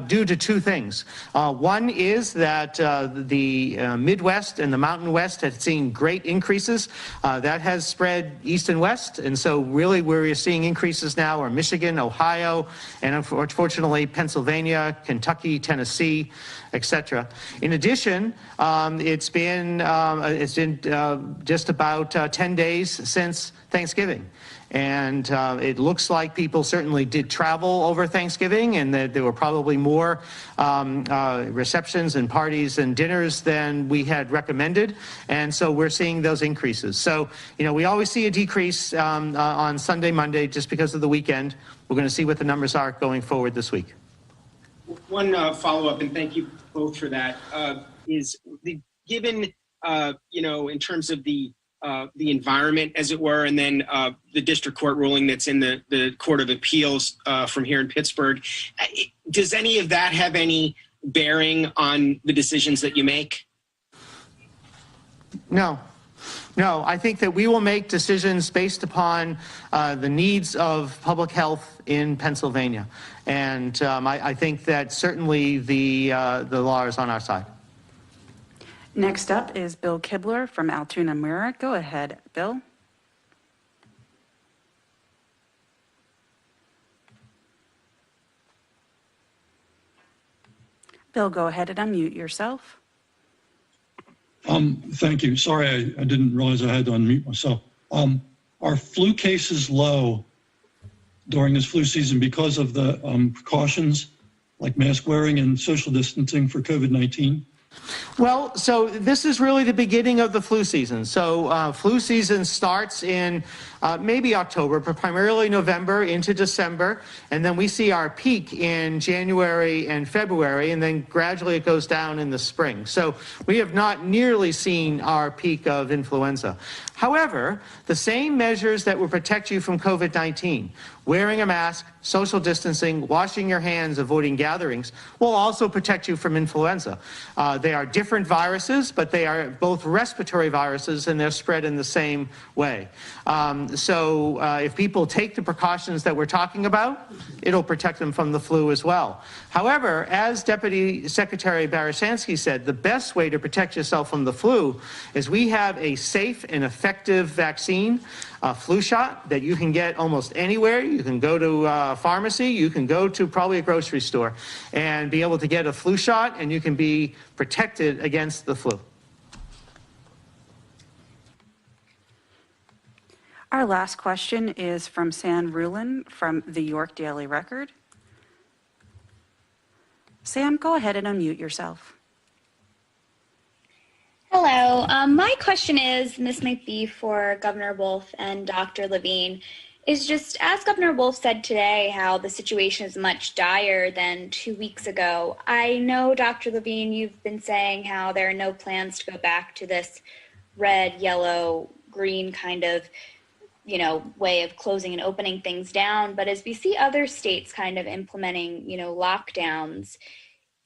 due to two things. One is that the Midwest Midwest and the Mountain West had seen great increases. That has spread east and west, and so really where we're seeing increases now are Michigan, Ohio, and unfortunately Pennsylvania, Kentucky, Tennessee, etc. In addition, it's been just about 10 days since Thanksgiving. And it looks like people certainly did travel over Thanksgiving, and that there were probably more receptions and parties and dinners than we had recommended. And so we're seeing those increases. So, we always see a decrease on Sunday, Monday, just because of the weekend. We're going to see what the numbers are going forward this week. One follow-up, and thank you both for that, is given, in terms of the environment, as it were, and then the district court ruling that's in the Court of Appeals from here in Pittsburgh. Does any of that have any bearing on the decisions that you make? No. I think that we will make decisions based upon the needs of public health in Pennsylvania. And I think that certainly the law is on our side. Next up is Bill Kibler from Altoona Mirror. Go ahead, Bill. Bill, go ahead and unmute yourself. Thank you. Sorry, I didn't realize I had to unmute myself. Are flu cases low during this flu season because of the precautions like mask wearing and social distancing for COVID-19? Well, so this is really the beginning of the flu season. So flu season starts in maybe October, but primarily November into December. And then we see our peak in January and February, and then gradually it goes down in the spring. So we have not nearly seen our peak of influenza. However, the same measures that will protect you from COVID-19, wearing a mask, social distancing, washing your hands, avoiding gatherings, will also protect you from influenza. They are different viruses, but they are both respiratory viruses, and they're spread in the same way. So if people take the precautions that we're talking about, it'll protect them from the flu as well. However, as Deputy Secretary Barasansky said, the best way to protect yourself from the flu is we have a safe and effective vaccine, a flu shot that you can get almost anywhere. You can go to a pharmacy, you can go to probably a grocery store and be able to get a flu shot, and you can be protected against the flu. Our last question is from Sam Rulin from the York Daily Record. Sam, go ahead and unmute yourself. Hello. My question is, and this might be for Governor Wolf and Dr. Levine, is just as Governor Wolf said today how the situation is much dire than 2 weeks ago. I know, Dr. Levine, you've been saying how there are no plans to go back to this red, yellow, green kind of way of closing and opening things down. But as we see other states kind of implementing, lockdowns,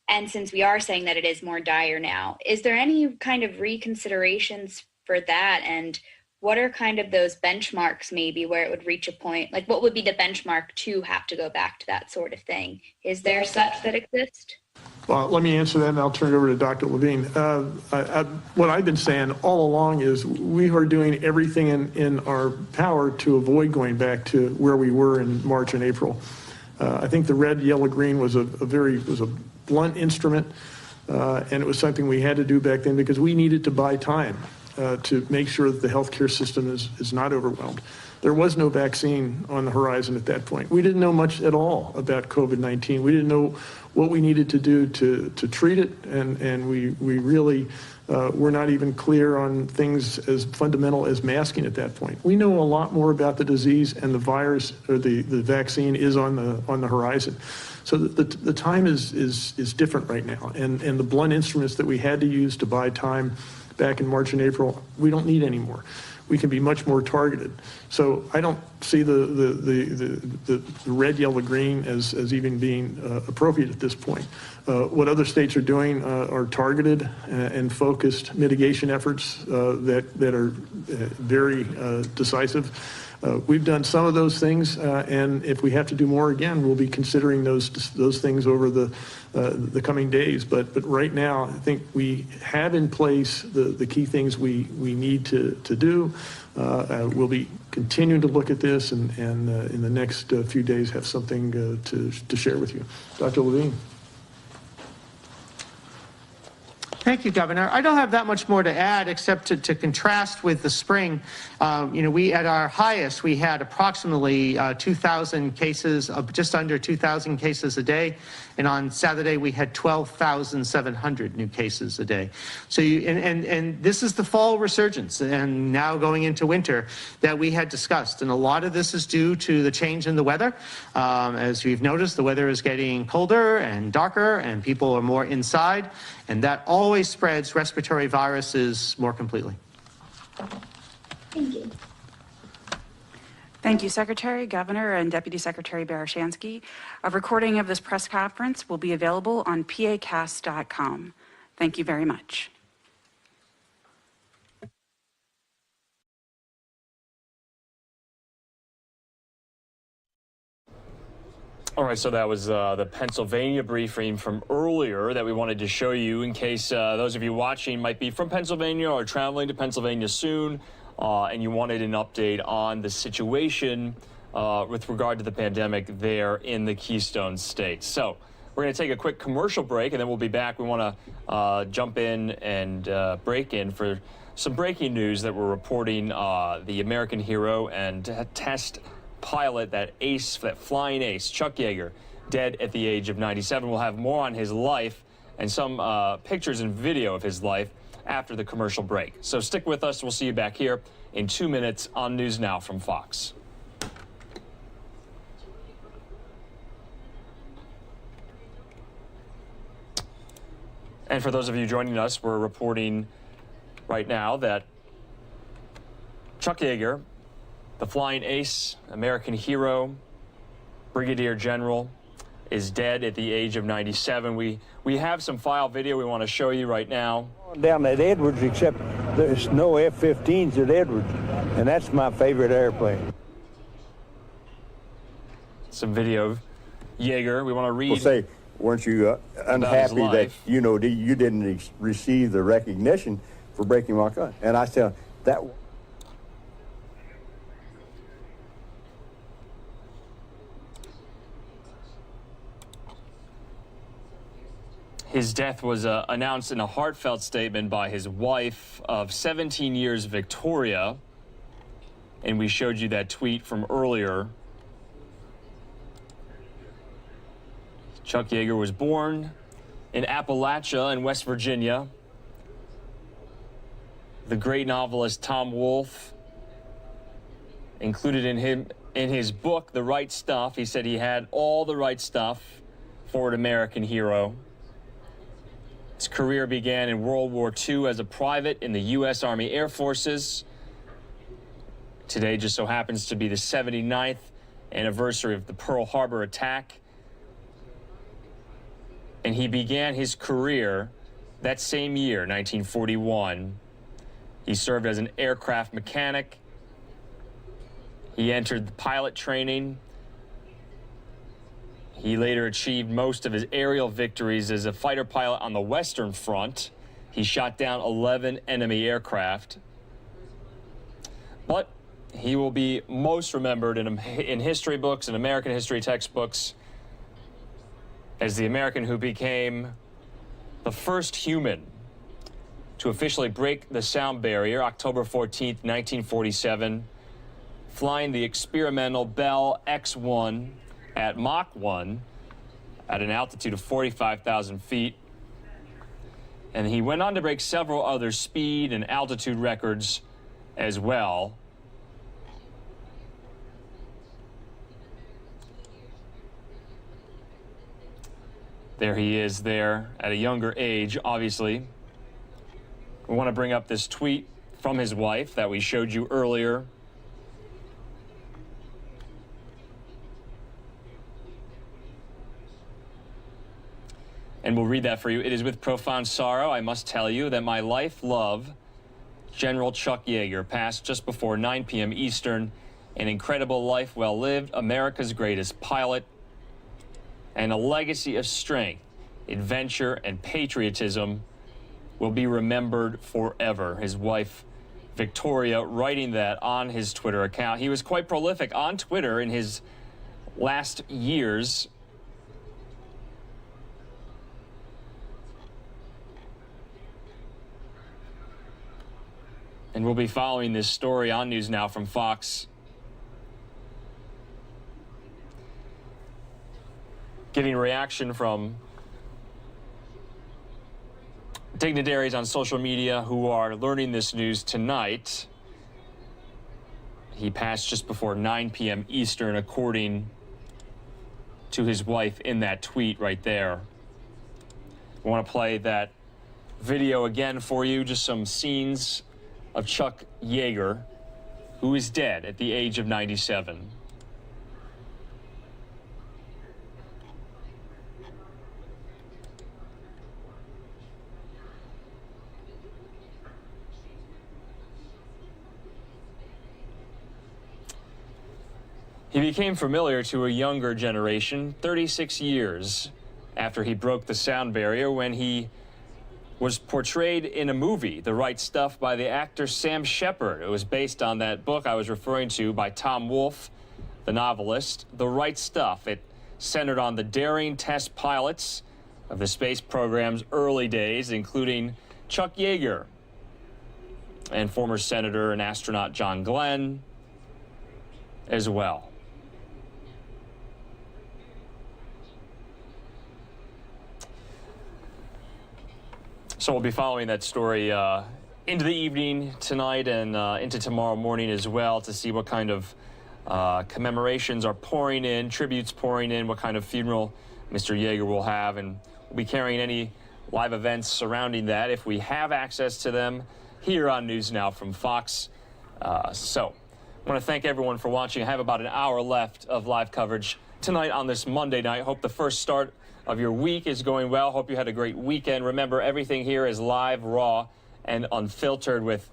and since we are saying that it is more dire now, is there any kind of reconsiderations for that? And what are kind of those benchmarks maybe where it would reach a point? Like, what would be the benchmark to have to go back to that sort of thing? Is there such that exist? Well, let me answer that, and I'll turn it over to Dr. Levine. What I've been saying all along is we are doing everything in our power to avoid going back to where we were in March and April. I think the red, yellow, green was a blunt instrument, and it was something we had to do back then because we needed to buy time to make sure that the healthcare system is not overwhelmed. There was no vaccine on the horizon at that point. We didn't know much at all about COVID-19. We didn't know what we needed to do to treat it, and we really were not even clear on things as fundamental as masking at that point. We know a lot more about the disease, and the virus or the vaccine is on the horizon. So the time is different right now, and the blunt instruments that we had to use to buy time back in March and April, we don't need anymore. we can be much more targeted. So I don't see the red, yellow, green as even being appropriate at this point. What other states are doing are targeted and focused mitigation efforts that are very decisive. We've done some of those things, and if we have to do more again, we'll be considering those things over the coming days. But right now, I think we have in place the key things we need to do. We'll be continuing to look at this, and in the next few days have something to share with you. Dr. Levine. Thank you, Governor. I don't have that much more to add except to contrast with the spring. We at our highest, we had approximately 2,000 cases, just under 2,000 cases a day. And on Saturday, we had 12,700 new cases a day. So and this is the fall resurgence and now going into winter that we had discussed. And a lot of this is due to the change in the weather. As you've noticed, the weather is getting colder and darker and people are more inside. And that always spreads respiratory viruses more completely. Thank you. Thank you, Secretary, Governor, and Deputy Secretary Barashansky. A recording of this press conference will be available on pacast.com. Thank you very much. All right, so that was the Pennsylvania briefing from earlier that we wanted to show you in case those of you watching might be from Pennsylvania or traveling to Pennsylvania soon, and you wanted an update on the situation with regard to the pandemic there in the Keystone State. So we're going to take a quick commercial break, and then we'll be back. We want to jump in and break in for some breaking news that we're reporting the American hero and test pilot, that flying ace, Chuck Yeager, dead at the age of 97. We'll have more on his life and some pictures and video of his life after the commercial break. So stick with us. We'll see you back here in 2 minutes on News Now from Fox. And for those of you joining us, we're reporting right now that Chuck Yeager, the flying ace, American hero, Brigadier General, is dead at the age of 97. We have some file video we want to show you right now. Down at Edwards, except there's no F-15s at Edwards, and that's my favorite airplane. Some video of Yeager. We want to read. Well, say, weren't you unhappy that you didn't receive the recognition for breaking my gun? And I said that. His death was announced in a heartfelt statement by his wife of 17 years, Victoria. And we showed you that tweet from earlier. Chuck Yeager was born in Appalachia in West Virginia. The great novelist Tom Wolfe included in his book, The Right Stuff. He said he had all the right stuff for an American hero. His career began in World War II as a private in the U.S. Army Air Forces. Today just so happens to be the 79th anniversary of the Pearl Harbor attack. And he began his career that same year, 1941. He served as an aircraft mechanic. He entered the pilot training. He later achieved most of his aerial victories as a fighter pilot on the Western Front. He shot down 11 enemy aircraft. But he will be most remembered in history books and American history textbooks as the American who became the first human to officially break the sound barrier, October 14th, 1947, flying the experimental Bell X-1 at Mach 1 at an altitude of 45,000 feet. And he went on to break several other speed and altitude records as well. There he is there at a younger age, obviously. We want to bring up this tweet from his wife that we showed you earlier. And we'll read that for you. It is with profound sorrow I must tell you that my life love, General Chuck Yeager, passed just before 9 p.m. Eastern. An incredible life well lived, America's greatest pilot, and a legacy of strength, adventure, and patriotism will be remembered forever. His wife, Victoria, writing that on his Twitter account. He was quite prolific on Twitter in his last years. And we'll be following this story on NewsNOW from Fox. Getting reaction from dignitaries on social media who are learning this news tonight. He passed just before 9 p.m. Eastern, according to his wife in that tweet right there. I want to play that video again for you, just some scenes of Chuck Yeager, who is dead at the age of 97. He became familiar to a younger generation 36 years after he broke the sound barrier when he was portrayed in a movie, The Right Stuff, by the actor Sam Shepard. It was based on that book I was referring to by Tom Wolfe, the novelist, The Right Stuff. It centered on the daring test pilots of the space program's early days, including Chuck Yeager and former Senator and astronaut John Glenn as well. So we'll be following that story into the evening tonight and into tomorrow morning as well to see what kind of commemorations are pouring in, tributes pouring in, what kind of funeral Mr. Yeager will have. And we'll be carrying any live events surrounding that if we have access to them here on NewsNOW from Fox. So I want to thank everyone for watching. I have about an hour left of live coverage tonight on this Monday night. Hope the first start of your week is going well. Hope you had a great weekend. Remember, everything here is live, raw, and unfiltered with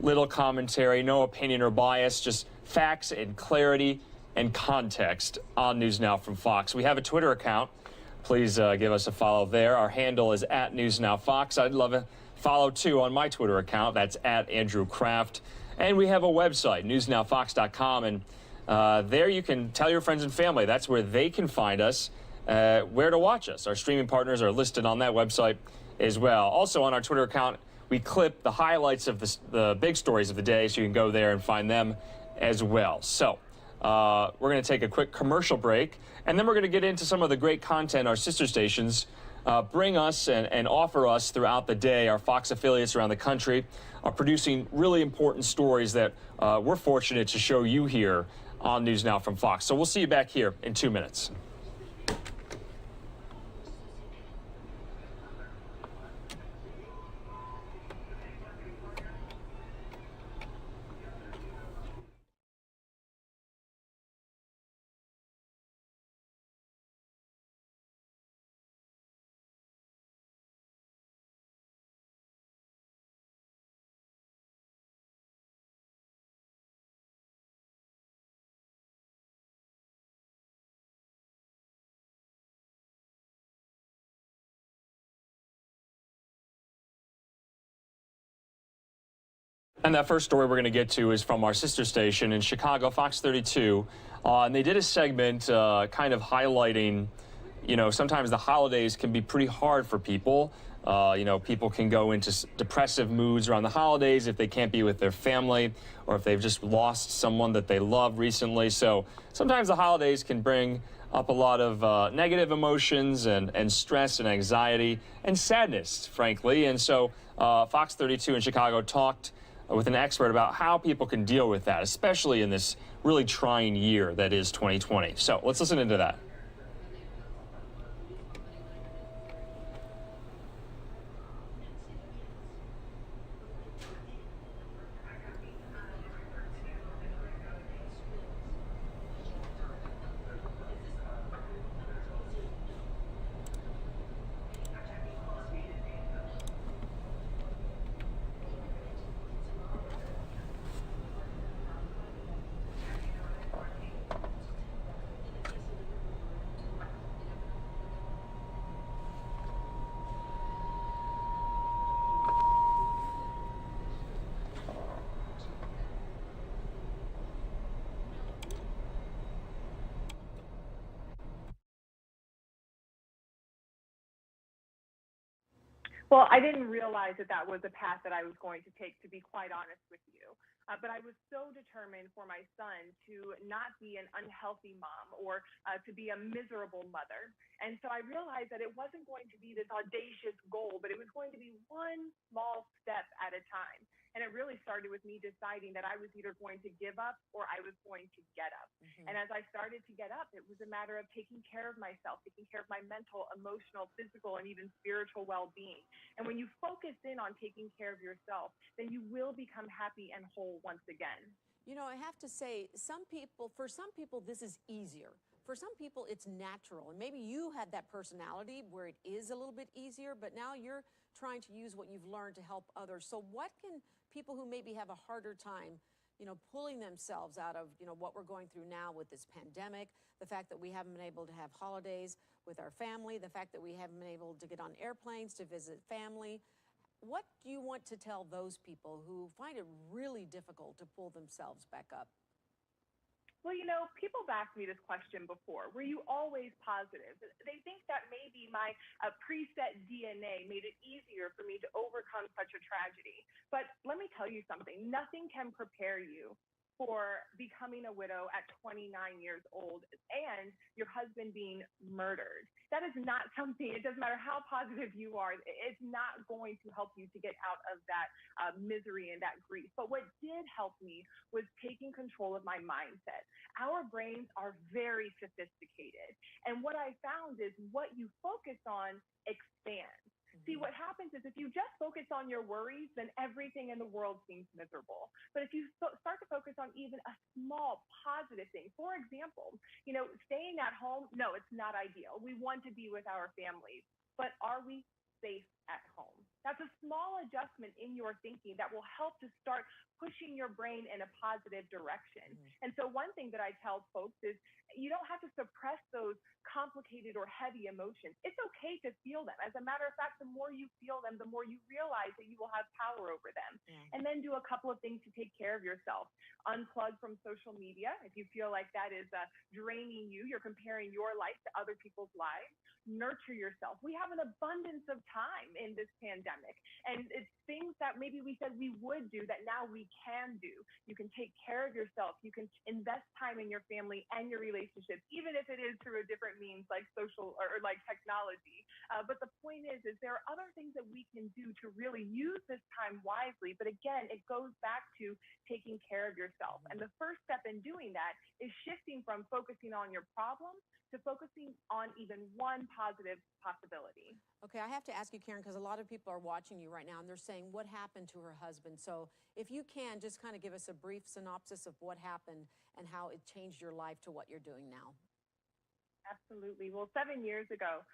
little commentary, no opinion or bias, just facts and clarity and context on NewsNOW from Fox. We have a Twitter account. Please give us a follow there. Our handle is @NewsNowFox. I'd love a follow, too, on my Twitter account. That's @AndrewCraft. And we have a website, newsnowfox.com, and there you can tell your friends and family. That's where they can find us. Where to watch us. Our streaming partners are listed on that website as well. Also on our Twitter account, we clip the highlights of the big stories of the day, so you can go there and find them as well. So we're going to take a quick commercial break, and then we're going to get into some of the great content our sister stations bring us and offer us throughout the day. Our Fox affiliates around the country are producing really important stories that we're fortunate to show you here on NewsNOW from Fox. So we'll see you back here in 2 minutes. And that first story we're going to get to is from our sister station in Chicago, Fox 32. And they did a segment kind of highlighting, you know, sometimes the holidays can be pretty hard for people. You know, people can go into depressive moods around the holidays if they can't be with their family or if they've just lost someone that they love recently. So sometimes the holidays can bring up a lot of negative emotions and stress and anxiety and sadness, frankly. And so Fox 32 in Chicago talked with an expert about how people can deal with that, especially in this really trying year that is 2020. So let's listen into that. Well, I didn't realize that that was a path that I was going to take, to be quite honest with you. But I was so determined for my son to not be an unhealthy mom or to be a miserable mother. And so I realized that it wasn't going to be this audacious goal, but it was going to be one small step at a time. And it really started with me deciding that I was either going to give up or I was going to get up. And as I started to get up, it was a matter of taking care of myself, taking care of my mental, emotional, physical, and even spiritual well-being. And when you focus in on taking care of yourself, then you will become happy and whole once again. You know, I have to say, for some people, this is easier. For some people, it's natural. And maybe you had that personality where it is a little bit easier, but now you're trying to use what you've learned to help others. So what can people who maybe have a harder time, you know, pulling themselves out of, you know, what we're going through now with this pandemic, the fact that we haven't been able to have holidays with our family, the fact that we haven't been able to get on airplanes to visit family. What do you want to tell those people who find it really difficult to pull themselves back up? Well, you know, people have asked me this question before. Were you always positive? They think that maybe my preset DNA made it easier for me to overcome such a tragedy. But let me tell you something. Nothing can prepare you for becoming a widow at 29 years old and your husband being murdered. That is not something, it doesn't matter how positive you are, it's not going to help you to get out of that misery and that grief. But what did help me was taking control of my mindset. Our brains are very sophisticated. And what I found is what you focus on expands. See, what happens is if you just focus on your worries, then everything in the world seems miserable. But if you start to focus on even a small positive thing, for example, you know, staying at home, no, it's not ideal. We want to be with our families, but are we safe at home? That's a small adjustment in your thinking that will help to start pushing your brain in a positive direction. And so one thing that I tell folks is you don't have to suppress those complicated or heavy emotions. It's okay to feel them. As a matter of fact, the more you feel them, the more you realize that you will have power over them. And then do a couple of things to take care of yourself. Unplug from social media if you feel like that is draining you. You're comparing your life to other people's lives. Nurture yourself. We have an abundance of time in this pandemic, and it's things that maybe we said we would do that now we can do. You can take care of yourself. You can invest time in your family and your relationships, even if it is through a different means like social or like technology. But the point is there are other things that we can do to really use this time wisely. But again, it goes back to taking care of yourself. And the first step in doing that is shifting from focusing on your problems to focusing on even one positive possibility. Okay, I have to ask you, Karen, because a lot of people are watching you right now and they're saying, what happened to her husband? So if you can, just kind of give us a brief synopsis of what happened and how it changed your life to what you're doing now. Absolutely. Well, 7 years ago,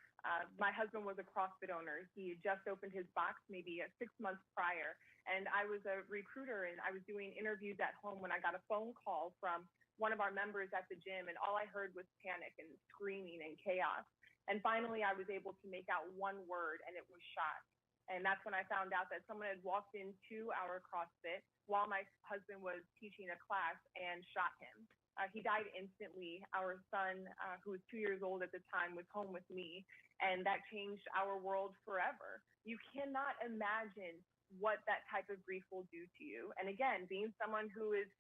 my husband was a CrossFit owner. He had just opened his box maybe 6 months prior. And I was a recruiter and I was doing interviews at home when I got a phone call from one of our members at the gym, and all I heard was panic and screaming and chaos. And finally, I was able to make out one word, and it was shot. And that's when I found out that someone had walked into our CrossFit while my husband was teaching a class and shot him. He died instantly. Our son, who was 2 years old at the time, was home with me, and that changed our world forever. You cannot imagine what that type of grief will do to you. And again, being someone who is,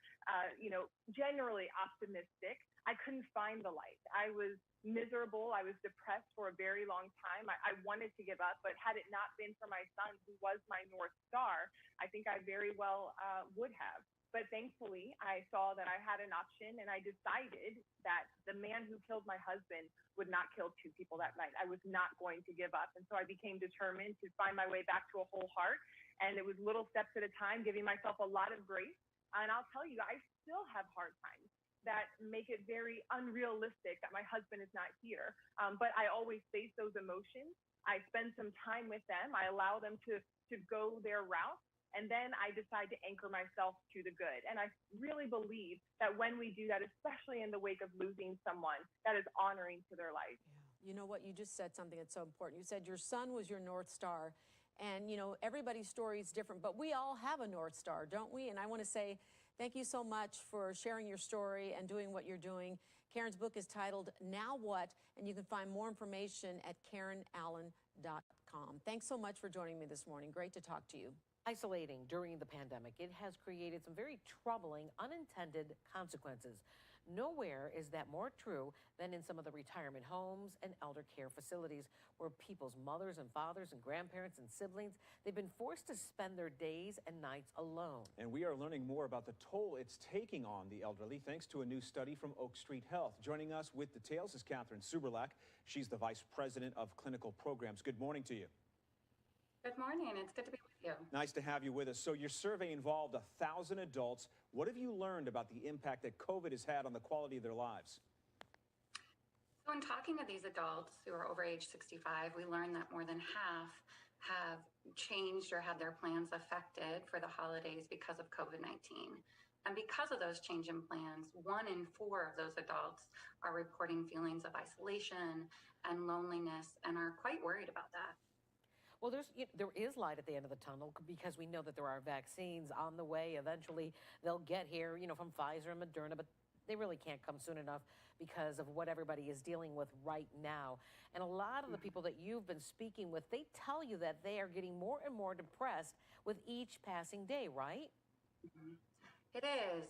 generally optimistic, I couldn't find the light. I was miserable. I was depressed for a very long time. I wanted to give up, but had it not been for my son, who was my North Star, I think I very well would have. But thankfully, I saw that I had an option, and I decided that the man who killed my husband would not kill two people that night. I was not going to give up. And so I became determined to find my way back to a whole heart. And it was little steps at a time, giving myself a lot of grace. And I'll tell you, I still have hard times that make it very unrealistic that my husband is not here. But I always face those emotions. I spend some time with them. I allow them to go their route. And then I decide to anchor myself to the good. And I really believe that when we do that, especially in the wake of losing someone, that is honoring to their life. Yeah. You know what? You just said something that's so important. You said your son was your North Star. And, you know, everybody's story is different, but we all have a North Star, don't we? And I want to say thank you so much for sharing your story and doing what you're doing. Karen's book is titled Now What? And you can find more information at KarenAllen.com. Macomb. Thanks so much for joining me this morning. Great to talk to you. Isolating during the pandemic, it has created some very troubling unintended consequences. Nowhere is that more true than in some of the retirement homes and elder care facilities where people's mothers and fathers and grandparents and siblings, they've been forced to spend their days and nights alone. And we are learning more about the toll it's taking on the elderly thanks to a new study from Oak Street Health. Joining us with details is Catherine Suberlak. She's the Vice President of Clinical Programs. Good morning to you. Good morning. It's good to be with you. Nice to have you with us. So your survey involved 1,000 adults. What have you learned about the impact that COVID has had on the quality of their lives? So in talking to these adults who are over age 65, we learned that more than half have changed or had their plans affected for the holidays because of COVID-19. And because of those change in plans, 1 in 4 of those adults are reporting feelings of isolation and loneliness and are quite worried about that. Well, there is light at the end of the tunnel because we know that there are vaccines on the way. Eventually, they'll get here, from Pfizer and Moderna, but they really can't come soon enough because of what everybody is dealing with right now. And a lot of the people that you've been speaking with, they tell you that they are getting more and more depressed with each passing day, right? Mm-hmm. It is.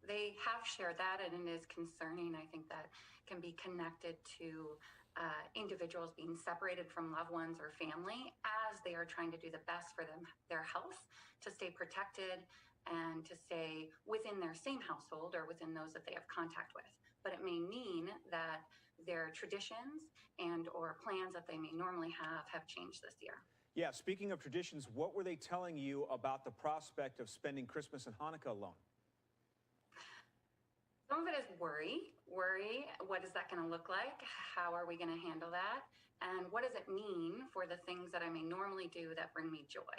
They have shared that, and it is concerning. I think that can be connected to individuals being separated from loved ones or family as they are trying to do the best for their health, to stay protected and to stay within their same household or within those that they have contact with. But it may mean that their traditions and or plans that they may normally have changed this year. Yeah, speaking of traditions, what were they telling you about the prospect of spending Christmas and Hanukkah alone? Some of it is worry. What is that going to look like? How are we going to handle that? And what does it mean for the things that I may normally do that bring me joy?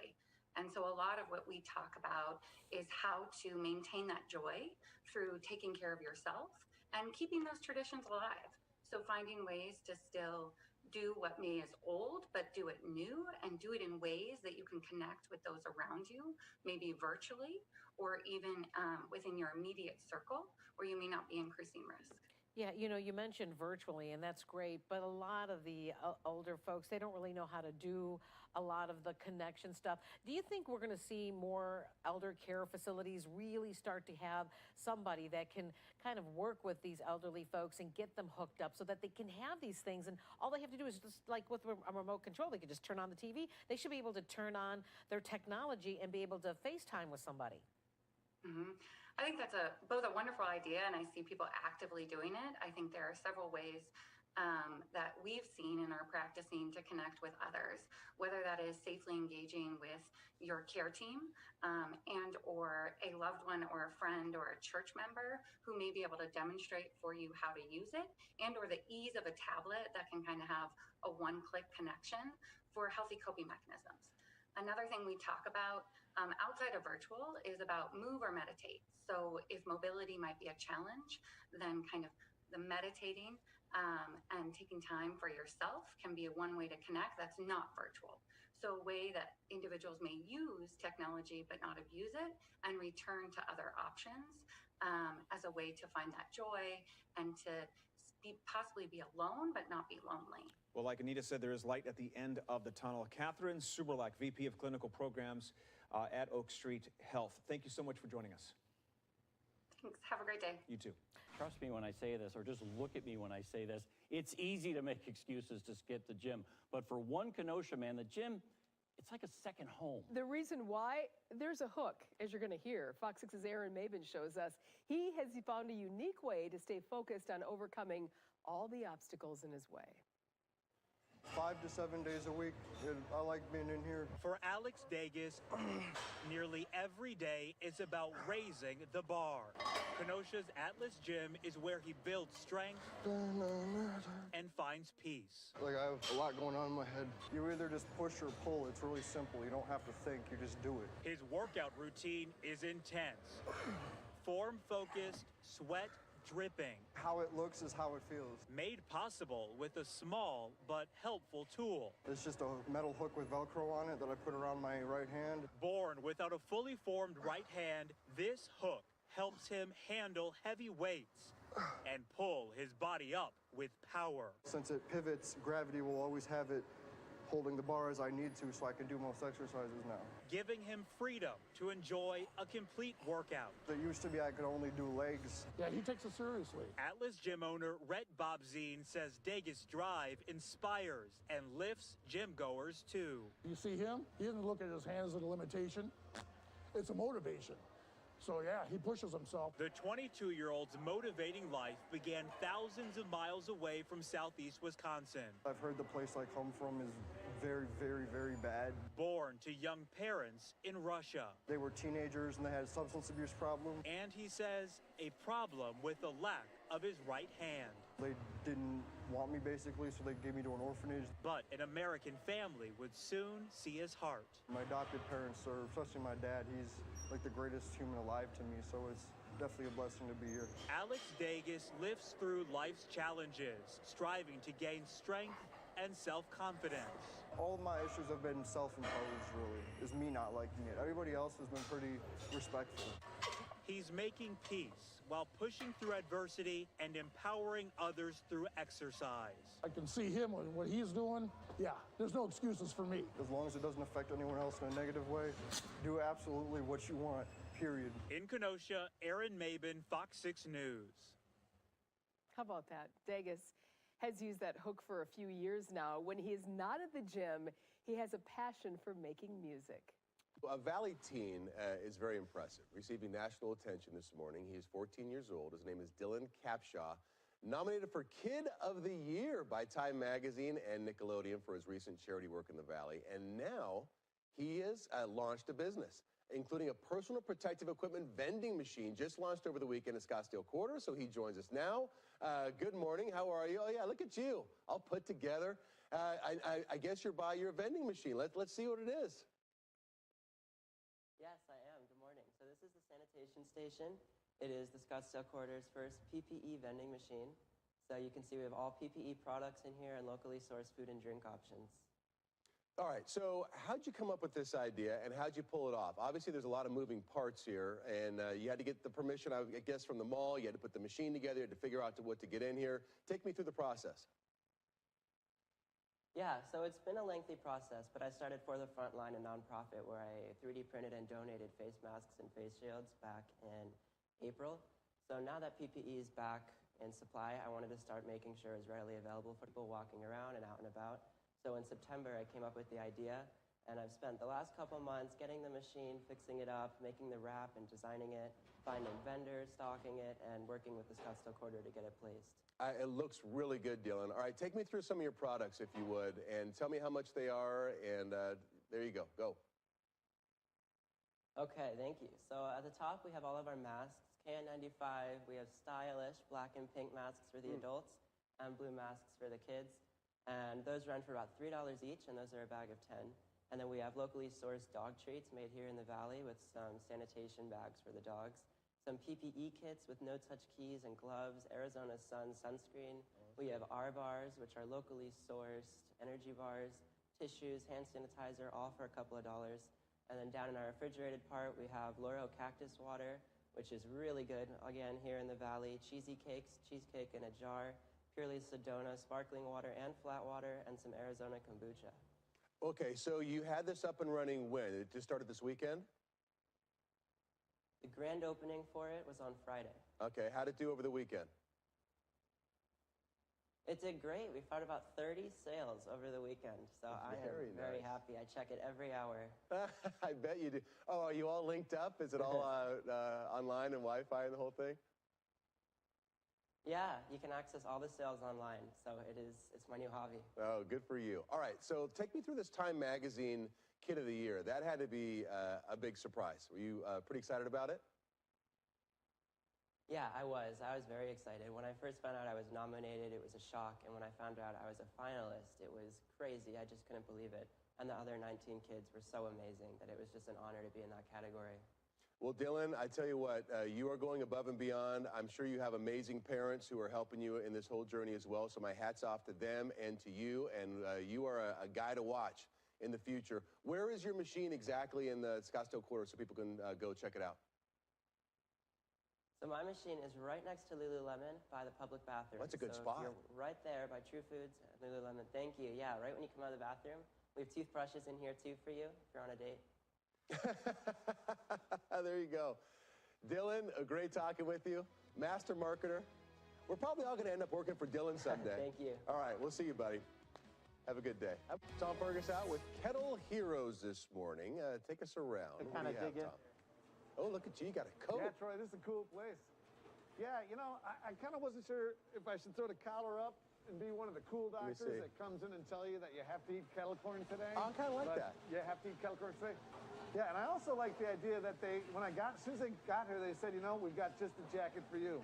And so a lot of what we talk about is how to maintain that joy through taking care of yourself and keeping those traditions alive. So finding ways to still do what may is old, but do it new and do it in ways that you can connect with those around you, maybe virtually or even within your immediate circle where you may not be increasing risk. Yeah, you mentioned virtually, and that's great, but a lot of the older folks, they don't really know how to do a lot of the connection stuff. Do you think we're going to see more elder care facilities really start to have somebody that can kind of work with these elderly folks and get them hooked up so that they can have these things, and all they have to do is just like with a remote control, they can just turn on the TV. They should be able to turn on their technology and be able to FaceTime with somebody. Mm-hmm. I think that's both a wonderful idea, and I see people actively doing it. I think there are several ways that we've seen in our practicing to connect with others, whether that is safely engaging with your care team and or a loved one or a friend or a church member who may be able to demonstrate for you how to use it, and or the ease of a tablet that can kind of have a one-click connection for healthy coping mechanisms. Another thing we talk about outside of virtual is about move or meditate. So if mobility might be a challenge, then kind of the meditating and taking time for yourself can be one way to connect that's not virtual. So a way that individuals may use technology but not abuse it and return to other options as a way to find that joy and to possibly be alone but not be lonely. Well, like Anita said, there is light at the end of the tunnel. Catherine Suberlak, VP of Clinical Programs at Oak Street Health. Thank you so much for joining us. Thanks. Have a great day. You too. Trust me when I say this, or just look at me when I say this. It's easy to make excuses to skip the gym. But for one Kenosha man, the gym, it's like a second home. The reason why, there's a hook, as you're going to hear. Fox 6's Aaron Maben shows us he has found a unique way to stay focused on overcoming all the obstacles in his way. 5 to 7 days a week. I like being in here. For Alex Dagas, nearly every day is about raising the bar. Kenosha's Atlas Gym is where he builds strength and finds peace. Like, I have a lot going on in my head. You either just push or pull. It's really simple. You don't have to think. You just do it. His workout routine is intense. Form-focused, sweat dripping. How it looks is how it feels. Made possible with a small but helpful tool. It's just a metal hook with Velcro on it that I put around my right hand. Born without a fully formed right hand, this hook helps him handle heavy weights and pull his body up with power. Since it pivots, gravity will always have it holding the bar as I need to so I can do most exercises now. Giving him freedom to enjoy a complete workout. It used to be I could only do legs. Yeah, he takes it seriously. Atlas gym owner Rhett Bobzine says Degas' drive inspires and lifts gym goers too. You see him? He doesn't look at his hands as a limitation. It's a motivation. So yeah, he pushes himself. The 22-year-old's motivating life began thousands of miles away from southeast Wisconsin. I've heard the place I come from is very, very, very bad. Born to young parents in Russia. They were teenagers and they had a substance abuse problem. And he says a problem with the lack of his right hand. They didn't want me basically, so they gave me to an orphanage. But an American family would soon see his heart. My adopted parents, or especially my dad, he's like the greatest human alive to me, so it's definitely a blessing to be here. Alex Degas lives through life's challenges, striving to gain strength and self-confidence. All of my issues have been self-imposed, really, is me not liking it. Everybody else has been pretty respectful. He's making peace while pushing through adversity and empowering others through exercise. I can see him and what he's doing. Yeah, there's no excuses for me. As long as it doesn't affect anyone else in a negative way, do absolutely what you want, period. In Kenosha, Aaron Mabin, Fox 6 News. How about that? Degas has used that hook for a few years now. When he is not at the gym, he has a passion for making music. A Valley teen is very impressive, receiving national attention this morning. He is 14 years old. His name is Dylan Capshaw, nominated for Kid of the Year by Time Magazine and Nickelodeon for his recent charity work in the Valley. And now he has launched a business, including a personal protective equipment vending machine just launched over the weekend at Scottsdale Quarter. So he joins us now. Good morning. How are you? Oh, yeah, look at you. All put together. I guess you're by your vending machine. Let's see what it is. Yes, I am. Good morning. So this is the sanitation station. It is the Scottsdale Quarter's first PPE vending machine. So you can see we have all PPE products in here and locally sourced food and drink options. All right, so how'd you come up with this idea and how'd you pull it off? Obviously, there's a lot of moving parts here, and you had to get the permission, I guess, from the mall. You had to put the machine together. You had to figure out what to get in here. Take me through the process. Yeah, so it's been a lengthy process, but I started For the Frontline, a nonprofit where I 3D printed and donated face masks and face shields back in April. So now that PPE is back in supply, I wanted to start making sure it's readily available for people walking around and out and about. So in September, I came up with the idea, and I've spent the last couple months getting the machine, fixing it up, making the wrap and designing it, finding vendors, stocking it, and working with the Scottsdale Quarter to get it placed. It looks really good, Dylan. All right, take me through some of your products, if you would, and tell me how much they are, and there you go. Go. Okay, thank you. So at the top, we have all of our masks, KN95. We have stylish black and pink masks for the adults and blue masks for the kids. And those run for about $3 each, and those are a bag of 10. And then we have locally sourced dog treats made here in the Valley with some sanitation bags for the dogs. Some PPE kits with no-touch keys and gloves, Arizona Sun sunscreen. We have R bars, which are locally sourced, energy bars, tissues, hand sanitizer, all for a couple of dollars. And then down in our refrigerated part, we have Loro cactus water, which is really good, again, here in the Valley. Cheesy cakes, cheesecake in a jar, Purely Sedona, sparkling water and flat water, and some Arizona kombucha. Okay, so you had this up and running when? It just started this weekend? The grand opening for it was on Friday. Okay, how'd it do over the weekend? It did great. We've had about 30 sales over the weekend, so I am very happy. I check it every hour. I bet you do. Oh, are you all linked up? Is it all online and Wi-Fi and the whole thing? Yeah, you can access all the sales online, so it's my new hobby. Oh, good for you. All right, so take me through this Time Magazine Kid of the Year. That had to be a big surprise. Were you pretty excited about it? Yeah, I was very excited. When I first found out I was nominated, it was a shock, and when I found out I was a finalist, it was crazy. I just couldn't believe it. And the other 19 kids were so amazing that it was just an honor to be in that category. Well, Dylan, I tell you what, you are going above and beyond. I'm sure you have amazing parents who are helping you in this whole journey as well, so my hat's off to them and to you, and you are a guy to watch in the future. Where is your machine exactly in the Scottsdale Quarter so people can go check it out? So my machine is right next to Lululemon by the public bathroom. That's a good so spot. If you're right there by True Foods and Lululemon. Thank you. Yeah, right when you come out of the bathroom, We have toothbrushes in here too for you if you're on a date. There you go. Dylan, great talking with you. Master marketer. We're probably all going to end up working for Dylan someday. Thank you. All right, we'll see you, buddy. Have a good day. Tom Fergus out with Kettle Heroes this morning. Take us around. What do you have, Tom? Oh, look at you. You got a coat. Yeah, Troy, this is a cool place. Yeah, you know, I kind of wasn't sure if I should throw the collar up and be one of the cool doctors that comes in and tell you that you have to eat kettle corn today. I kind of like that. You have to eat kettle corn today. Yeah, and I also like the idea that as soon as they got here, they said, you know, we've got just the jacket for you.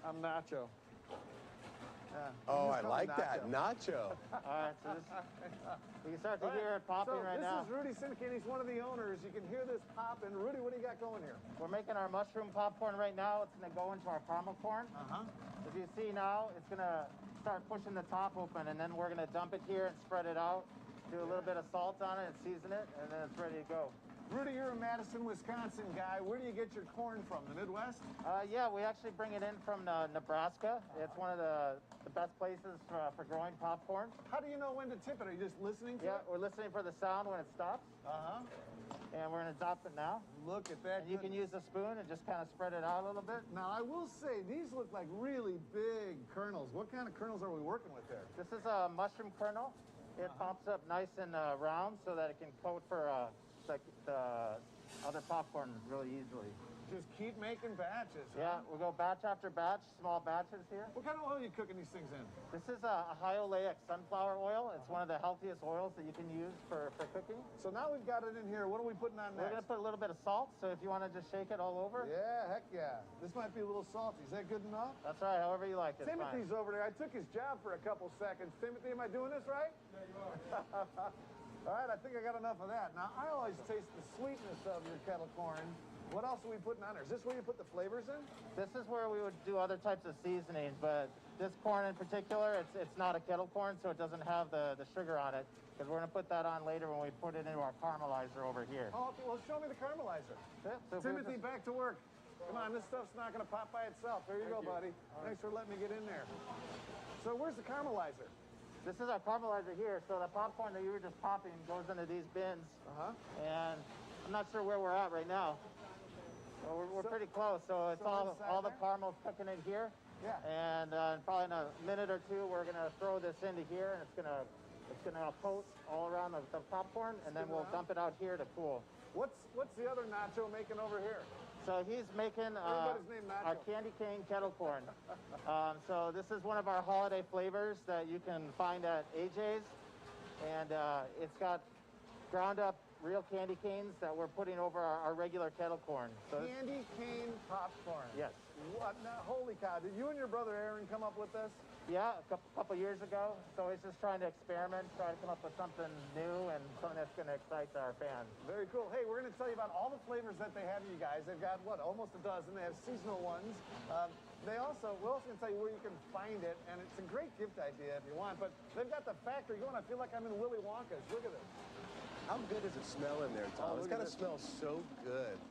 I'm Nacho. Yeah, oh, I like that. Nacho. All right, so you can start to hear it popping right now. This is Rudy Sinekin. He's one of the owners. You can hear this popping. Rudy, what do you got going here? We're making our mushroom popcorn right now. It's going to go into our caramel corn. As you see now, it's going to start pushing the top open, and then we're going to dump it here and spread it out. Do a little bit of salt on it and season it, and then it's ready to go. Rudy, you're a Madison, Wisconsin guy. Where do you get your corn from? The Midwest? Yeah, we actually bring it in from Nebraska. It's one of the best places for growing popcorn. How do you know when to tip it? Are you just listening to it? Yeah, we're listening for the sound when it stops. And we're going to drop it now. Look at that. And you can use a spoon and just kind of spread it out a little bit. Now, I will say, these look like really big kernels. What kind of kernels are we working with there? This is a mushroom kernel. It pops up nice and round so that it can coat for the other popcorn really easily. Just keep making batches. Yeah, we'll go batch after batch, small batches here. What kind of oil are you cooking these things in? This is a high oleic sunflower oil. It's one of the healthiest oils that you can use for cooking. So now we've got it in here. What are we putting on next? We're going to put a little bit of salt, so if you want to just shake it all over. Yeah, heck yeah. This might be a little salty. Is that good enough? That's right, however you like it. Timothy's over there. I took his job for a couple seconds. Timothy, am I doing this right? Yeah, you are. All right, I think I got enough of that. Now, I always taste the sweetness of your kettle corn. What else are we putting on there? Is this where you put the flavors in? This is where we would do other types of seasonings, but this corn in particular, it's not a kettle corn, so it doesn't have the sugar on it, because we're going to put that on later when we put it into our caramelizer over here. Oh, okay, well, show me the caramelizer. Yeah, so Timothy, back to work. Come on, this stuff's not going to pop by itself. There you go, buddy. Thanks for letting me get in there. So where's the caramelizer? This is our caramelizer here, so the popcorn that you were just popping goes into these bins. And I'm not sure where we're at right now. Well, we're pretty close, so it's all the caramel's cooking in here. Yeah. And probably in a minute or two, we're gonna throw this into here, and it's gonna coat all around the popcorn, and then we'll dump it out here to cool. What's the other Nacho making over here? So he's making Everybody's named Nacho. our candy cane kettle corn. So this is one of our holiday flavors that you can find at AJ's, and it's got ground up real candy canes that we're putting over our regular kettle corn. So candy cane popcorn. Yes. What? Now, holy cow! Did you and your brother Aaron come up with this? Yeah, a couple years ago. So he's just trying to experiment, try to come up with something new and something that's going to excite our fans. Very cool. Hey, we're going to tell you about all the flavors that they have, you guys. They've got, what, almost a dozen. They have seasonal ones. We're also going to tell you where you can find it, and it's a great gift idea if you want. But they've got the factory going. I feel like I'm in Willy Wonka's. Look at this. How good does it smell in there, Tom? It's got to smell so good.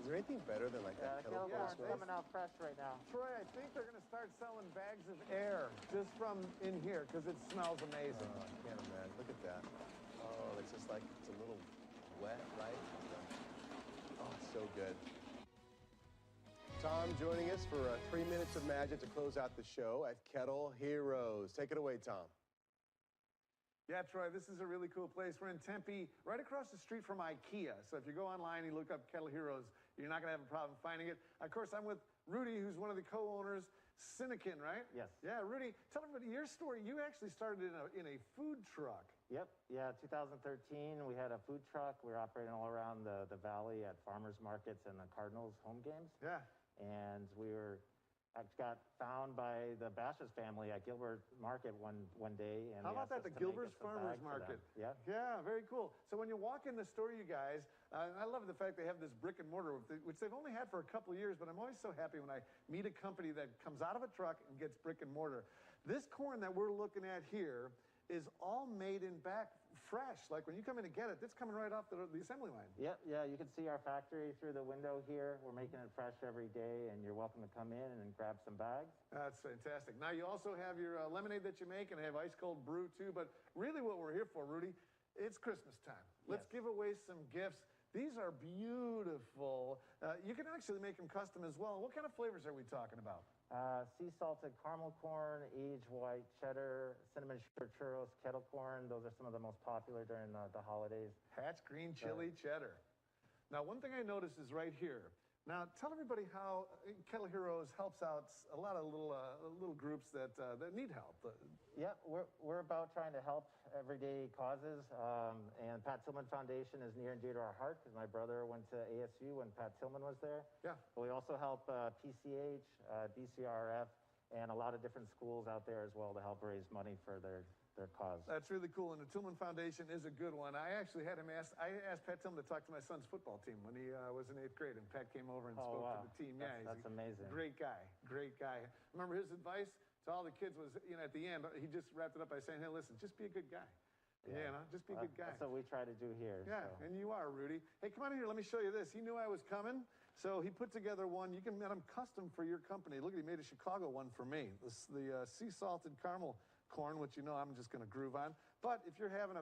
Is there anything better than like that kettle corn smell? Coming out fresh right now. Troy, I think they're going to start selling bags of air just from in here because it smells amazing. I can't imagine. Look at that. Oh, it's just like it's a little wet, right? Oh, it's so good. Tom joining us for 3 minutes of magic to close out the show at Kettle Heroes. Take it away, Tom. Yeah, Troy, this is a really cool place. We're in Tempe, right across the street from IKEA. So if you go online and you look up Kettle Heroes, you're not going to have a problem finding it. Of course, I'm with Rudy, who's one of the co-owners, Sinekin, right? Yes. Yeah, Rudy, tell everybody your story. You actually started in a food truck. Yep. Yeah, 2013, we had a food truck. We were operating all around the valley at farmers markets and the Cardinals home games. Yeah. And got found by the Bashas family at Gilbert Market one day. And how about that, the Gilbert's Farmers Market? Yeah. Yeah, very cool. So when you walk in the store, you guys, I love the fact they have this brick and mortar, which they've only had for a couple of years, but I'm always so happy when I meet a company that comes out of a truck and gets brick and mortar. This corn that we're looking at here is all made in back fresh. Like when you come in to get it, it's coming right off the assembly line. Yep, yeah, you can see our factory through the window here. We're making it fresh every day, and you're welcome to come in and grab some bags. That's fantastic. Now, you also have your lemonade that you make, and have ice cold brew too, but really what we're here for, Rudy, It's Christmas time. Let's give away some gifts. These are beautiful. You can actually make them custom as well. What kind of flavors are we talking about? Sea salted caramel corn, aged white cheddar, cinnamon sugar churros, kettle corn. Those are some of the most popular during the holidays. Hatch green chili cheddar. Now, one thing I noticed is right here. Now, tell everybody how Kettle Heroes helps out a lot of little groups that need help. Yeah, we're about trying to help everyday causes, and Pat Tillman Foundation is near and dear to our heart because my brother went to ASU when Pat Tillman was there. Yeah. But we also help PCH, BCRF, and a lot of different schools out there as well to help raise money for their cause. That's really cool, and the Tillman Foundation is a good one. I actually had him ask. I asked Pat Tillman to talk to my son's football team when he was in 8th grade, and Pat came over and spoke to the team. Yeah, that's amazing. Great guy, great guy. Remember his advice to all the kids was, at the end, he just wrapped it up by saying, "Hey, listen, just be a good guy. Just be a good guy." That's what we try to do here. Yeah, so. and you are, Rudy. Hey, come on in here. Let me show you this. He knew I was coming, so he put together one. You can get them custom for your company. Look, he made a Chicago one for me. This the sea salted caramel corn, which I'm just going to groove on. But if you're having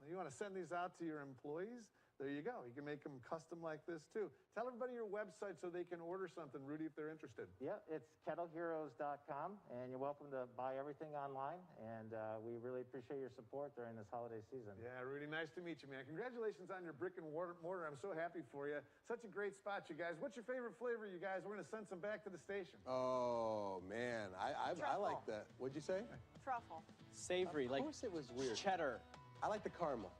you want to send these out to your employees, there you go. You can make them custom like this too. Tell everybody your website so they can order something, Rudy, if they're interested. Yeah, it's kettleheroes.com, and you're welcome to buy everything online. And we really appreciate your support during this holiday season. Yeah, Rudy, nice to meet you, man. Congratulations on your brick and mortar. I'm so happy for you. Such a great spot, you guys. What's your favorite flavor, you guys? We're going to send some back to the station. Oh, man. I like that. What'd you say? Truffle. Savory, like of course it was weird. cheddar. I like the caramel.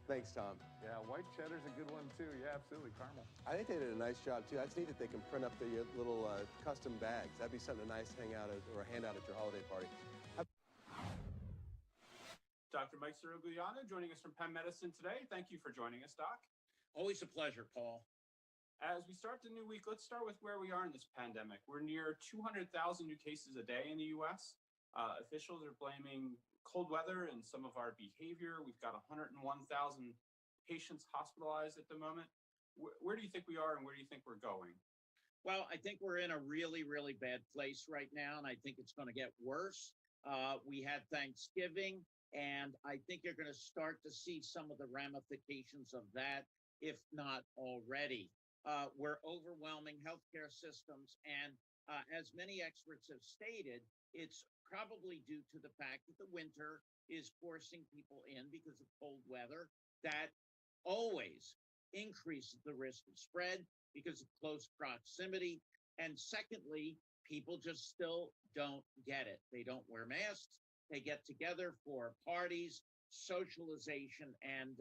Thanks, Tom. Yeah, white cheddar's a good one, too. Yeah, absolutely. Caramel. I think they did a nice job, too. That's neat that they can print up the little custom bags. That'd be something nice to hang out at or hand out at your holiday party. Dr. Mike Sirigliano joining us from Penn Medicine today. Thank you for joining us, Doc. Always a pleasure, Paul. As we start the new week, let's start with where we are in this pandemic. We're near 200,000 new cases a day in the U.S. Officials are blaming cold weather and some of our behavior. We've got 101,000 patients hospitalized at the moment. Where do you think we are and where do you think we're going? Well, I think we're in a really, really bad place right now, and I think it's going to get worse. We had Thanksgiving, and I think you're going to start to see some of the ramifications of that, if not already. We're overwhelming healthcare systems, and as many experts have stated, it's probably due to the fact that the winter is forcing people in because of cold weather. That always increases the risk of spread because of close proximity. And secondly, people just still don't get it. They don't wear masks. They get together for parties, socialization, and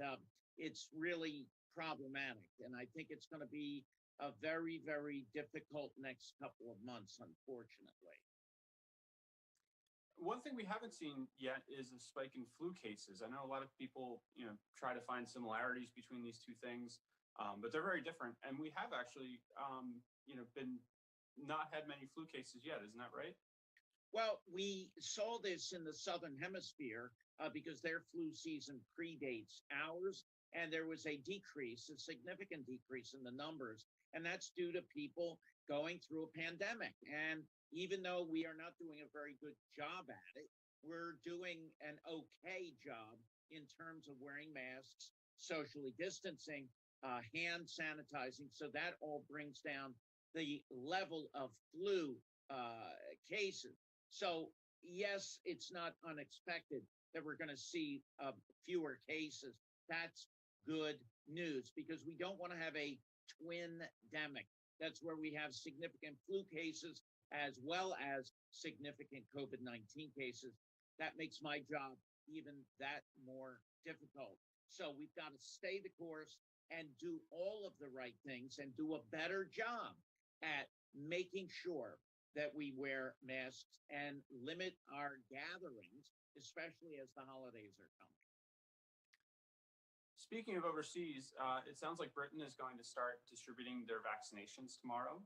it's really problematic. And I think it's going to be a very, very difficult next couple of months, unfortunately. One thing we haven't seen yet is a spike in flu cases. I know a lot of people, try to find similarities between these two things, but they're very different. And we have actually, been not had many flu cases yet. Isn't that right? Well, we saw this in the Southern Hemisphere because their flu season predates ours. And there was a decrease, a significant decrease in the numbers. And that's due to people going through a pandemic. And even though we are not doing a very good job at it, we're doing an okay job in terms of wearing masks, socially distancing, hand sanitizing. So that all brings down the level of flu cases. So yes, it's not unexpected that we're going to see fewer cases. That's good news because we don't want to have a twin-demic. That's where we have significant flu cases as well as significant COVID-19 cases. That makes my job even that more difficult. So we've got to stay the course and do all of the right things and do a better job at making sure that we wear masks and limit our gatherings, especially as the holidays are coming. Speaking of overseas, it sounds like Britain is going to start distributing their vaccinations tomorrow.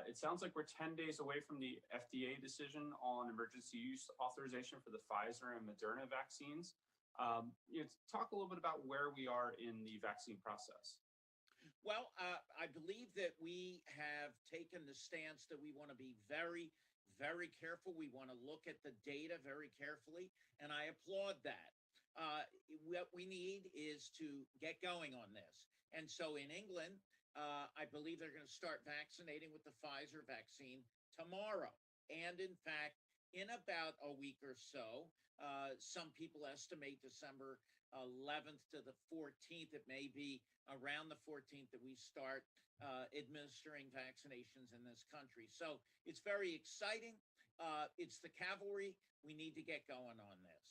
It sounds like we're 10 days away from the FDA decision on emergency use authorization for the Pfizer and Moderna vaccines. Talk a little bit about where we are in the vaccine process. Well, I believe that we have taken the stance that we want to be very, very careful. We want to look at the data very carefully, and I applaud that. What we need is to get going on this. And so in England, I believe they're going to start vaccinating with the Pfizer vaccine tomorrow. And in fact, in about a week or so, some people estimate December 11th to the 14th. It may be around the 14th that we start administering vaccinations in this country. So it's very exciting. It's the cavalry. We need to get going on this.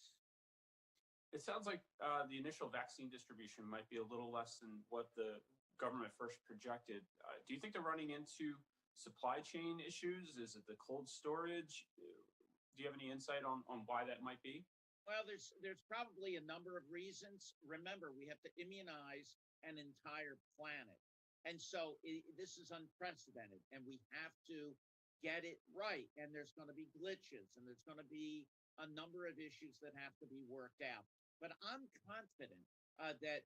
It sounds like the initial vaccine distribution might be a little less than what the government first projected. Do you think they're running into supply chain issues? Is it the cold storage? Do you have any insight on why that might be? Well, there's probably a number of reasons. Remember, we have to immunize an entire planet. And so this is unprecedented, and we have to get it right. And there's going to be glitches, and there's going to be a number of issues that have to be worked out. But I'm confident that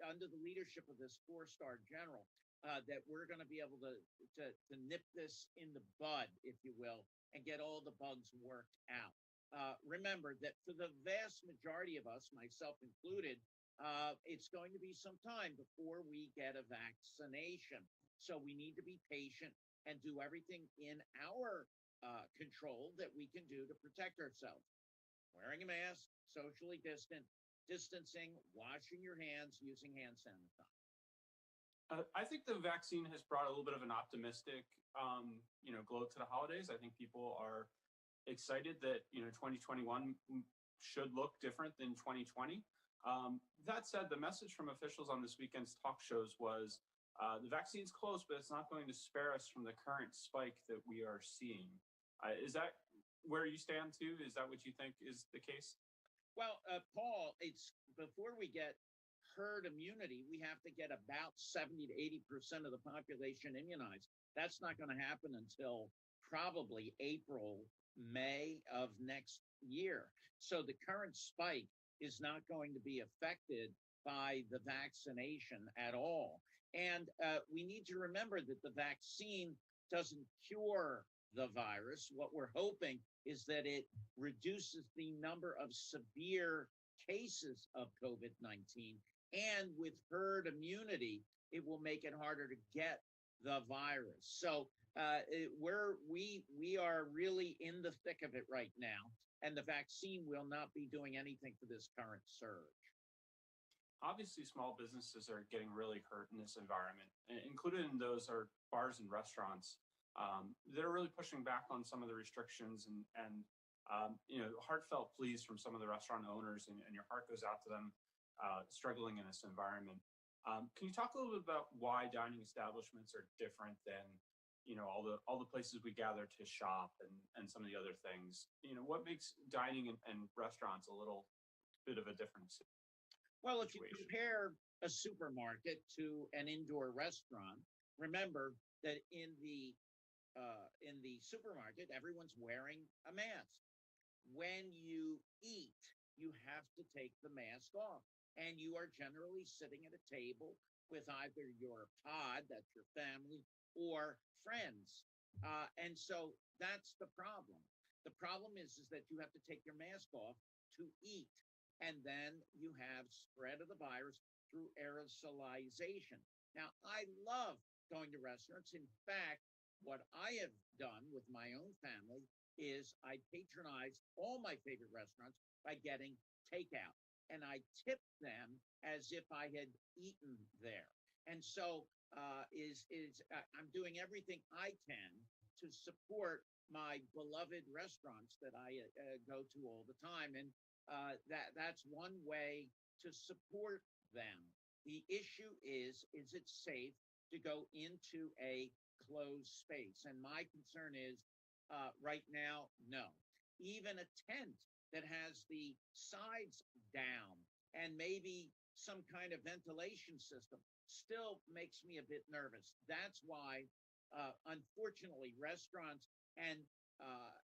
under the leadership of this four-star general, that we're going to be able to nip this in the bud, if you will, and get all the bugs worked out. Remember that for the vast majority of us, myself included, it's going to be some time before we get a vaccination. So we need to be patient and do everything in our control that we can do to protect ourselves. Wearing a mask, socially distancing, washing your hands, using hand sanitizer. I think the vaccine has brought a little bit of an optimistic, glow to the holidays. I think people are excited that 2021 should look different than 2020. That said, the message from officials on this weekend's talk shows was the vaccine's close, but it's not going to spare us from the current spike that we are seeing. Is that where you stand too? Is that what you think is the case? Well, Paul, it's before we get herd immunity, we have to get about 70 to 80% of the population immunized. That's not going to happen until probably April, May of next year. So the current spike is not going to be affected by the vaccination at all. And we need to remember that the vaccine doesn't cure the virus. What we're hoping is that it reduces the number of severe cases of COVID-19. And with herd immunity, it will make it harder to get the virus. So we are really in the thick of it right now. And the vaccine will not be doing anything for this current surge. Obviously, small businesses are getting really hurt in this environment. Included in those are bars and restaurants. They're really pushing back on some of the restrictions and heartfelt pleas from some of the restaurant owners, and your heart goes out to them struggling in this environment. Can you talk a little bit about why dining establishments are different than all the places we gather to shop and some of the other things? What makes dining and restaurants a little bit of a difference? Well, if you compare a supermarket to an indoor restaurant, remember that in the supermarket, everyone's wearing a mask. When you eat, you have to take the mask off, and you are generally sitting at a table with either your pod, that's your family, or friends. And so that's the problem. The problem is that you have to take your mask off to eat. And then you have spread of the virus through aerosolization. Now, I love going to restaurants. In fact, what I have done with my own family is I patronize all my favorite restaurants by getting takeout. And I tip them as if I had eaten there. And so I'm doing everything I can to support my beloved restaurants that I go to all the time. And that's one way to support them. The issue is it safe to go into a closed space? And my concern is right now, no. Even a tent that has the sides down and maybe some kind of ventilation system still makes me a bit nervous. That's why, unfortunately, restaurants and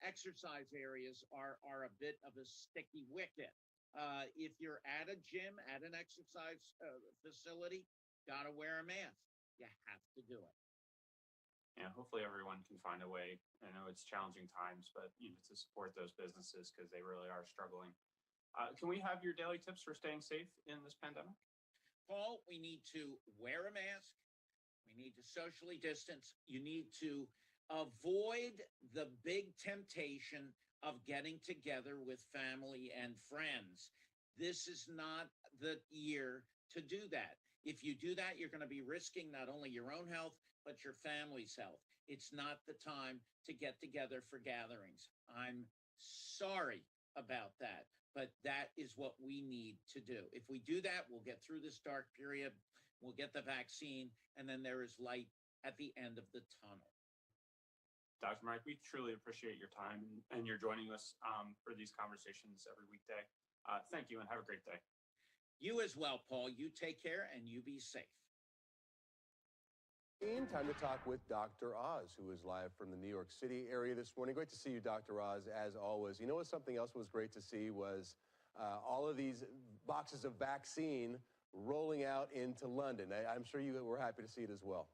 exercise areas are a bit of a sticky wicket. If you're at a gym, at an exercise facility, gotta wear a mask. You have to do it. Yeah, hopefully everyone can find a way. I know it's challenging times, but to support those businesses because they really are struggling. Can we have your daily tips for staying safe in this pandemic? Paul, we need to wear a mask. We need to socially distance. You need to avoid the big temptation of getting together with family and friends. This is not the year to do that. If you do that, you're going to be risking not only your own health, but your family's health. It's not the time to get together for gatherings. I'm sorry about that, but that is what we need to do. If we do that, we'll get through this dark period, we'll get the vaccine, and then there is light at the end of the tunnel. Dr. Mike, we truly appreciate your time and you're joining us for these conversations every weekday. Thank you and have a great day. You as well, Paul. You take care and you be safe. Time to talk with Dr. Oz, who is live from the New York City area this morning. Great to see you, Dr. Oz, as always. You know what, something else was great to see was all of these boxes of vaccine rolling out into London. I'm sure you were happy to see it as well.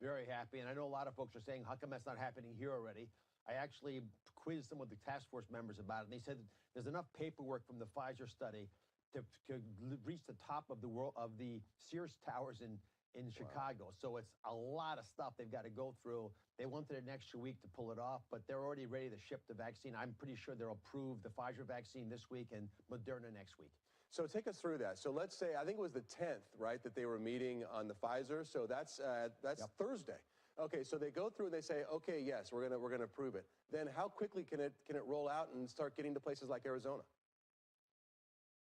Very happy, and I know a lot of folks are saying, how come that's not happening here already? I actually quizzed some of the task force members about it, and they said there's enough paperwork from the Pfizer study to reach the top of the Sears Towers in Chicago. So it's a lot of stuff they've got to go through. They wanted an extra week to pull it off, but they're already ready to ship the vaccine. I'm pretty sure they'll approve the Pfizer vaccine this week and Moderna next week. So take us through that. So let's say, I think it was the 10th, right, that they were meeting on the Pfizer. So that's Thursday. Okay, so they go through and they say, okay, yes, we're gonna approve it. Then how quickly can it roll out and start getting to places like Arizona?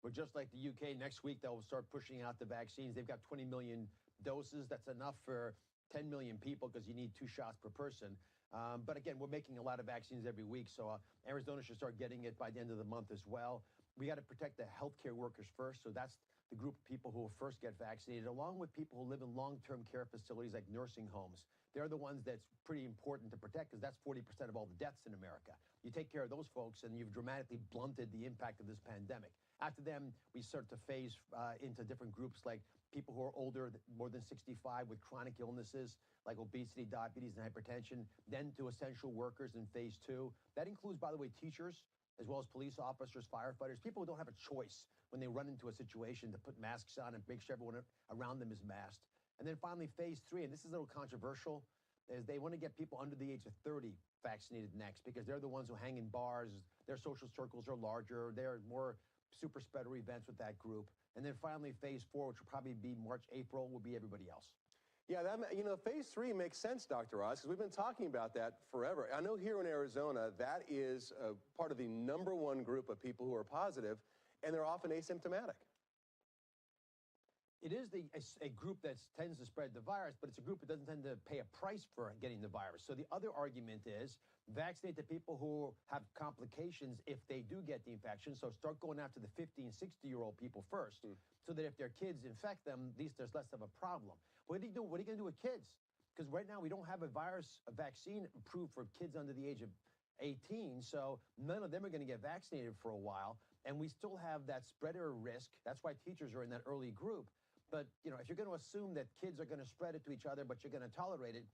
But just like the UK, next week they'll start pushing out the vaccines. They've got 20 million doses. That's enough for 10 million people because you need 2 shots per person. But again, we're making a lot of vaccines every week, so Arizona should start getting it by the end of the month as well. We got to protect the healthcare workers first, so that's the group of people who will first get vaccinated, along with people who live in long-term care facilities like nursing homes. They're the ones that's pretty important to protect because that's 40% of all the deaths in America. You take care of those folks and you've dramatically blunted the impact of this pandemic. After them, we start to phase into different groups like people who are older, more than 65 with chronic illnesses like obesity, diabetes, and hypertension, then to essential workers in phase 2. That includes, by the way, teachers, as well as police officers, firefighters, people who don't have a choice when they run into a situation to put masks on and make sure everyone around them is masked. And then finally, phase 3, and this is a little controversial, is they want to get people under the age of 30 vaccinated next because they're the ones who hang in bars, their social circles are larger, there are more super spreader events with that group. And then finally, phase 4, which will probably be March, April, will be everybody else. Yeah, phase 3 makes sense, Dr. Oz, because we've been talking about that forever. I know here in Arizona, that is part of the #1 group of people who are positive, and they're often asymptomatic. It is a group that tends to spread the virus, but it's a group that doesn't tend to pay a price for getting the virus. So the other argument is vaccinate the people who have complications if they do get the infection. So start going after the 50 and 60-year-old people first, so that if their kids infect them, at least there's less of a problem. What do you do? What are you going to do with kids? Because right now we don't have a vaccine approved for kids under the age of 18, so none of them are going to get vaccinated for a while, and we still have that spreader risk. That's why teachers are in that early group. But, if you're going to assume that kids are going to spread it to each other, but you're going to tolerate it,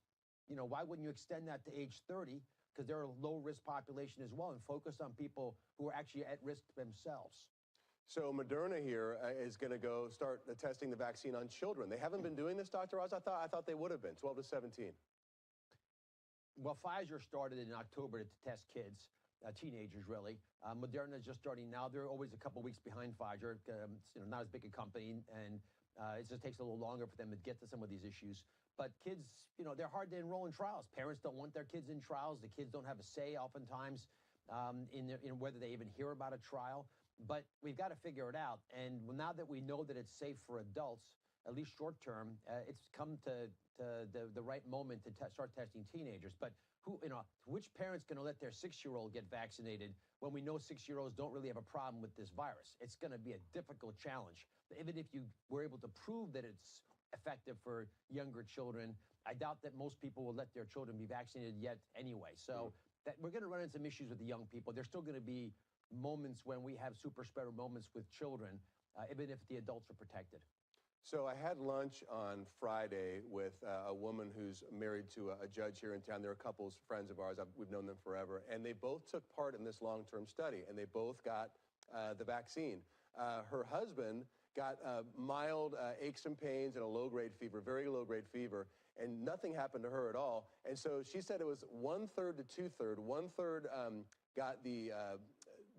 why wouldn't you extend that to age 30? Because they're a low-risk population as well, and focus on people who are actually at risk themselves. So Moderna here is going to go start testing the vaccine on children. They haven't been doing this, Dr. Oz? I thought they would have been, 12 to 17. Well, Pfizer started in October to test kids, teenagers really. Moderna is just starting now. They're always a couple weeks behind Pfizer. It's not as big a company, and it just takes a little longer for them to get to some of these issues. But kids, they're hard to enroll in trials. Parents don't want their kids in trials. The kids don't have a say oftentimes in whether they even hear about a trial. But we've got to figure it out. And now that we know that it's safe for adults, at least short term, it's come to the right moment to start testing teenagers. But which parent's going to let their 6-year-old get vaccinated when we know 6-year-olds don't really have a problem with this virus? It's going to be a difficult challenge. Even if you were able to prove that it's effective for younger children, I doubt that most people will let their children be vaccinated yet anyway. So that we're going to run into some issues with the young people. There's still going to be moments when we have super spreader moments with children, even if the adults are protected. So I had lunch on Friday with a woman who's married to a judge here in town. They're a couple friends of ours. We've known them forever. And they both took part in this long-term study, and they both got the vaccine. Her husband got mild aches and pains and a low-grade fever, very low-grade fever, and nothing happened to her at all. And so she said it was 1/3 to 2/3. 1/3 got the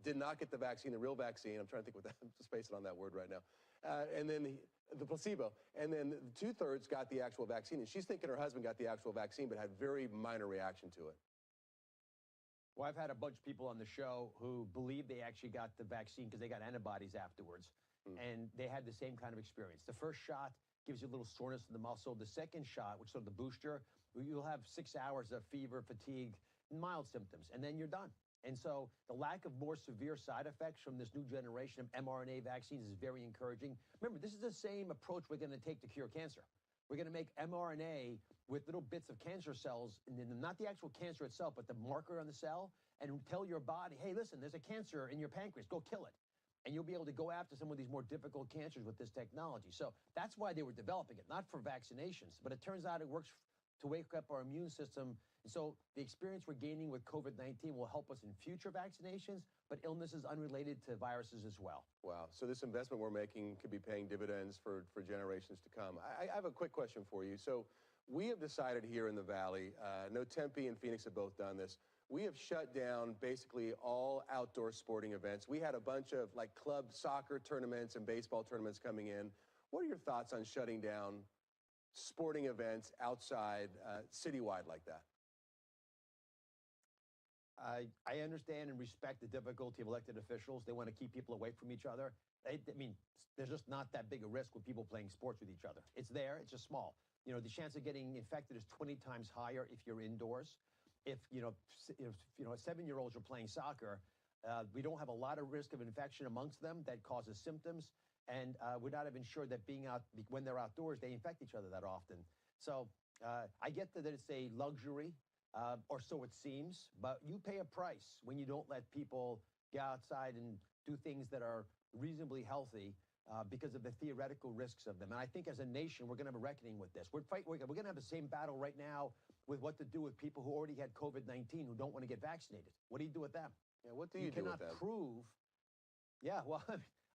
did not get the vaccine, the real vaccine. I'm trying to think what that, I'm spacing on that word right now. And then the placebo. And then 2/3 got the actual vaccine. And she's thinking her husband got the actual vaccine, but had very minor reaction to it. Well, I've had a bunch of people on the show who believe they actually got the vaccine because they got antibodies afterwards. And they had the same kind of experience. The first shot gives you a little soreness in the muscle. The second shot, which is sort of the booster, you'll have 6 hours of fever, fatigue, mild symptoms, and then you're done. And so the lack of more severe side effects from this new generation of mRNA vaccines is very encouraging. Remember, this is the same approach we're going to take to cure cancer. We're going to make mRNA with little bits of cancer cells, and then not the actual cancer itself, but the marker on the cell, and tell your body, hey, listen, there's a cancer in your pancreas, go kill it. And you'll be able to go after some of these more difficult cancers with this technology. So that's why they were developing it, not for vaccinations. But it turns out it works to wake up our immune system. And so the experience we're gaining with COVID-19 will help us in future vaccinations, but illnesses unrelated to viruses as well. Wow. So this investment we're making could be paying dividends for generations to come. I have a quick question for you. So we have decided here in the Valley, no, Tempe and Phoenix have both done this. We have shut down basically all outdoor sporting events. We had a bunch of like club soccer tournaments and baseball tournaments coming in. What are your thoughts on shutting down sporting events outside, citywide like that? I understand and respect the difficulty of elected officials. They want to keep people away from each other. I mean, there's just not that big a risk with people playing sports with each other. It's there, it's just small. You know, the chance of getting infected is 20 times higher if you're indoors. If 7-year-olds are playing soccer, we don't have a lot of risk of infection amongst them that causes symptoms, and we're not even sure that being out when they're outdoors, they infect each other that often. So I get that it's a luxury, or so it seems, but you pay a price when you don't let people get outside and do things that are reasonably healthy because of the theoretical risks of them. And I think as a nation, we're going to have a reckoning with this. We're going to have the same battle right now with what to do with people who already had COVID-19 who don't want to get vaccinated. What do you do with them? Yeah, what do you do with them? You cannot prove. Yeah, well,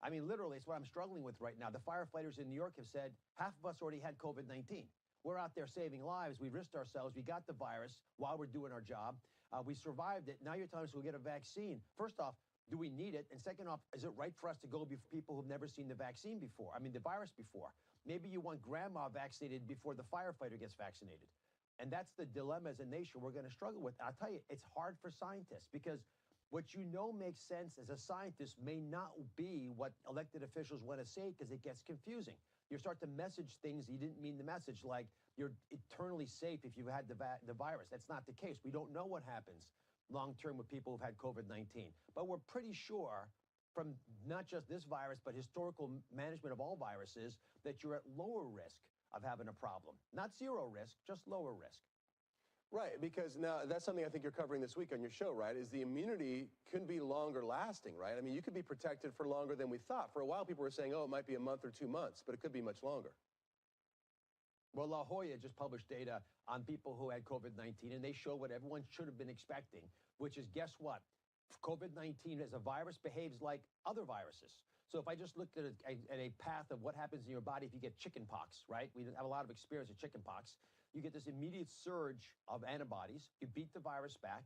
I mean, literally, it's what I'm struggling with right now. The firefighters in New York have said half of us already had COVID-19. We're out there saving lives. We risked ourselves. We got the virus while we're doing our job. We survived it. Now you're telling us we'll get a vaccine. First off, do we need it? And second off, is it right for us to go before people who've never seen the vaccine before? I mean, the virus before. Maybe you want grandma vaccinated before the firefighter gets vaccinated. And that's the dilemma as a nation we're going to struggle with. I'll tell you, it's hard for scientists because what you know makes sense as a scientist may not be what elected officials want to say because it gets confusing. You start to message things you didn't mean to message, like you're eternally safe if you've had the virus. That's not the case. We don't know what happens long-term with people who've had COVID-19. But we're pretty sure from not just this virus, but historical management of all viruses, that you're at lower risk of having a problem. Not zero risk, just lower risk. Right, because now that's something I think you're covering this week on your show, right, is the immunity can be longer lasting, right? I mean, you could be protected for longer than we thought. For a while, people were saying, oh, it might be a month or 2 months, but it could be much longer. Well, La Jolla just published data on people who had COVID-19, and they show what everyone should have been expecting, which is, guess what? COVID-19 as a virus behaves like other viruses. So if I just looked at a path of what happens in your body if you get chicken pox, right? We have a lot of experience with chicken pox. You get this immediate surge of antibodies. You beat the virus back.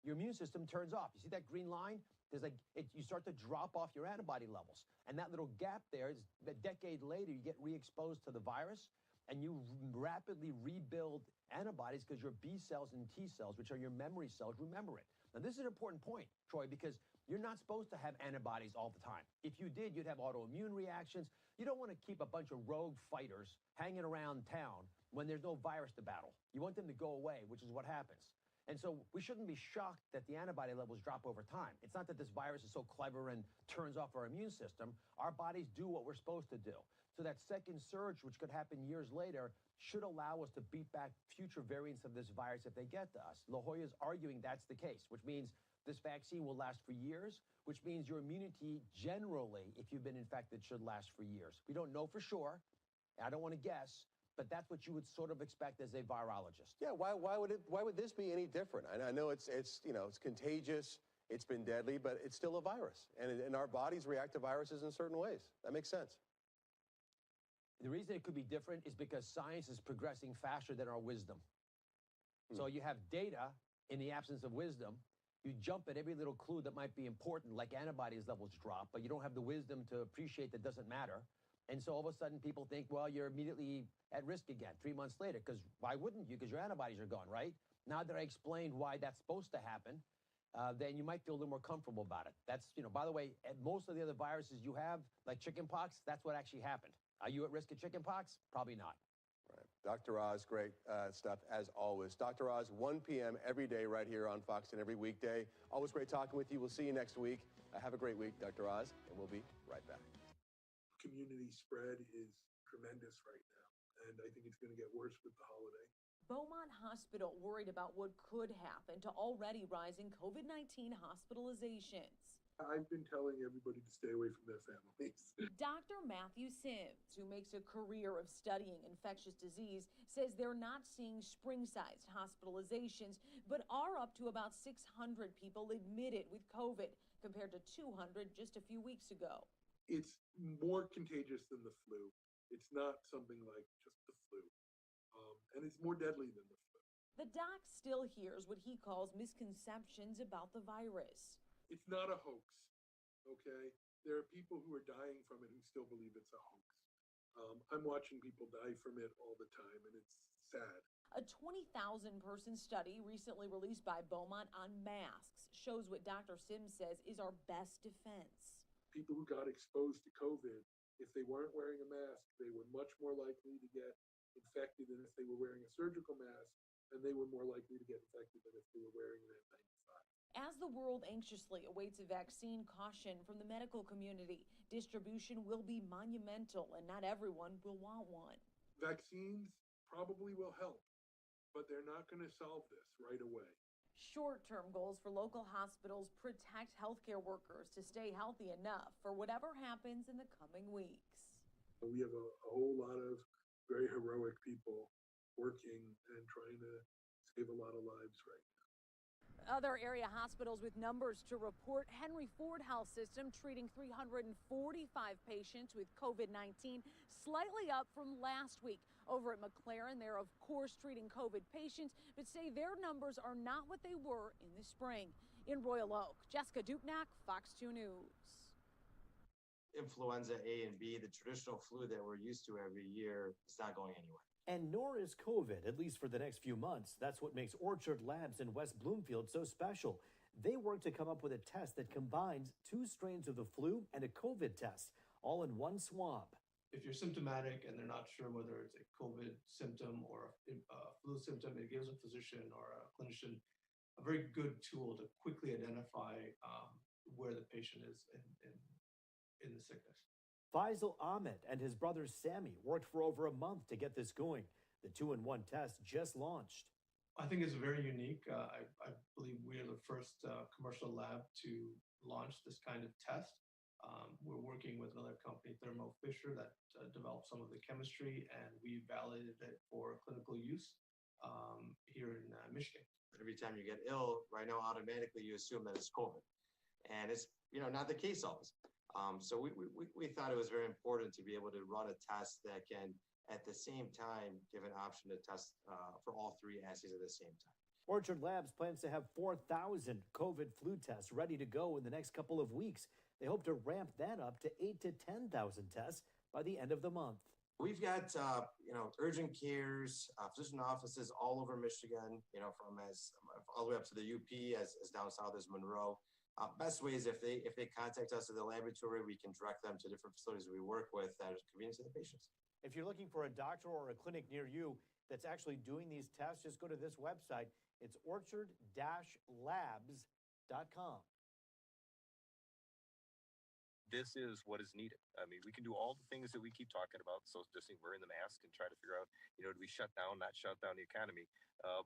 Your immune system turns off. You see that green line? You start to drop off your antibody levels. And that little gap there is a decade later, you get re-exposed to the virus, and you rapidly rebuild antibodies because your B cells and T cells, which are your memory cells, remember it. Now, this is an important point, Troy, because you're not supposed to have antibodies all the time. If you did, you'd have autoimmune reactions. You don't want to keep a bunch of rogue fighters hanging around town when there's no virus to battle. You want them to go away, which is what happens. And so we shouldn't be shocked that the antibody levels drop over time. It's not that this virus is so clever and turns off our immune system. Our bodies do what we're supposed to do. So that second surge, which could happen years later, should allow us to beat back future variants of this virus if they get to us. La Jolla is arguing that's the case, which means this vaccine will last for years, which means your immunity generally, if you've been infected, should last for years. We don't know for sure. I don't want to guess, but that's what you would sort of expect as a virologist. Yeah, why would this be any different? I know it's contagious, it's been deadly, but it's still a virus, and our bodies react to viruses in certain ways. That makes sense. The reason it could be different is because science is progressing faster than our wisdom. So you have data in the absence of wisdom. You jump at every little clue that might be important, like antibodies levels drop, but you don't have the wisdom to appreciate that doesn't matter. And so all of a sudden people think, well, you're immediately at risk again 3 months later, because why wouldn't you? Because your antibodies are gone, right? Now that I explained why that's supposed to happen, then you might feel a little more comfortable about it. That's, by the way, at most of the other viruses you have, like chickenpox, that's what actually happened. Are you at risk of chickenpox? Probably not. Right. Dr. Oz, great stuff as always. Dr. Oz, 1 p.m. every day right here on Fox and every weekday. Always great talking with you. We'll see you next week. Have a great week, Dr. Oz, and we'll be right back. Community spread is tremendous right now, and I think it's going to get worse with the holiday. Beaumont Hospital worried about what could happen to already rising COVID-19 hospitalizations. I've been telling everybody to stay away from their families. Dr. Matthew Sims, who makes a career of studying infectious disease, says they're not seeing spring-sized hospitalizations, but are up to about 600 people admitted with COVID, compared to 200 just a few weeks ago. It's more contagious than the flu. It's not something like just the flu. And it's more deadly than the flu. The doc still hears what he calls misconceptions about the virus. It's not a hoax, okay? There are people who are dying from it who still believe it's a hoax. I'm watching people die from it all the time, and it's sad. A 20,000-person study recently released by Beaumont on masks shows what Dr. Sims says is our best defense. People who got exposed to COVID, if they weren't wearing a mask, they were much more likely to get infected than if they were wearing a surgical mask, and they were more likely to get infected than if they were wearing an N95. As the world anxiously awaits a vaccine, caution from the medical community. Distribution will be monumental, and not everyone will want one. Vaccines probably will help, but they're not going to solve this right away. Short-term goals for local hospitals: protect healthcare workers to stay healthy enough for whatever happens in the coming weeks. We have a whole lot of very heroic people working and trying to save a lot of lives right now. Other area hospitals with numbers to report: Henry Ford Health System treating 345 patients with COVID-19, slightly up from last week. Over at McLaren, they're of course treating COVID patients, but say their numbers are not what they were in the spring. In Royal Oak, Jessica Dupnack, Fox 2 News. Influenza A and B, the traditional flu that we're used to every year, is not going anywhere. And nor is COVID, at least for the next few months. That's what makes Orchard Labs in West Bloomfield so special. They worked to come up with a test that combines 2 strains of the flu and a COVID test, all in one swab. If you're symptomatic and they're not sure whether it's a COVID symptom or a flu symptom, it gives a physician or a clinician a very good tool to quickly identify where the patient is in the sickness. Faisal Ahmed and his brother Sammy worked for over a month to get this going. The 2-in-1 test just launched. I think it's very unique. I believe we are the first commercial lab to launch this kind of test. We're working with another company, Thermo Fisher, that developed some of the chemistry, and we validated it for clinical use here in Michigan. Every time you get ill, right now, automatically you assume that it's COVID. And it's not the case always. So we thought it was very important to be able to run a test that can, at the same time, give an option to test for all 3 assays at the same time. Orchard Labs plans to have 4,000 COVID flu tests ready to go in the next couple of weeks. They hope to ramp that up to 8,000 to 10,000 tests by the end of the month. We've got, urgent cares, physician offices all over Michigan, from all the way up to the UP, as down south as Monroe. Best way is if they contact us at the laboratory, we can direct them to different facilities we work with that are convenient to the patients. If you're looking for a doctor or a clinic near you that's actually doing these tests, just go to this website. It's orchard-labs.com. This is what is needed. I mean, we can do all the things that we keep talking about, social distancing, wearing the mask, and try to figure out, do we shut down, not shut down the economy?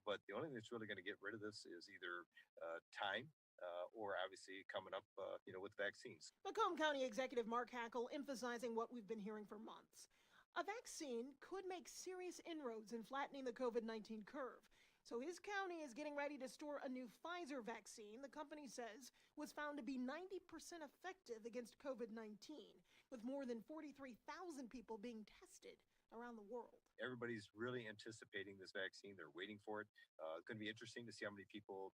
But the only thing that's really going to get rid of this is either time or obviously coming up, with vaccines. Macomb County Executive Mark Hackle emphasizing what we've been hearing for months. A vaccine could make serious inroads in flattening the COVID-19 curve. So his county is getting ready to store a new Pfizer vaccine the company says was found to be 90% effective against COVID-19, with more than 43,000 people being tested around the world. Everybody's really anticipating this vaccine. They're waiting for it. It's going to be interesting to see how many people,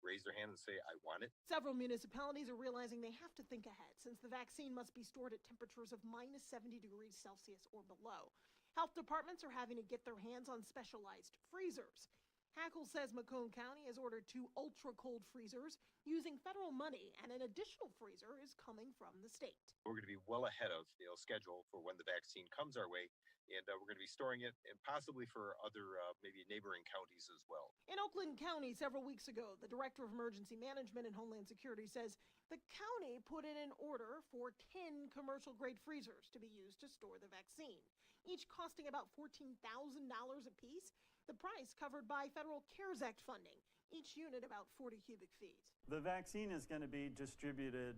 raise their hand and say, I want it. Several municipalities are realizing they have to think ahead since the vaccine must be stored at temperatures of minus 70 degrees Celsius or below. Health departments are having to get their hands on specialized freezers. Hackle says Macomb County has ordered 2 ultra-cold freezers using federal money, and an additional freezer is coming from the state. We're going to be well ahead of schedule for when the vaccine comes our way, and we're going to be storing it and possibly for other maybe neighboring counties as well. In Oakland County several weeks ago, the Director of Emergency Management and Homeland Security says the county put in an order for 10 commercial-grade freezers to be used to store the vaccine, each costing about $14,000 apiece. The price covered by federal CARES Act funding, each unit about 40 cubic feet. The vaccine is going to be distributed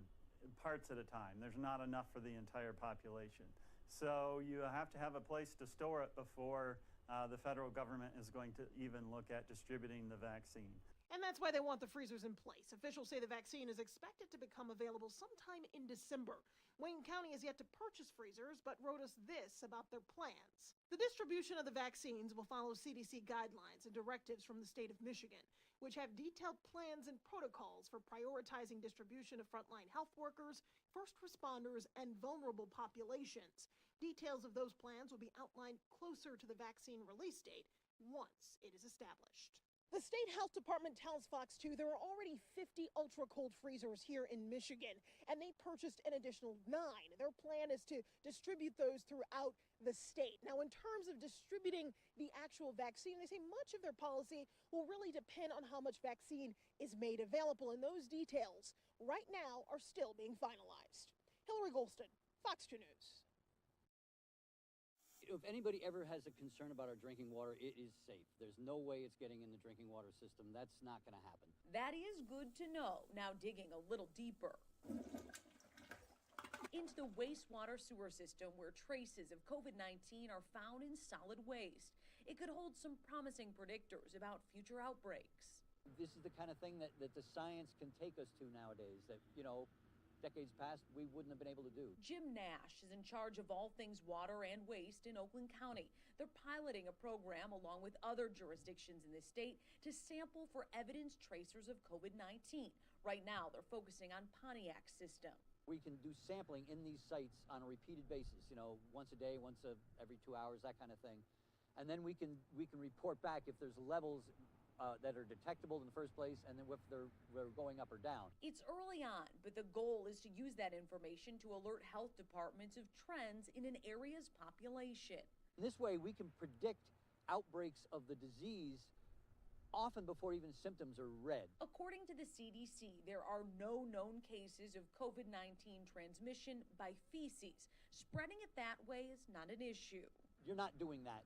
parts at a time. There's not enough for the entire population. So you have to have a place to store it before the federal government is going to even look at distributing the vaccine. And that's why they want the freezers in place. Officials say the vaccine is expected to become available sometime in December. Wayne County has yet to purchase freezers, but wrote us this about their plans. The distribution of the vaccines will follow CDC guidelines and directives from the state of Michigan, which have detailed plans and protocols for prioritizing distribution of frontline health workers, first responders, and vulnerable populations. Details of those plans will be outlined closer to the vaccine release date once it is established. The state health department tells Fox 2 there are already 50 ultra-cold freezers here in Michigan, and they purchased an additional 9. Their plan is to distribute those throughout the state. Now, in terms of distributing the actual vaccine, they say much of their policy will really depend on how much vaccine is made available, and those details right now are still being finalized. Hillary Golston, Fox 2 News. If anybody ever has a concern about our drinking water, it is safe. There's no way it's getting in the drinking water system. That's not going to happen. That is good to know. Now digging a little deeper into the wastewater sewer system where traces of COVID-19 are found in solid waste. It could hold some promising predictors about future outbreaks. This is the kind of thing that the science can take us to nowadays that, decades past, we wouldn't have been able to do. Jim Nash is in charge of all things water and waste in Oakland County. They're piloting a program along with other jurisdictions in the state to sample for evidence tracers of COVID-19. Right now, they're focusing on Pontiac's system. We can do sampling in these sites on a repeated basis, once a day, every 2 hours, that kind of thing. And then we can report back if there's levels that are detectable in the first place, and then if they're going up or down. It's early on, but the goal is to use that information to alert health departments of trends in an area's population. This way, we can predict outbreaks of the disease often before even symptoms are read. According to the CDC, there are no known cases of COVID-19 transmission by feces. Spreading it that way is not an issue. You're not doing that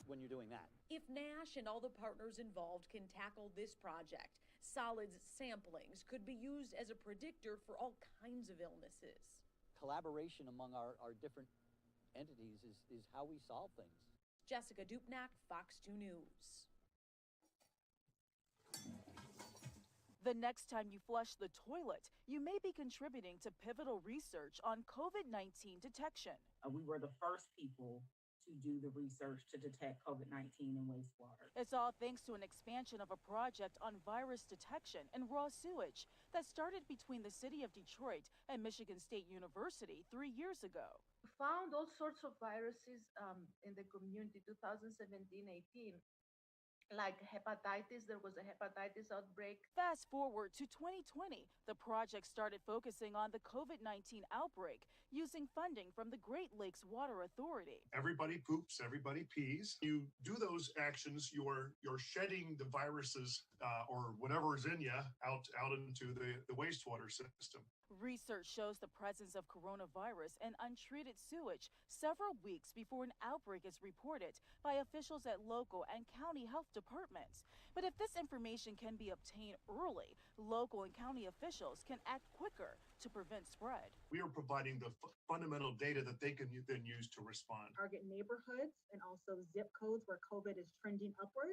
when you're doing that. If Nash and all the partners involved can tackle this project, solids samplings could be used as a predictor for all kinds of illnesses. Collaboration among our different entities is how we solve things. Jessica Dupnack, Fox 2 News. The next time you flush the toilet, you may be contributing to pivotal research on COVID-19 detection. We were the first people to do the research to detect COVID-19 in wastewater. It's all thanks to an expansion of a project on virus detection in raw sewage that started between the city of Detroit and Michigan State University 3 years ago. We found all sorts of viruses in the community 2017-18. Like hepatitis, there was a hepatitis outbreak. Fast forward to 2020, the project started focusing on the COVID-19 outbreak using funding from the Great Lakes Water Authority. Everybody poops, everybody pees. You do those actions, you're shedding the viruses or whatever is in you out into the wastewater system. Research shows the presence of coronavirus in untreated sewage several weeks before an outbreak is reported by officials at local and county health departments. But if this information can be obtained early, local and county officials can act quicker to prevent spread. We are providing the fundamental data that they can then use to respond. Target neighborhoods and also zip codes where COVID is trending upward,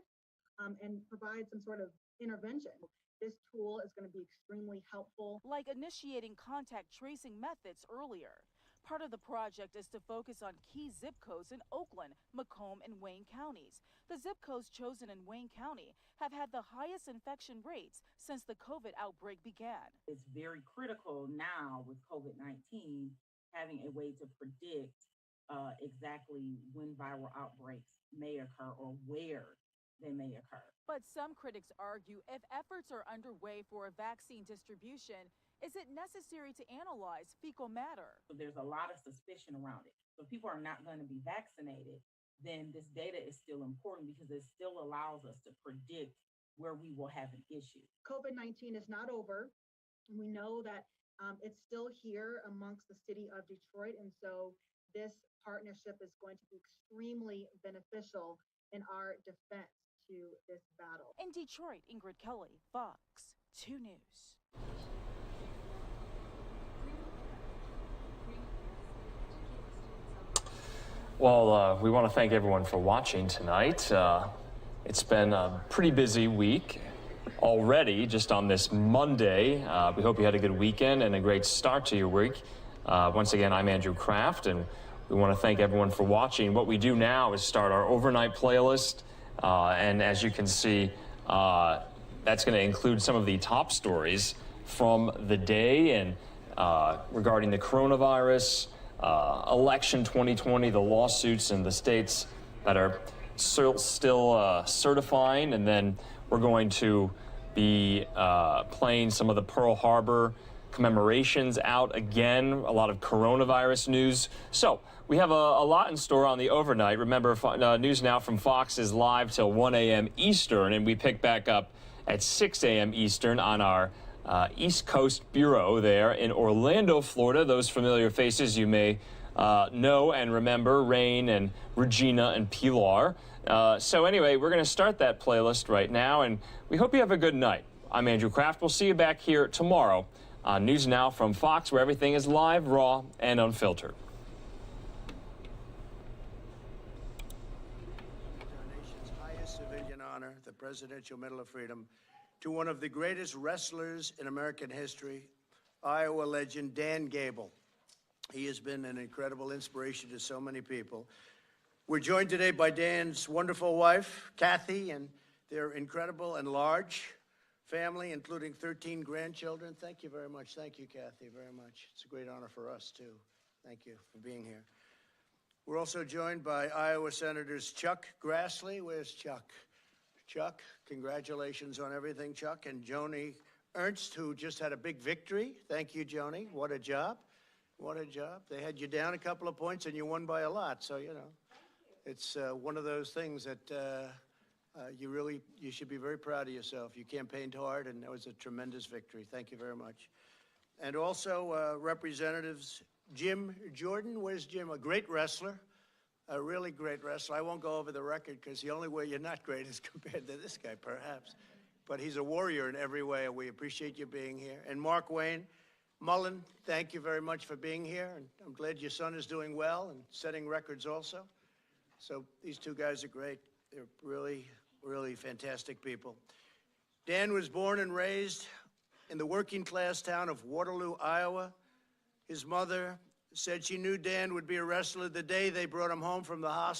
and provide some sort of intervention. This tool is going to be extremely helpful. Like initiating contact tracing methods earlier. Part of the project is to focus on key zip codes in Oakland, Macomb, and Wayne counties. The zip codes chosen in Wayne County have had the highest infection rates since the COVID outbreak began. It's very critical now with COVID-19, having a way to predict exactly when viral outbreaks may occur or where they may occur. But some critics argue if efforts are underway for a vaccine distribution, is it necessary to analyze fecal matter? So there's a lot of suspicion around it. So if people are not going to be vaccinated, then this data is still important because it still allows us to predict where we will have an issue. COVID-19 is not over. We know that it's still here amongst the city of Detroit. And so this partnership is going to be extremely beneficial in our defense to this battle. In Detroit, Ingrid Kelly, Fox 2 News. Well, we want to thank everyone for watching tonight. It's been a pretty busy week already, just on this Monday. We hope you had a good weekend and a great start to your week. Once again, I'm Andrew Kraft, and we want to thank everyone for watching. What we do now is start our overnight playlist, and as you can see, that's going to include some of the top stories from the day and regarding the coronavirus, election 2020, the lawsuits in the states that are still certifying, and then we're going to be playing some of the Pearl Harbor commemorations out again, a lot of coronavirus news. So we have a lot in store on the overnight. Remember, News Now from Fox is live till 1 a.m. Eastern, and we pick back up at 6 a.m. Eastern on our East Coast Bureau there in Orlando, Florida. Those familiar faces you may know and remember, Rain and Regina and Pilar. So anyway, we're going to start that playlist right now, and we hope you have a good night. I'm Andrew Kraft. We'll see you back here tomorrow on News Now from Fox, where everything is live, raw, and unfiltered. Our nation's highest civilian honor, the Presidential Medal of Freedom, to one of the greatest wrestlers in American history, Iowa legend Dan Gable. He has been an incredible inspiration to so many people. We're joined today by Dan's wonderful wife, Kathy, and their incredible and large family, including 13 grandchildren. Thank you very much. Thank you, Kathy, very much. It's a great honor for us, too. Thank you for being here. We're also joined by Iowa Senators Chuck Grassley. Where's Chuck? Chuck, congratulations on everything, Chuck. And Joni Ernst, who just had a big victory. Thank you, Joni. What a job. What a job. They had you down a couple of points and you won by a lot. So, you know, it's one of those things that you should be very proud of yourself. You campaigned hard, and that was a tremendous victory. Thank you very much. And also Representatives Jim Jordan. Where's Jim? A great wrestler, a really great wrestler. I won't go over the record because the only way you're not great is compared to this guy, perhaps. But he's a warrior in every way, and we appreciate you being here. And Mark Wayne Mullen, thank you very much for being here. And I'm glad your son is doing well and setting records also. So these two guys are great. They're really, really fantastic people. Dan was born and raised in the working class town of Waterloo, Iowa. His mother said she knew Dan would be a wrestler the day they brought him home from the hospital.